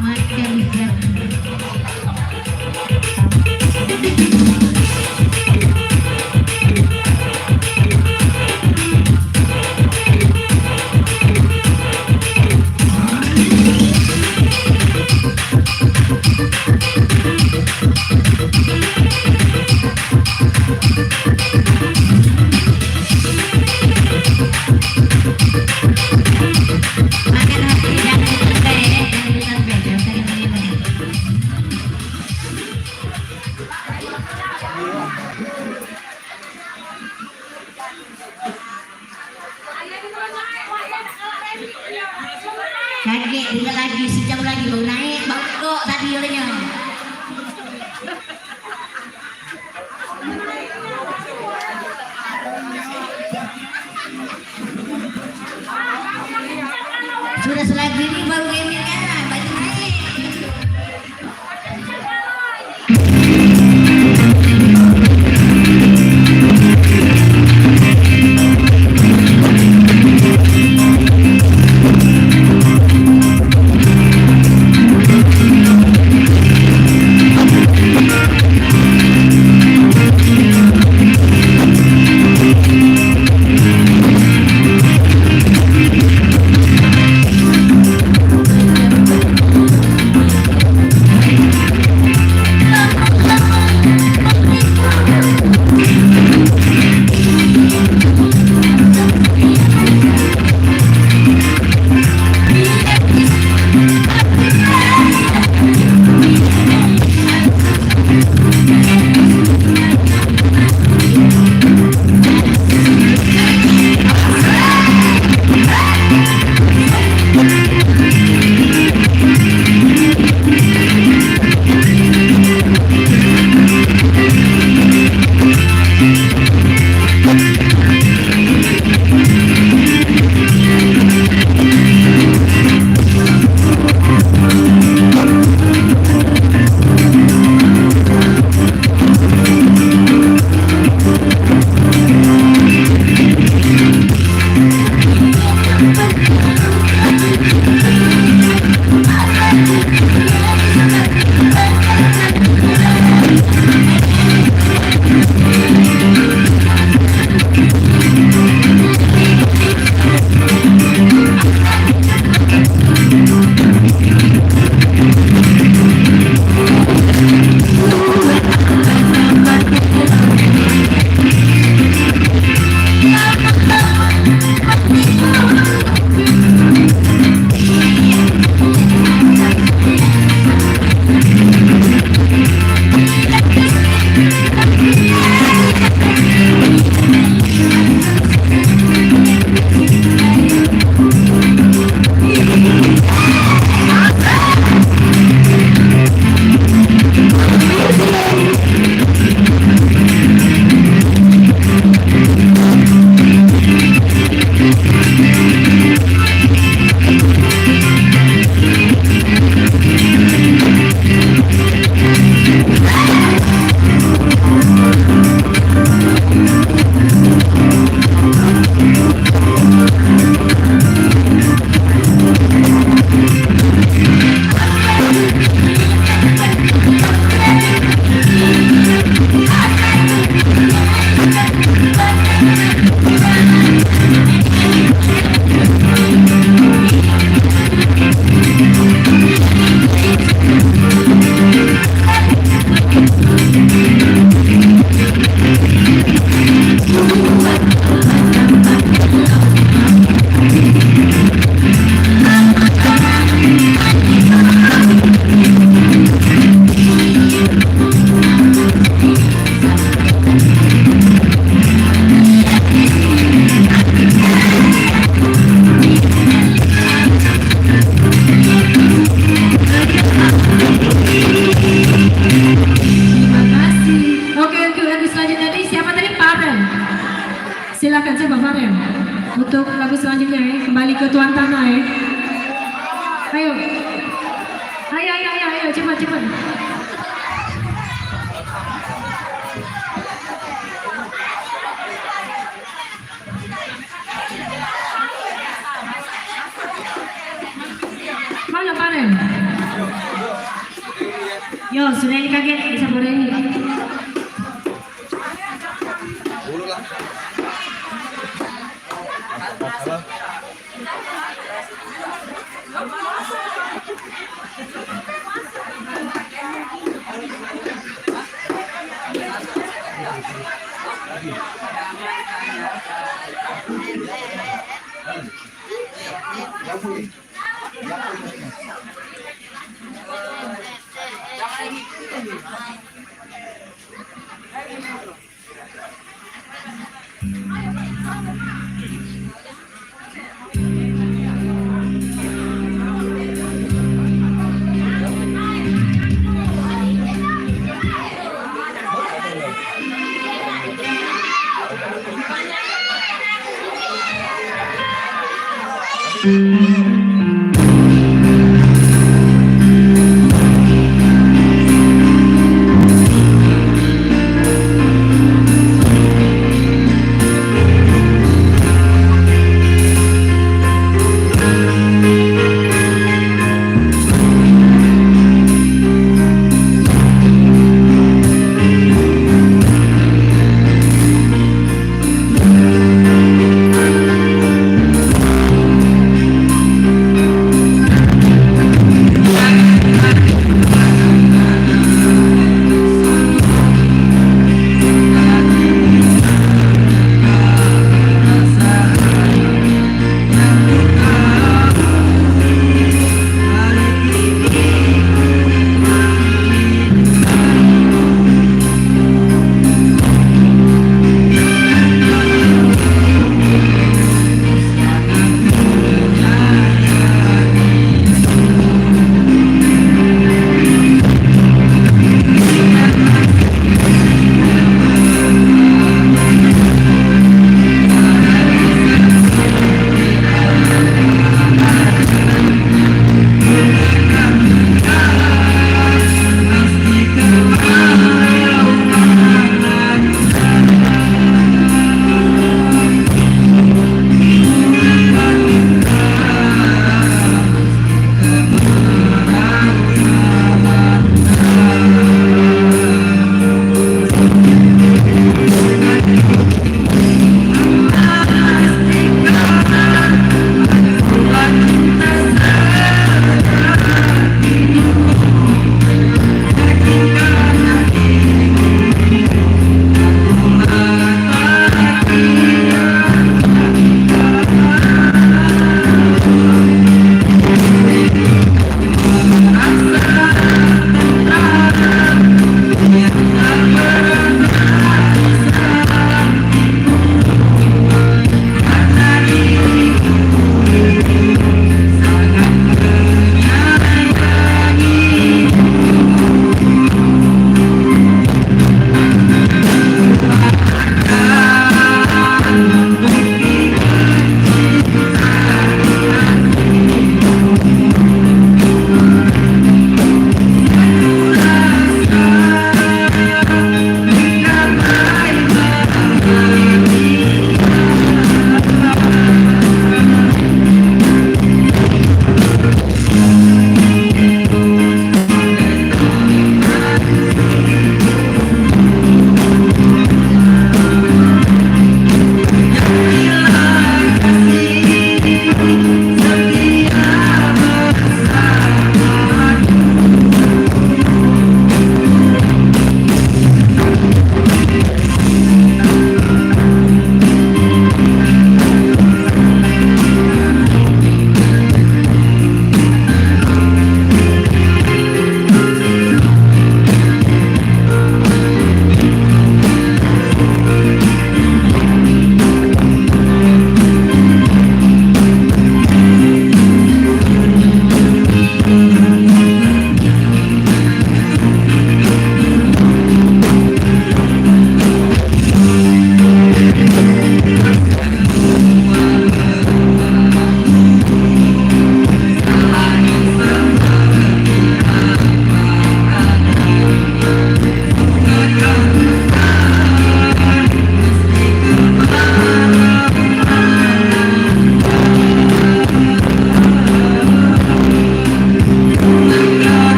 [SPEAKER 2] Makan lihat.
[SPEAKER 7] Makan hati dan kaget dia lagi sejam lagi baru naik bau kok tadi olehnya. Sudah selagi ini baru gaming kan baju naik.
[SPEAKER 2] Silakan coba Farel untuk lagu selanjutnya ya. Kembali ke tuan tanah ya. Ayo. Ayo cepat.
[SPEAKER 7] Yo, sudah ini kaget, bisa boleh ini.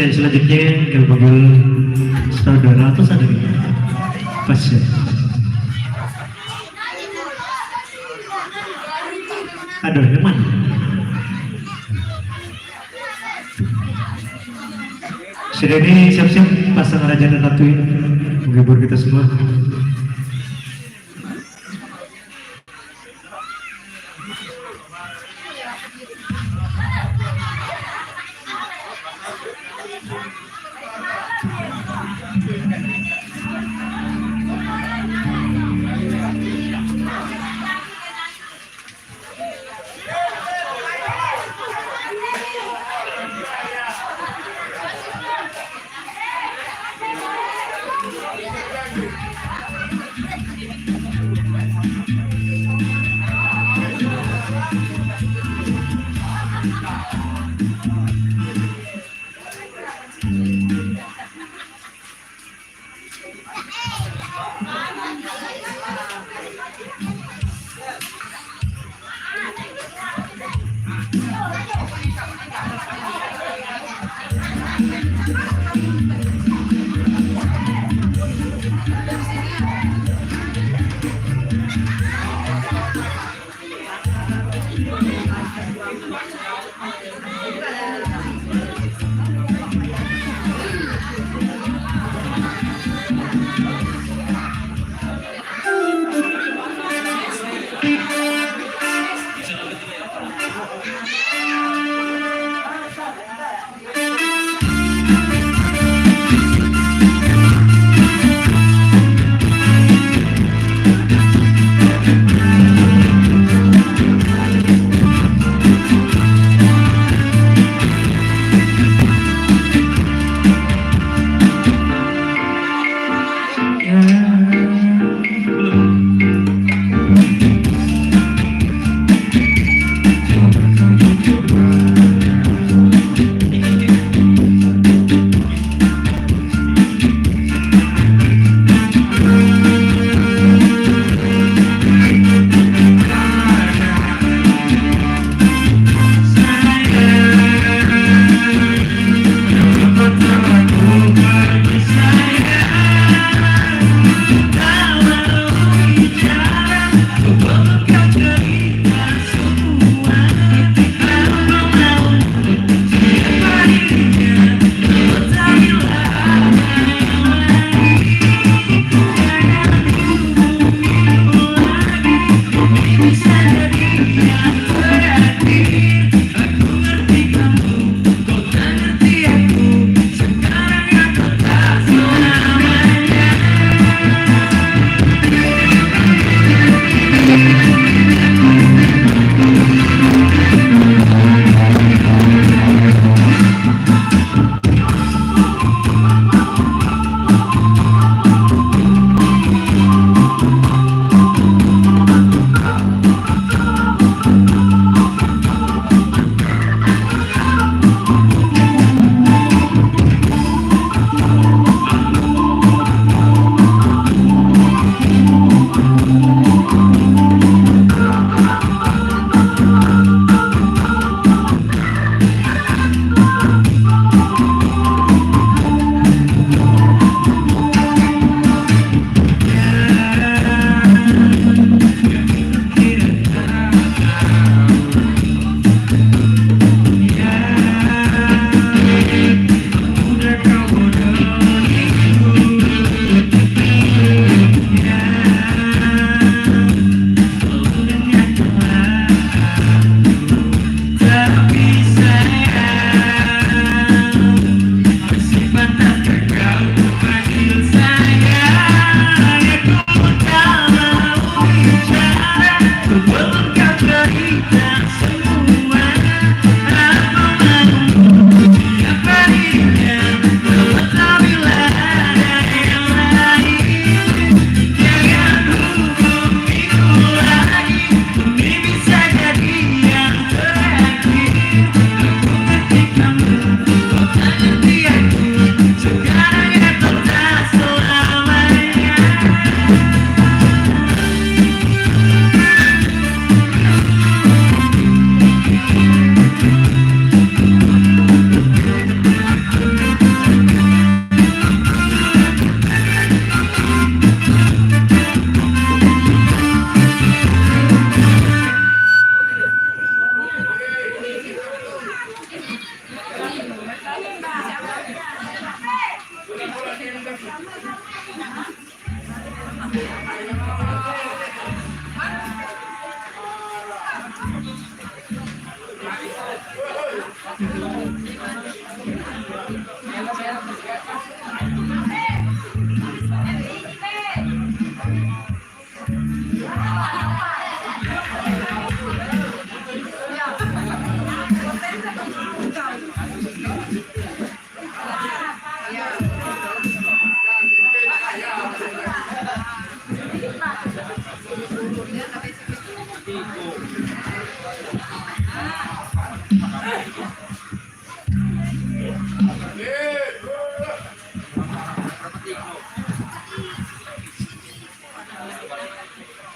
[SPEAKER 3] dan selanjutnya kami panggil saudara atau saudari pasien. Aduh, yang mana? Sudah ini siap-siap pasang raja dan ratu ini menghibur kita semua.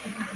[SPEAKER 3] Terima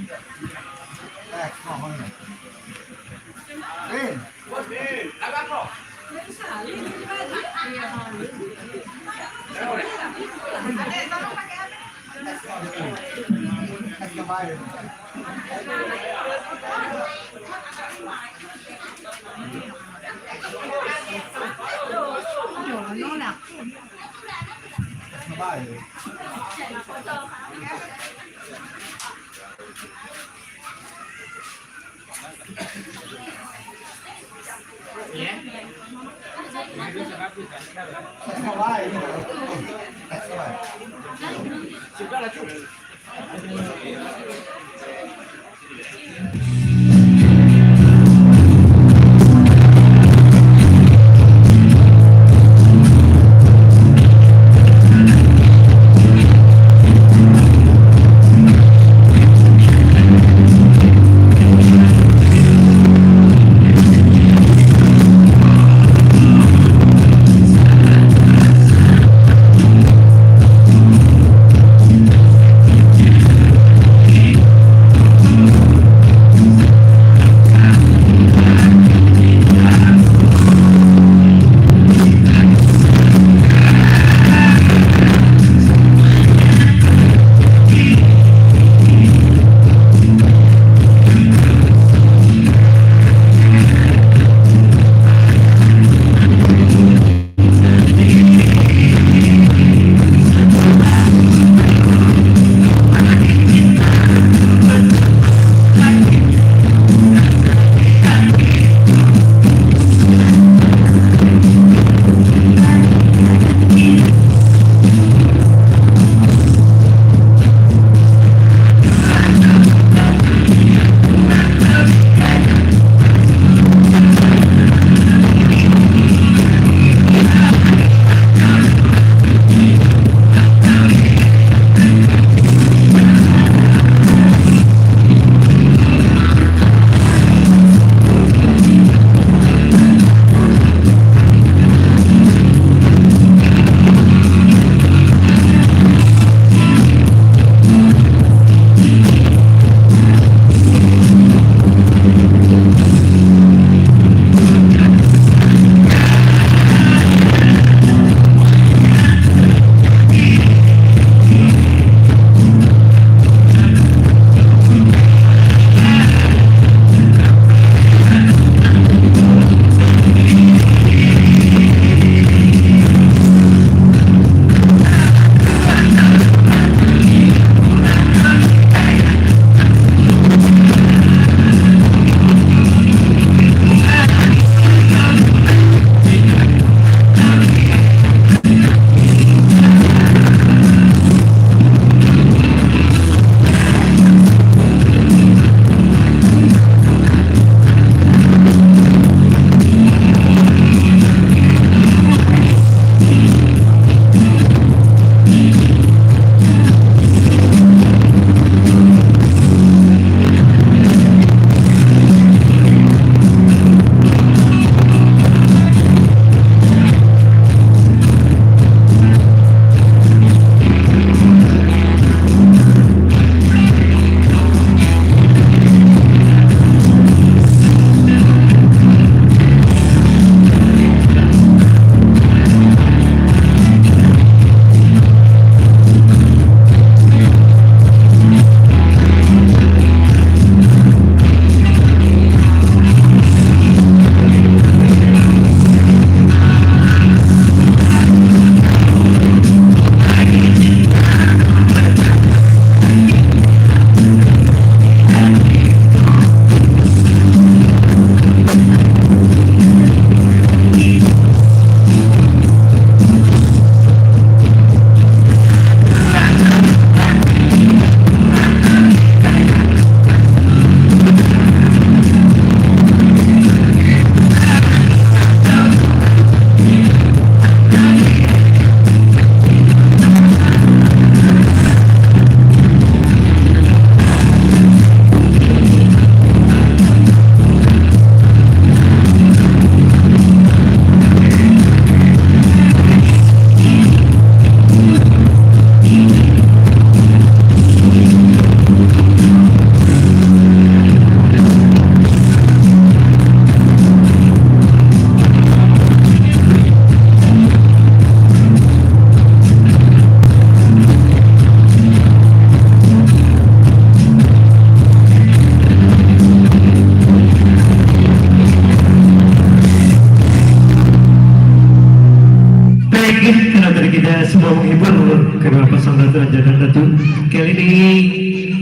[SPEAKER 3] Raja dan Ratu. Kali ini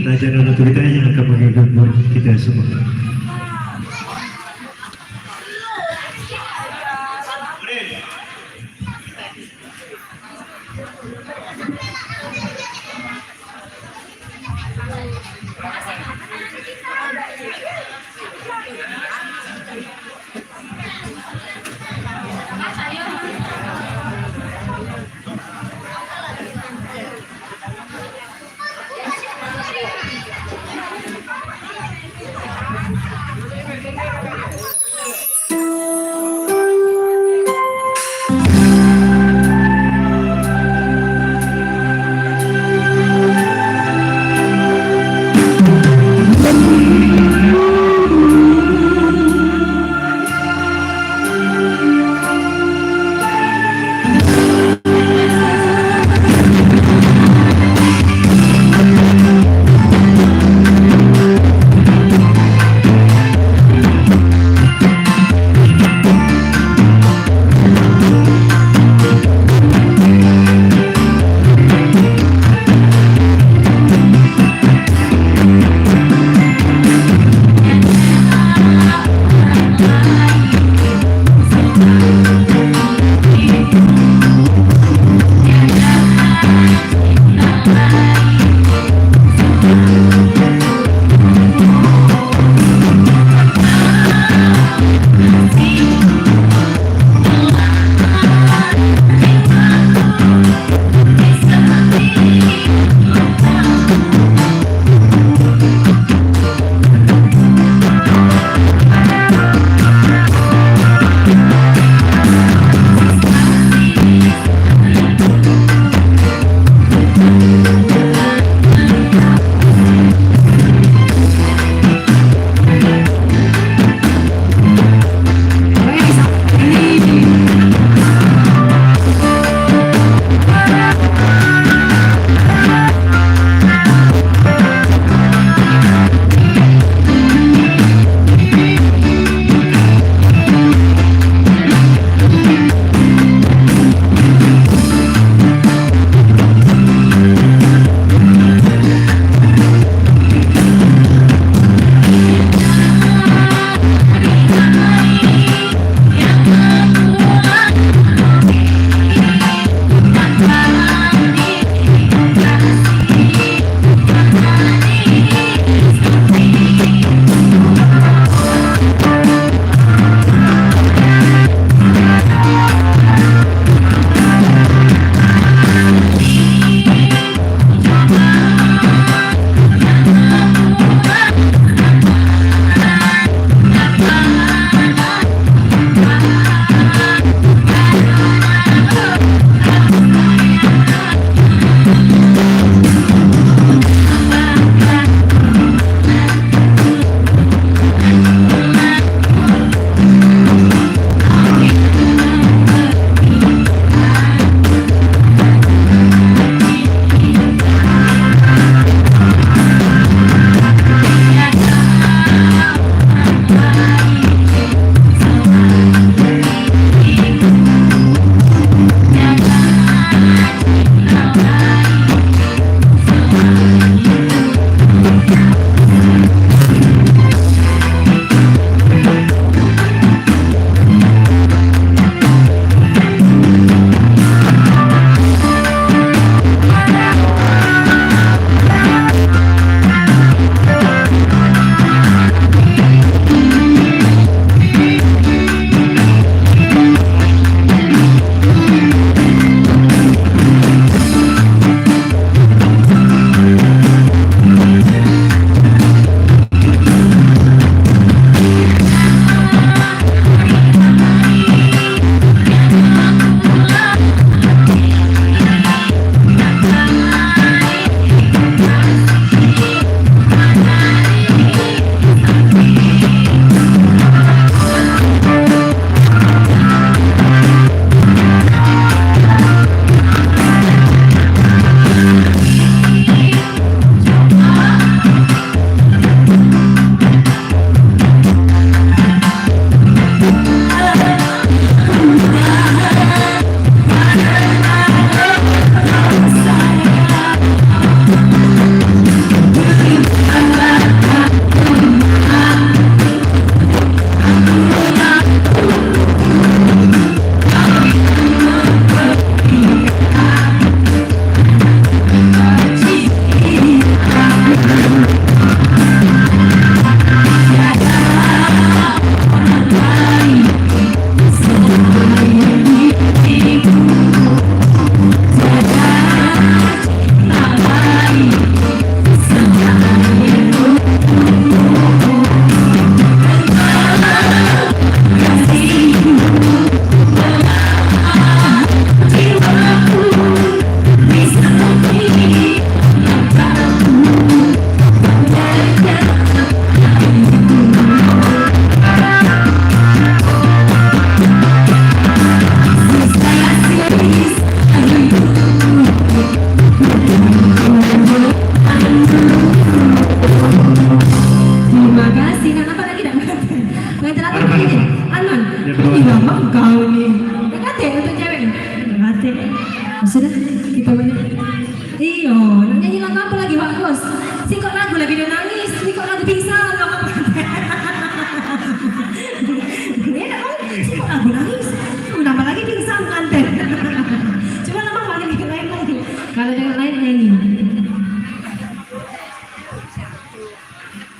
[SPEAKER 3] Raja dan Ratu kita yang akan menghibur kita semua.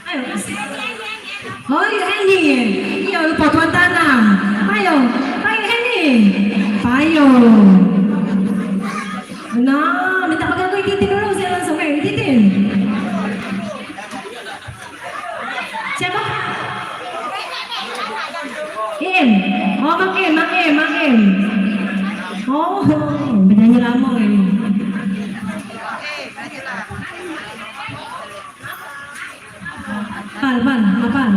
[SPEAKER 2] Ayo. Oh, iya Hendy. Iya, lupa tuan tanah. Ayo, ayo Hendy. Ayo. Nah, minta pegang gue titin dulu, saya langsung titin. Siapa? Im. Oh, Mang Im. Oh, penyanyi lama ini. Apaan?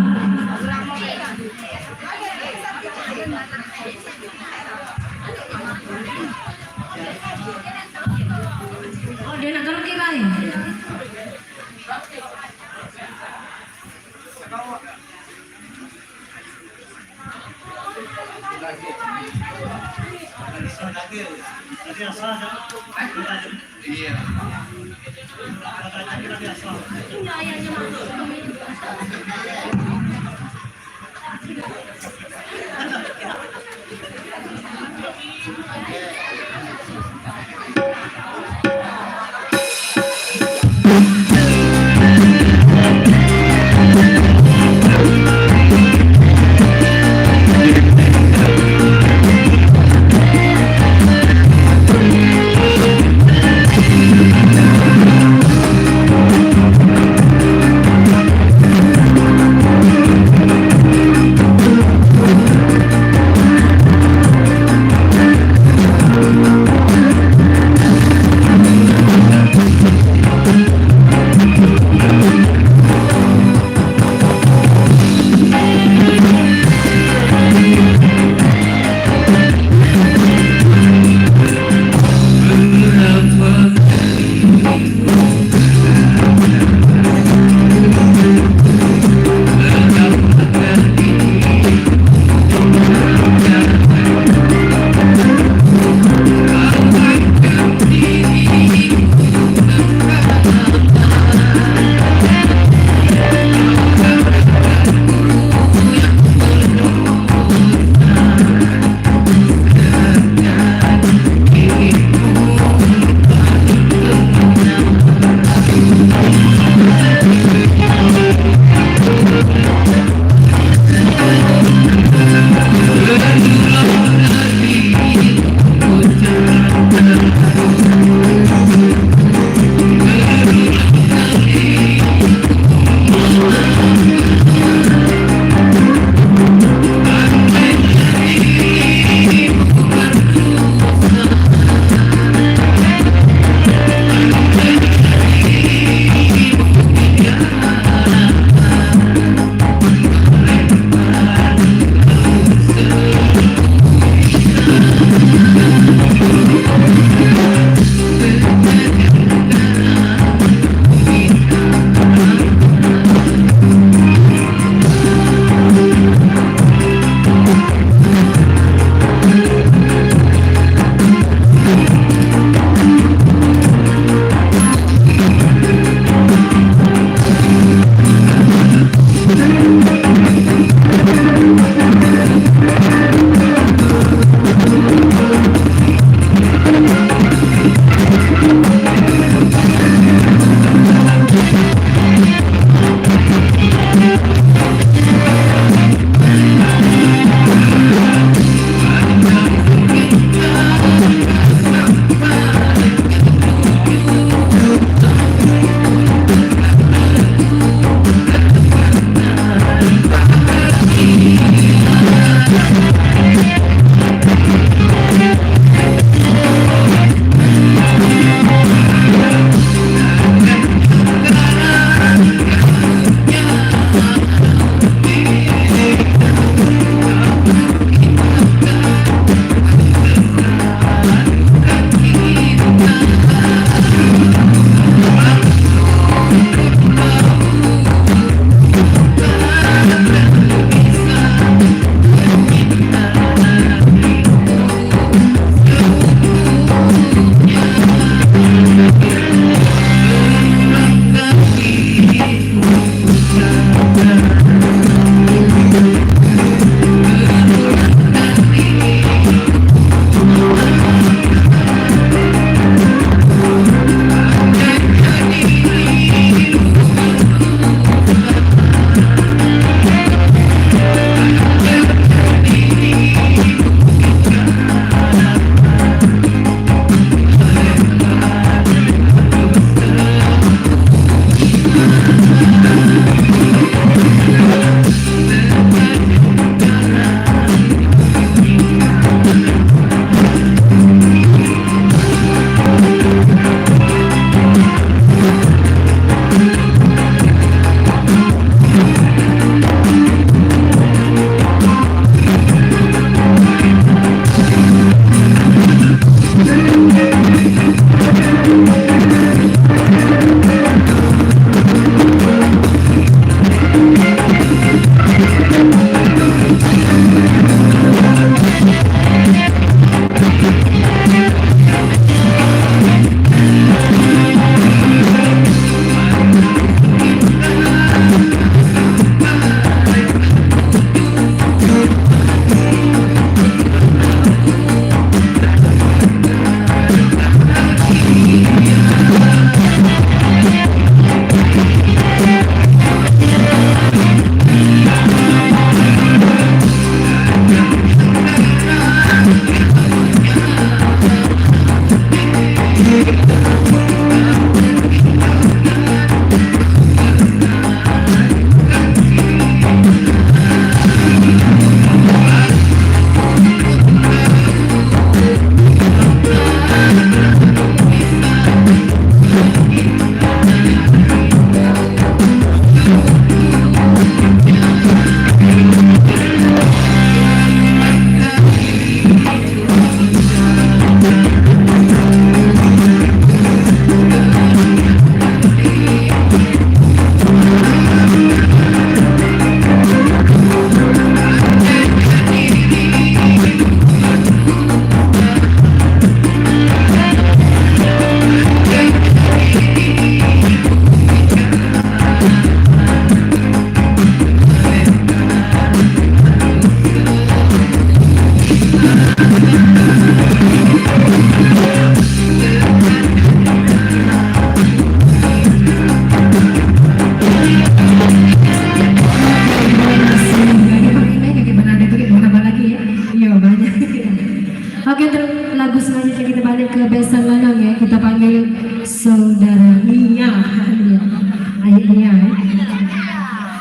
[SPEAKER 2] Oh, dia nak kalau kira ya?
[SPEAKER 4] Iya.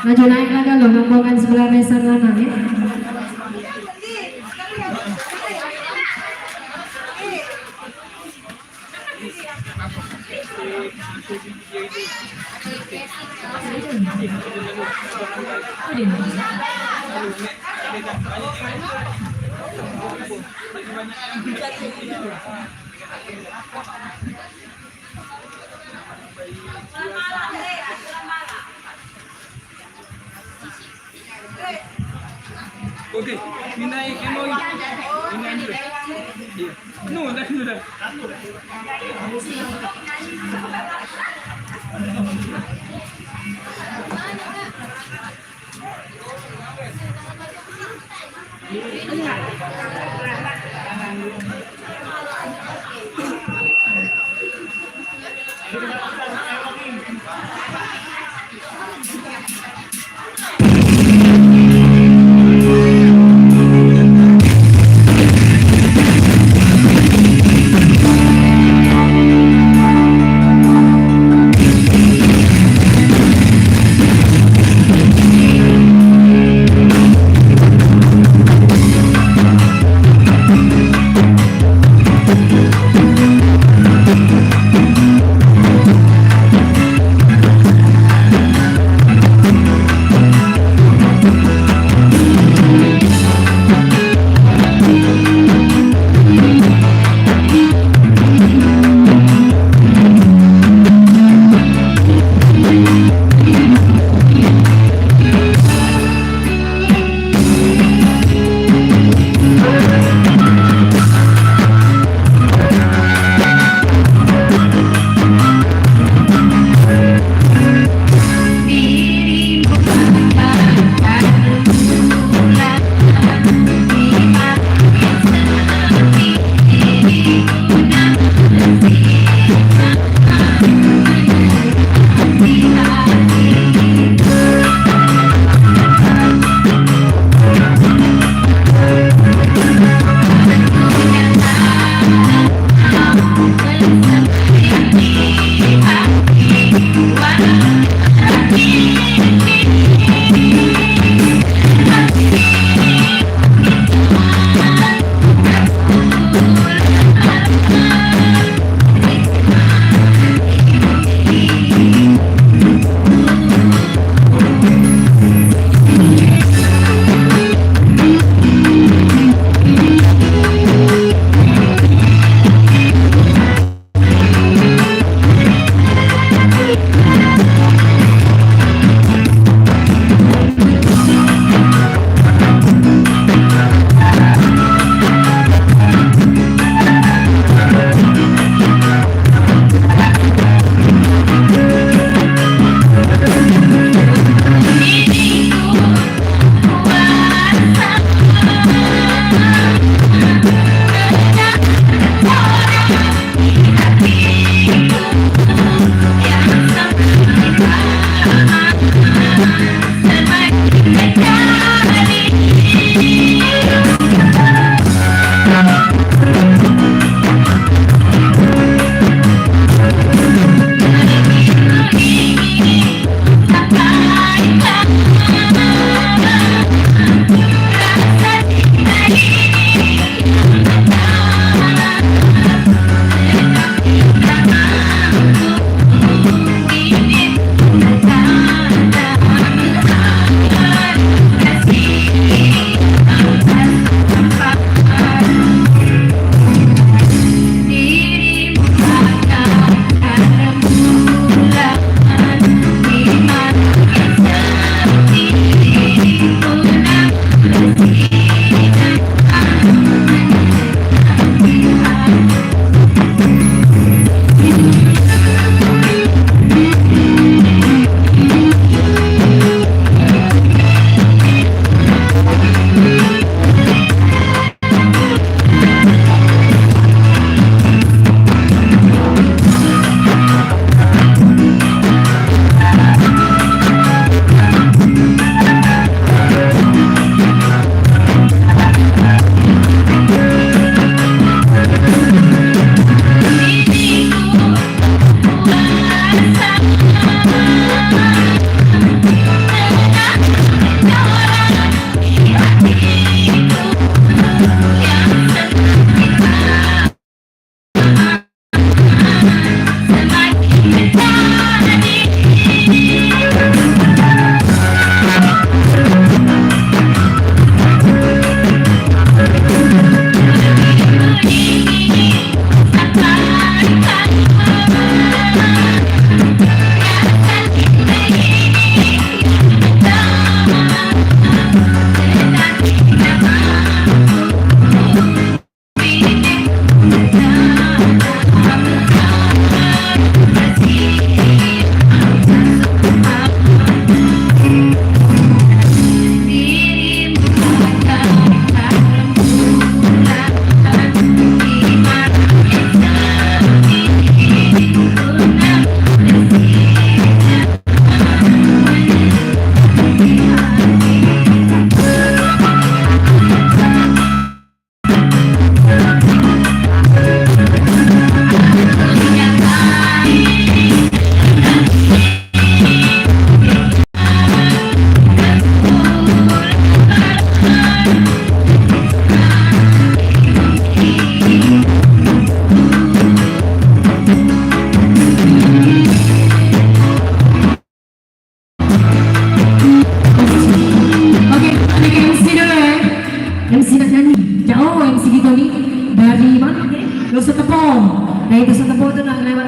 [SPEAKER 2] Maju naik lagi lo, rombongan sebelah Resan Lanang ya.
[SPEAKER 8] Okey, naik MOI. Ini dulu. Iya. No, dah sudah.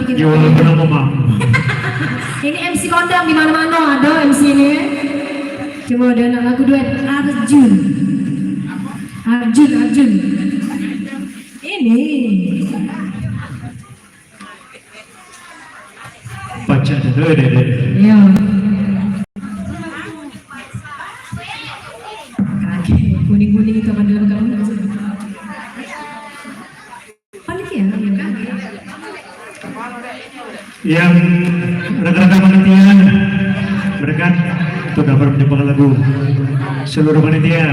[SPEAKER 2] bikin.
[SPEAKER 3] Ya walaupun aku mam.
[SPEAKER 2] Ini MC kondang di mana-mana ada MC ini. Coba ada lagu duet Arjun. Arjun. Ini.
[SPEAKER 3] Baca deh.
[SPEAKER 2] Iya. Kuning-kuning itu akan dalam kamu. Panitia, ya kan?
[SPEAKER 3] Yang rekan-rekan panitia mereka itu dapat menyebarkan lagu seluruh panitia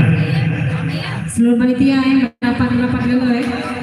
[SPEAKER 2] Seluruh panitia yang mendapat dulu ya.